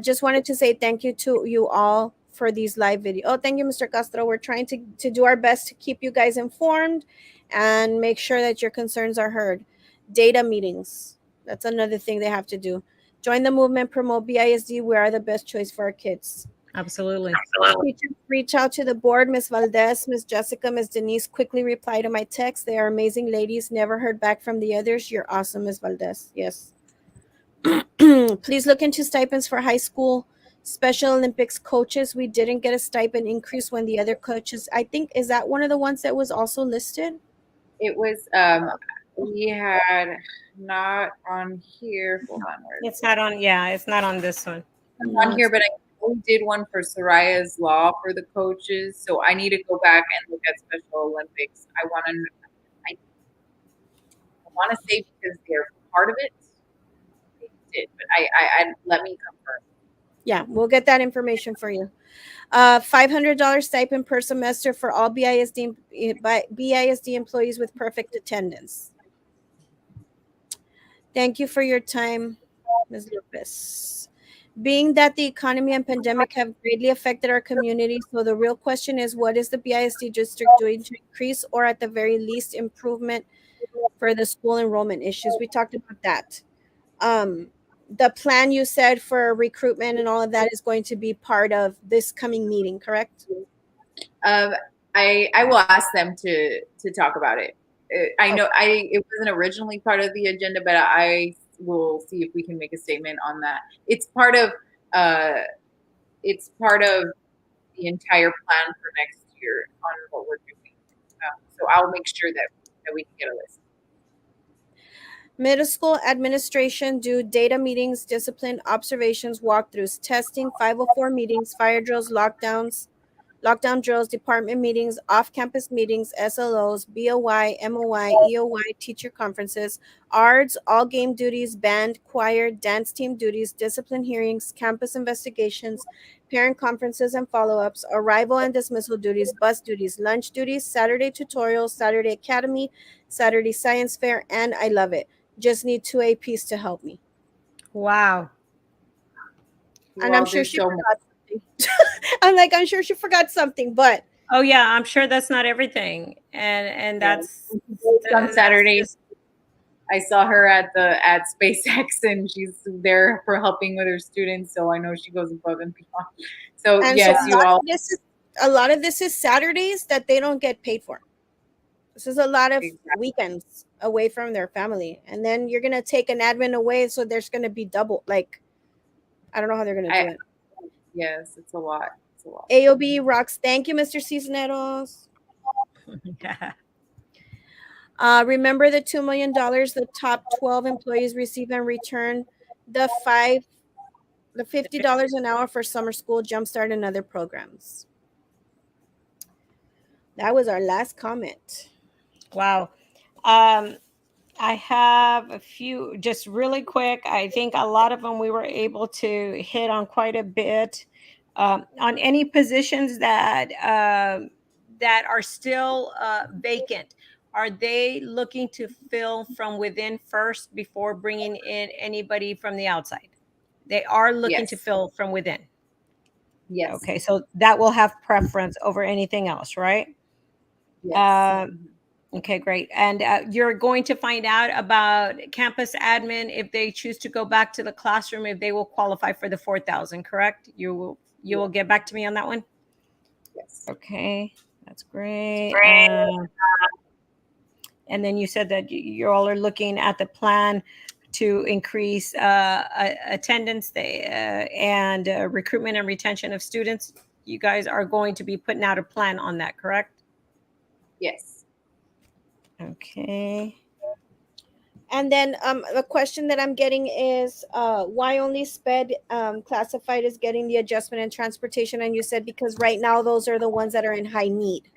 Just wanted to say thank you to you all for these live videos. Oh, thank you, Mr. Castro. We're trying to do our best to keep you guys informed and make sure that your concerns are heard. Data meetings. That's another thing they have to do. Join the movement, promote BISD. We are the best choice for our kids. Absolutely. Teachers, reach out to the board. Ms. Valdez, Ms. Jessica, Ms. Denise, quickly reply to my text. They are amazing ladies. Never heard back from the others. You're awesome, Ms. Valdez. Yes. Please look into stipends for high school Special Olympics coaches. We didn't get a stipend increase when the other coaches, I think, is that one of the ones that was also listed? It was we had not on here. Hold on, where is It's not on. Yeah, it's not on this one. it? No, On here, but I only did one for Soraya's Law for the coaches. So I need to go back and look at Special Olympics. I want to say because they're part of it. They did, but I let me confirm. yeah, we'll get that information for you. $500 stipend per semester for all BISD employees with perfect attendance. Thank you for your time, Ms. Lopez. Being that the economy and pandemic have greatly affected our community, so the real question is, what is the BISD district doing to increase or at the very least improvement for the school enrollment issues? We talked about that. The plan you said for recruitment and all of that is going to be part of this coming meeting, correct? Um, I will ask them to talk about it. I know it wasn't originally part of the agenda, but I will see if we can make a statement on that. It's part of the entire plan for next year on what we're doing. So I'll make sure that we can get a list. Middle school administration do data meetings, discipline, observations, walkthroughs, testing, 504 meetings, fire drills, lockdown drills, department meetings, off-campus meetings, SLOs, BOY, MOY, EOY, teacher conferences, ARDS, all game duties, band, choir, dance team duties, discipline hearings, campus investigations, parent conferences and follow-ups, arrival and dismissal duties, bus duties, lunch duties, Saturday tutorials, Saturday academy, Saturday science fair, and I love it. Just need 2 APs to help me. Wow. And I'm sure she forgot something. I'm sure she forgot something, but Oh yeah, I'm sure that's not everything, and that's on Saturdays. I saw her at SpaceX, and she's there for helping with her students. So I know she goes above and beyond. So and yes, so you all. a lot of this is Saturdays that they don't get paid for. This is a lot of weekends away from their family, and then you're gonna take an admin away, so there's gonna be double. Like, I don't know how they're gonna do it. Yes, it's a lot. It's a lot. AOB rocks. Thank you, Mr. Cisneros. Remember the $2 million the top 12 employees receive and return the $50 an hour for summer school, jumpstart, and other programs. That was our last comment. Wow. I have a few just really quick. I think a lot of them we were able to hit on quite a bit. On any positions that that are still vacant, are they looking to fill from within first before bringing in anybody from the outside? They are looking to fill from within. Yes. Okay, so that will have preference over anything else, right? Yes. Okay, great. And you're going to find out about campus admin if they choose to go back to the classroom, if they will qualify for the 4,000, correct? You will get back to me on that one? Yes. Okay, that's great. And then you said that you all are looking at the plan to increase attendance and recruitment and retention of students. You guys are going to be putting out a plan on that, correct? Yes. Okay. And then a question that I'm getting is why only SPED classified as getting the adjustment and transportation? And you said because right now those are the ones that are in high need,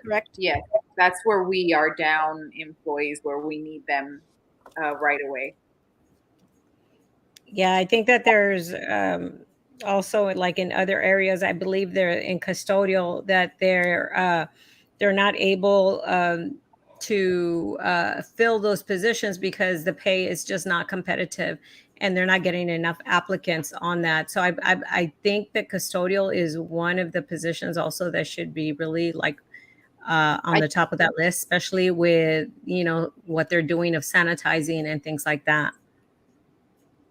correct? Yes, that's where we are down employees, where we need them right away. Yeah, I think that there's also like in other areas, I believe they're in custodial that they're not able to fill those positions because the pay is just not competitive and they're not getting enough applicants on that. So I think that custodial is one of the positions also that should be really like on the top of that list, especially with, you know, what they're doing of sanitizing and things like that.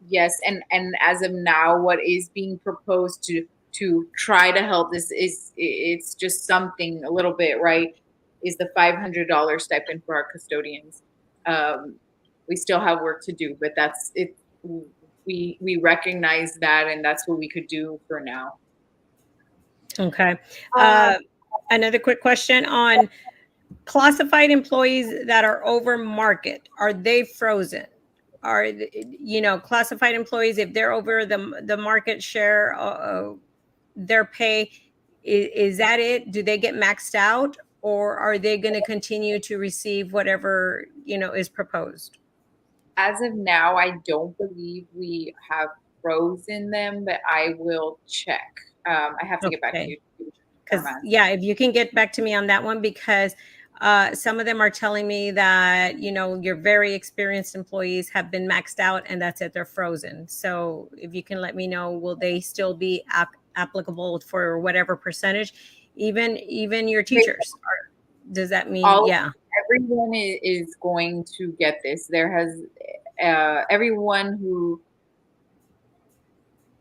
Yes, and as of now, what is being proposed to try to help this is it's just something a little bit, right? Is the $500 stipend for our custodians. We still have work to do, but that's it. We recognize that, and that's what we could do for now. Okay. Um, Another quick question on classified employees that are over market. Are they frozen? Are you know, classified employees, if they're over the market share, their pay, is that it? Do they get maxed out, or are they going to continue to receive whatever, you know, is proposed? As of now, I don't believe we have frozen them, but I will check. I have to get back to Okay. you. Because yeah, if you can get back to me on that one, because some of them are telling me that, you know, your very experienced employees have been maxed out and that's it, they're frozen. So if you can let me know, will they still be applicable for whatever percentage, even your teachers? Or does that mean, All yeah? everyone is going to get this. There has everyone who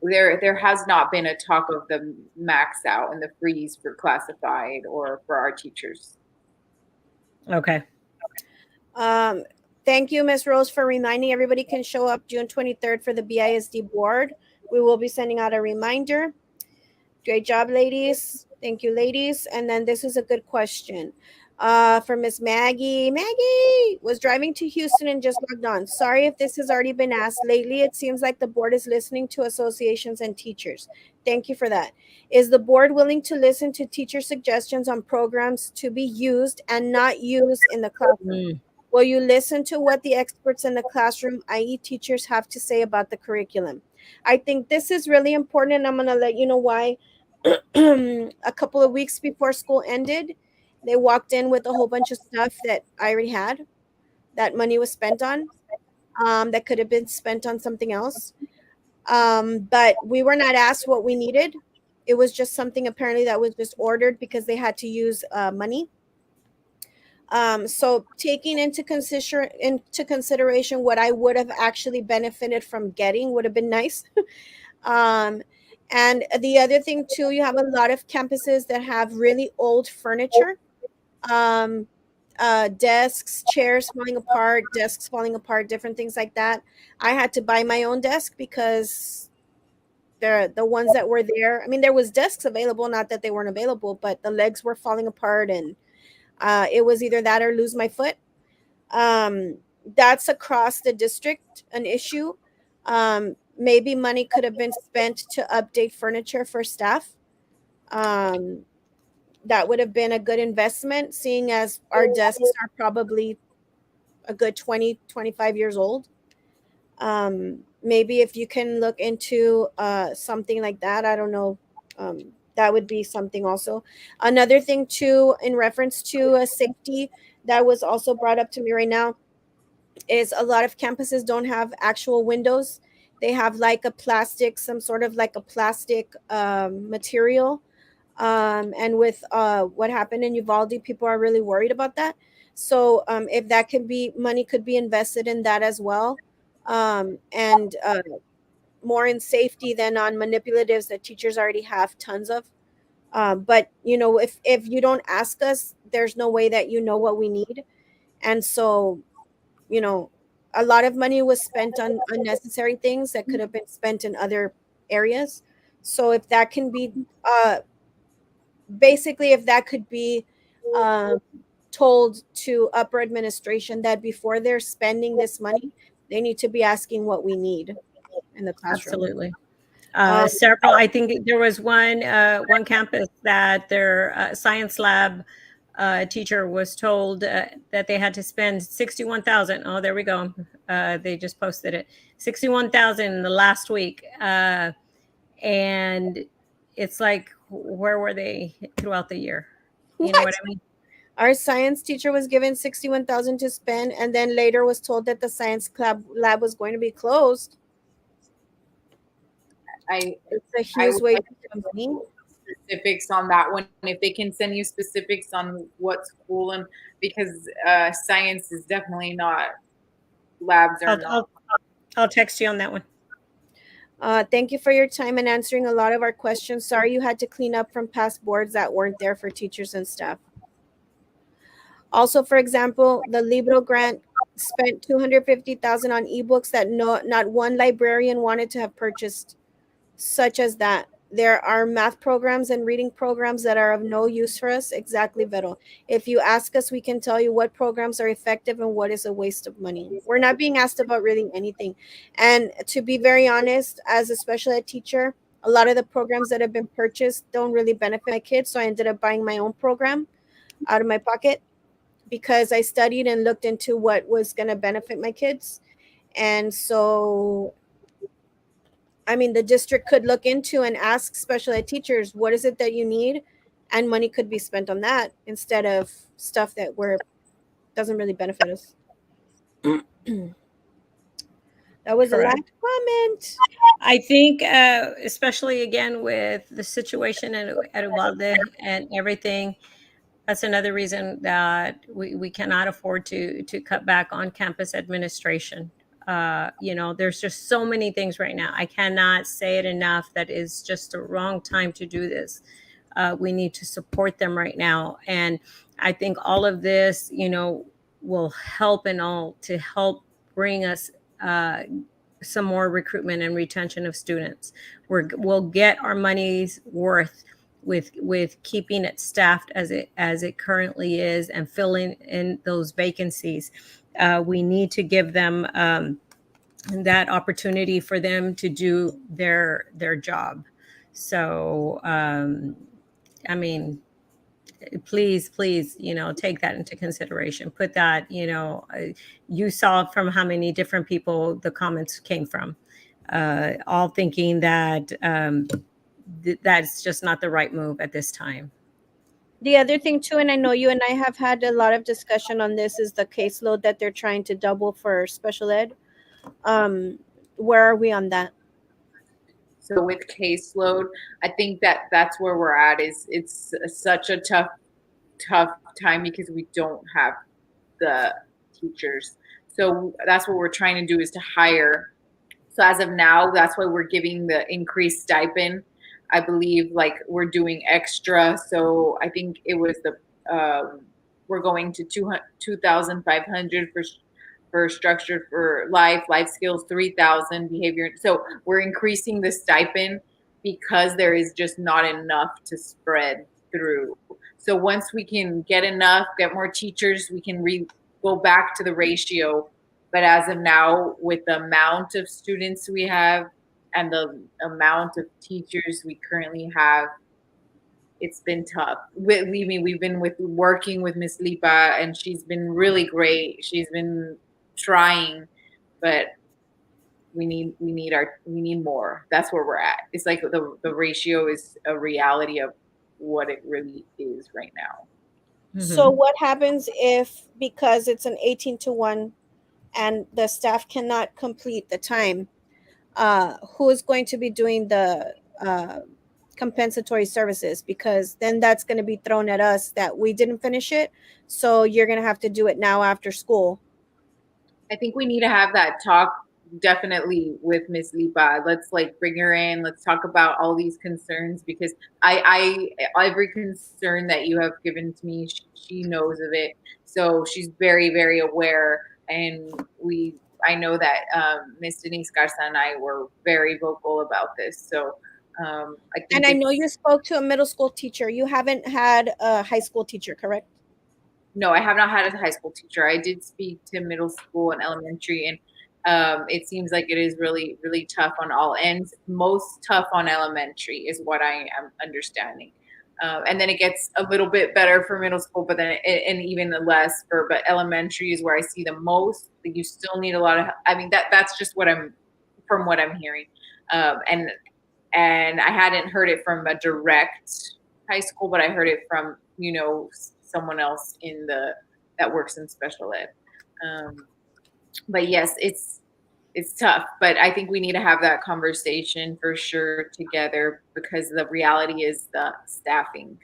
there has not been a talk of the max out and the freeze for classified or for our teachers. Okay. um, thank you, Ms. Rose, for reminding everybody can show up June 23rd for the BISD board. We will be sending out a reminder. Great job, ladies. Thank you, ladies. And then this is a good question for Miss Maggie. Maggie was driving to Houston and just logged on. Sorry if this has already been asked. Lately, it seems like the board is listening to associations and teachers. Thank you for that. Is the board willing to listen to teacher suggestions on programs to be used and not used in the classroom? Mm, Will you listen to what the experts in the classroom, i.e., teachers, have to say about the curriculum? I think this is really important, and I'm going to let you know why. A couple of weeks before school ended, they walked in with a whole bunch of stuff that I already had, that money was spent on, that could have been spent on something else. But we were not asked what we needed. It was just something apparently that was just ordered because they had to use money. So taking into consideration what I would have actually benefited from getting would have been nice. um, and the other thing too, you have a lot of campuses that have really old furniture, um, desks, chairs falling apart, different things like that. I had to buy my own desk because the ones that were there. I mean, there was desks available, not that they weren't available, but the legs were falling apart, and it was either that or lose my foot. That's across the district an issue. Maybe money could have been spent to update furniture for staff. Um, that would have been a good investment, seeing as our desks are probably a good 20-25 years old. Maybe if you can look into something like that, I don't know. That would be something also. Another thing too, in reference to safety, that was also brought up to me right now, is a lot of campuses don't have actual windows. They have like a plastic, some sort of like a plastic material. And with what happened in Uvalde, people are really worried about that. So if that can be, money could be invested in that as well. And more in safety than on manipulatives that teachers already have tons of. But you know, if you don't ask us, there's no way that you know what we need. And so, you know, a lot of money was spent on unnecessary things that could have been spent in other areas. So if that can be basically, if that could be um, told to upper administration, that before they're spending this money, they need to be asking what we need in the classroom. absolutely. um, Several, I think there was one campus that their science lab teacher was told that they had to spend 61,000. Oh, there we go. They just posted it. 61,000 in the last week. And it's like, where were they throughout the year? You know what What? I mean? Our science teacher was given 61,000 to spend, and then later was told that the science lab was going to be closed. I It's a I huge would waste like of money. specifics on that one. If they can send you specifics on what school, and because science is definitely not, labs are I'll, not. I'll, I'll text you on that one. Thank you for your time and answering a lot of our questions. Sorry you had to clean up from past boards that weren't there for teachers and staff. Also, for example, the Libro grant spent 250,000 on ebooks that not one librarian wanted to have purchased, such as that. There are math programs and reading programs that are of no use for us. Exactly, Vero. If you ask us, we can tell you what programs are effective and what is a waste of money. We're not being asked about reading anything. And to be very honest, as a special ed teacher, a lot of the programs that have been purchased don't really benefit my kids. So I ended up buying my own program out of my pocket because I studied and looked into what was going to benefit my kids. And so, I mean, the district could look into and ask special ed teachers, what is it that you need? And money could be spent on that instead of stuff that doesn't really benefit us. That was the last Correct. comment. I think, especially again with the situation at Uvalde and everything, that's another reason that we cannot afford to cut back on campus administration. There's just so many things right now. I cannot say it enough. That is just the wrong time to do this. We need to support them right now, and I think all of this, will help and all to help bring us. Some more recruitment and retention of students. We'll get our money's worth with keeping it staffed as it currently is and filling in those vacancies. We need to give them that opportunity for them to do their job. So, I mean, please, take that into consideration. Put that, you saw from how many different people the comments came from, all thinking that that's just not the right move at this time. The other thing too, and I know you and I have had a lot of discussion on this, is the caseload that they're trying to double for special ed. Um, where are we on that? So with caseload, I think that that's where we're at. Is it's such a tough time because we don't have the teachers. So that's what we're trying to do, is to hire. So as of now, that's why we're giving the increased stipend. I believe like we're doing extra. So I think it was we're going to 2,500 for structured for life skills, 3,000 behavior. So we're increasing the stipend because there is just not enough to spread through. So once we can get enough, get more teachers, we can go back to the ratio. But as of now, with the amount of students we have and the amount of teachers we currently have, it's been tough. We've been working with Miss Lipa, and she's been really great. She's been trying, but we need more. That's where we're at. It's like the ratio is a reality of what it really is right now. So Mhm. what happens if, because it's an 18-1 and the staff cannot complete the time, who is going to be doing the compensatory services? Because then that's going to be thrown at us that we didn't finish it, so you're going to have to do it now after school. I think we need to have that talk definitely with Miss Lipa. Let's like bring her in. Let's talk about all these concerns, because every concern that you have given to me, she knows of it. So she's very, very aware. And I know that Miss Denise Garza and I were very vocal about this. So I And think I know you it's, spoke to a middle school teacher. You haven't had a high school teacher, correct? no, I have not had a high school teacher. I did speak to middle school and elementary, and it seems like it is really, really tough on all ends. Most tough on elementary is what I am understanding. And then it gets a little bit better for middle school, but then and even less but elementary is where I see the most. You still need a lot of. I mean, that's just what I'm hearing, and I hadn't heard it from a direct high school, but I heard it from someone else that works in special ed. But yes, it's tough, but I think we need to have that conversation for sure together, because the reality is the staffing.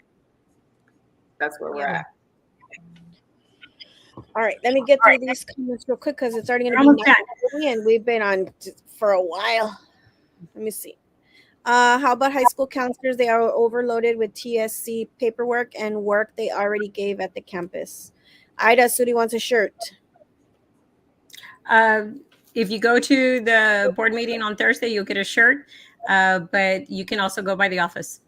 That's where we're at. All right, let me get through these comments real quick because it's already going to be 9:30 and we've been on for a while. Let me see. How about high school counselors? They are overloaded with TSC paperwork and work they already gave at the campus. Ida Sudi wants a shirt. If you go to the board meeting on Thursday, you'll get a shirt, but you can also go by the office.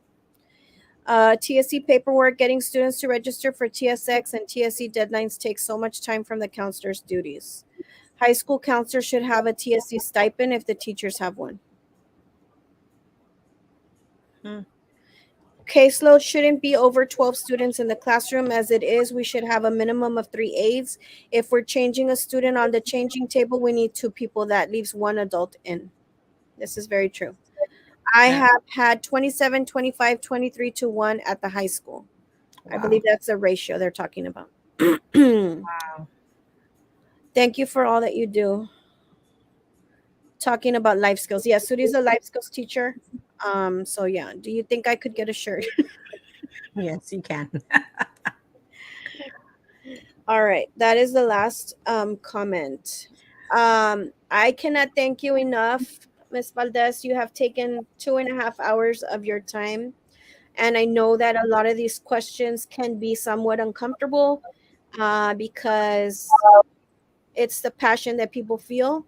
TSC paperwork, getting students to register for TSX and TSC deadlines take so much time from the counselor's duties. High school counselors should have a TSC stipend if the teachers have one. Caseload shouldn't be over 12 students in the classroom. As it is, we should have a minimum of 3 aides. If we're changing a student on the changing table, we need 2 people. That leaves 1 adult in. This is very true. I have had 27, 25, 23 to 1 at the high school. Wow. I believe that's the ratio they're talking about. Wow. Thank you for all that you do. Talking about life skills. Yeah, Sudi's a life skills teacher. So yeah, do you think I could get a shirt? Yes, you can. All right, that is the last comment. I cannot thank you enough, Ms. Valdez. You have taken 2.5 hours of your time, and I know that a lot of these questions can be somewhat uncomfortable because it's the passion that people feel,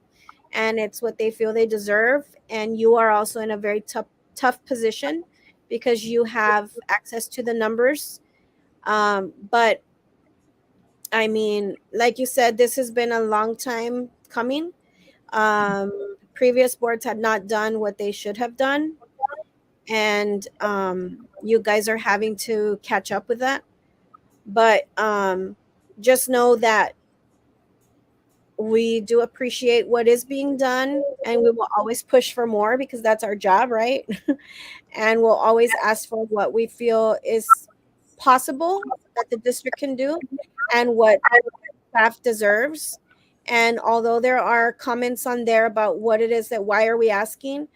and it's what they feel they deserve. And you are also in a very tough position because you have access to the numbers. But I mean, like you said, this has been a long time coming. Previous boards had not done what they should have done. And you guys are having to catch up with that. But just know that we do appreciate what is being done, and we will always push for more because that's our job, right? And we'll always ask for what we feel is possible that the district can do and what staff deserves. And although there are comments on there about what it is that why are we asking,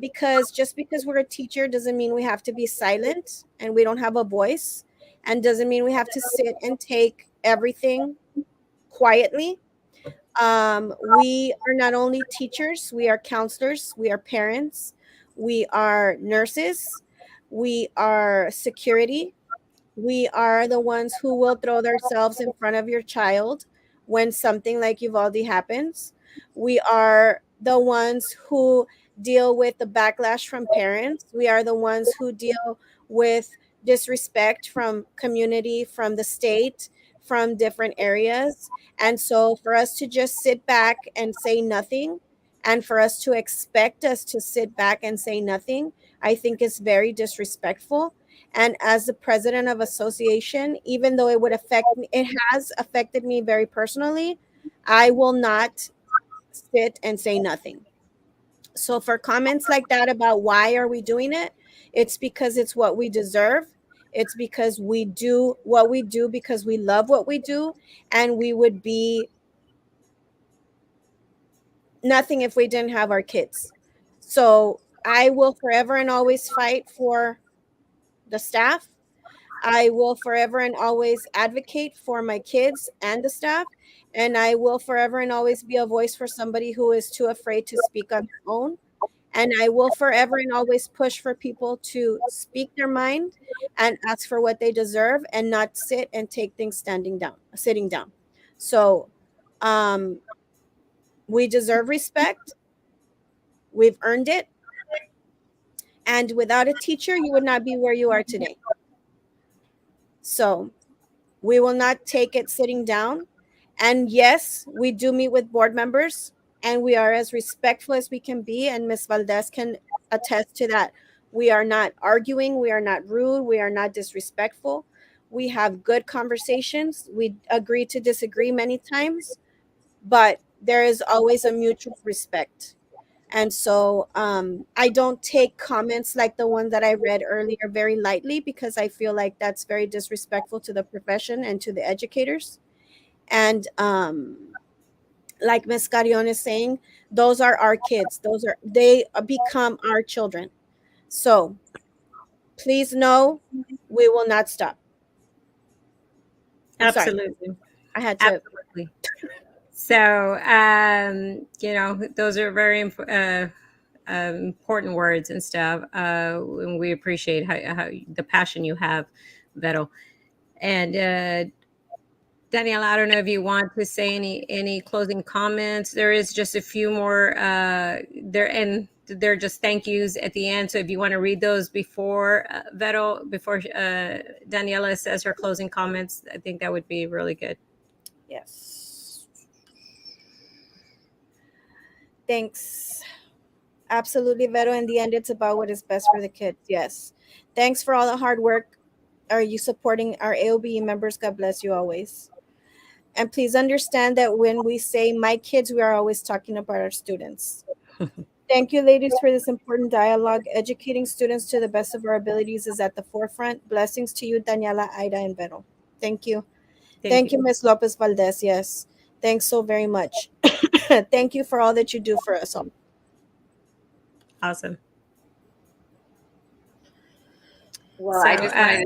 because just because we're a teacher doesn't mean we have to be silent and we don't have a voice, and doesn't mean we have to sit and take everything quietly. We are not only teachers, we are counselors, we are parents, we are nurses, we are security, we are the ones who will throw themselves in front of your child when something like Uvalde happens. We are the ones who deal with the backlash from parents. We are the ones who deal with disrespect from community, from the state, from different areas. And so for us to just sit back and say nothing, and for us to expect us to sit back and say nothing, I think is very disrespectful. And as the president of association, even though it would affect me, it has affected me very personally, I will not sit and say nothing. So for comments like that about why are we doing it, it's because it's what we deserve. It's because we do what we do because we love what we do, and we would be nothing if we didn't have our kids. So I will forever and always fight for the staff. I will forever and always advocate for my kids and the staff. And I will forever and always be a voice for somebody who is too afraid to speak on their own. And I will forever and always push for people to speak their mind and ask for what they deserve and not sit and take things sitting down. So we deserve respect. We've earned it. And without a teacher, you would not be where you are today. So we will not take it sitting down. And yes, we do meet with board members, and we are as respectful as we can be. And Ms. Valdez can attest to that We are not arguing, we are not rude, we are not disrespectful. We have good conversations. We agree to disagree many times, but there is always a mutual respect. And so I don't take comments like the one that I read earlier very lightly, because I feel like that's very disrespectful to the profession and to the educators. And like Miss Carion is saying, those are our kids. They become our children. So please know we will not stop. I'm sorry. Absolutely. I had to. Absolutely. So, those are very important words and stuff. And we appreciate how the passion you have, Vettel. And Danielle, I don't know if you want to say any closing comments. There is just a few more there, and they're just thank yous at the end. So if you want to read those before Vettel, before Daniela says her closing comments, I think that would be really good. Yes. Thanks. Absolutely, Vero. In the end, it's about what is best for the kids. Yes. Thanks for all the hard work. Are you supporting our AOBE members? God bless you always. And please understand that when we say my kids, we are always talking about our students. Thank you, ladies, for this important dialogue. Educating students to the best of our abilities is at the forefront. Blessings to you, Daniela, Aida, and Vero. Thank you. Thank Thank you. you, Ms. Lopez Valdez. Yes. Thanks so very much. Thank you for all that you do for us all. Awesome. Well, So,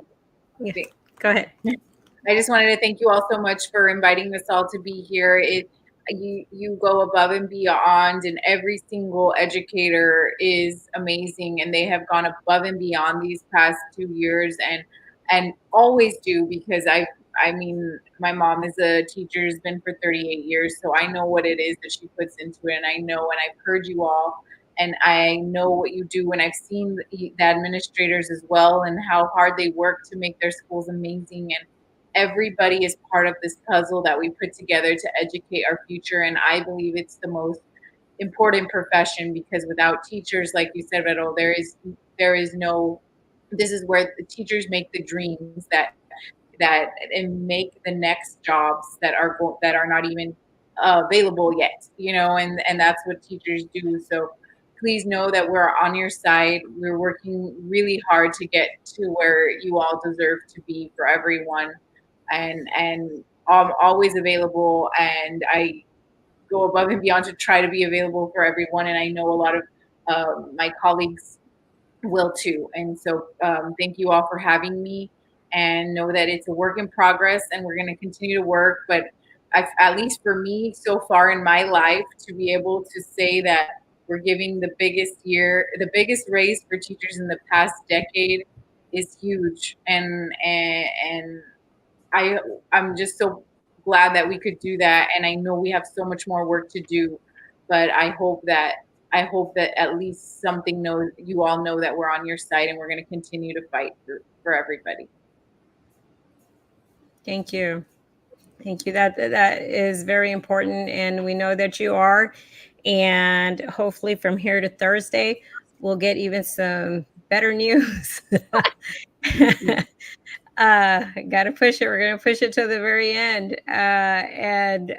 yeah, go ahead. I just wanted to thank you all so much for inviting us all to be here. You go above and beyond, and every single educator is amazing, and they have gone above and beyond these past 2 years, and always do, because I mean, my mom is a teacher, has been for 38 years, so I know what it is that she puts into it, and I know, and I've heard you all, and I know what you do, and I've seen the administrators as well, and how hard they work to make their schools amazing, and everybody is part of this puzzle that we put together to educate our future. And I believe it's the most important profession, because without teachers, like you said, Beto, there is no, this is where the teachers make the dreams that and make the next jobs that are not even available yet, and that's what teachers do. So please know that we're on your side. We're working really hard to get to where you all deserve to be for everyone, and I'm always available, and I go above and beyond to try to be available for everyone, and I know a lot of my colleagues will too. And so thank you all for having me, and know that it's a work in progress, and we're going to continue to work. But at least for me, so far in my life, to be able to say that we're giving the biggest raise for teachers in the past decade is huge. And I I'm just so glad that we could do that, and I know we have so much more work to do, but I hope that at least something knows you all know that we're on your side, and we're going to continue to fight for everybody. Thank you. Thank you. That is very important, and we know that you are. And hopefully, from here to Thursday, we'll get even some better news. Got to push it. We're going to push it to the very end. And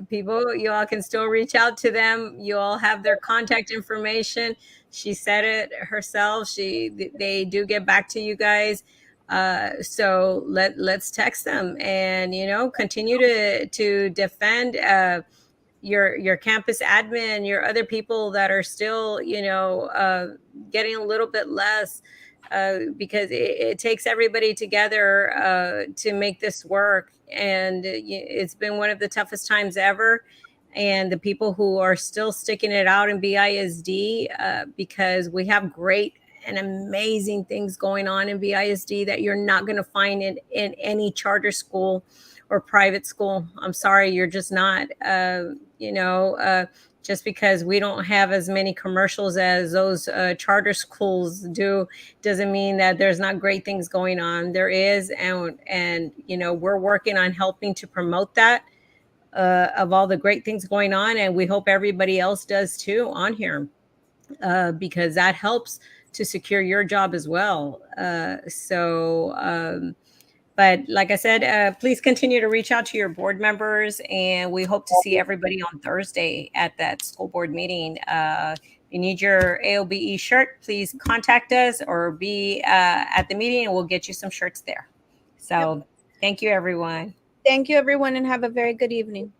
people, you all can still reach out to them. You all have their contact information. She said it herself. They do get back to you guys. So let's text them, and continue to defend your campus admin, your other people that are still getting a little bit less, because it takes everybody together to make this work. And it's been one of the toughest times ever. And the people who are still sticking it out in BISD, because we have great and amazing things going on in BISD that you're not going to find in any charter school or private school. I'm sorry, you're just not. Just because we don't have as many commercials as those charter schools do, doesn't mean that there's not great things going on. There is, and we're working on helping to promote that, of all the great things going on, and we hope everybody else does too on here, because that helps to secure your job as well. But like I said, please continue to reach out to your board members, and we hope to see everybody on Thursday at that school board meeting. If you need your AOBE shirt, please contact us or be at the meeting, and we'll get you some shirts there. So thank you, everyone. Thank you, everyone, and have a very good evening.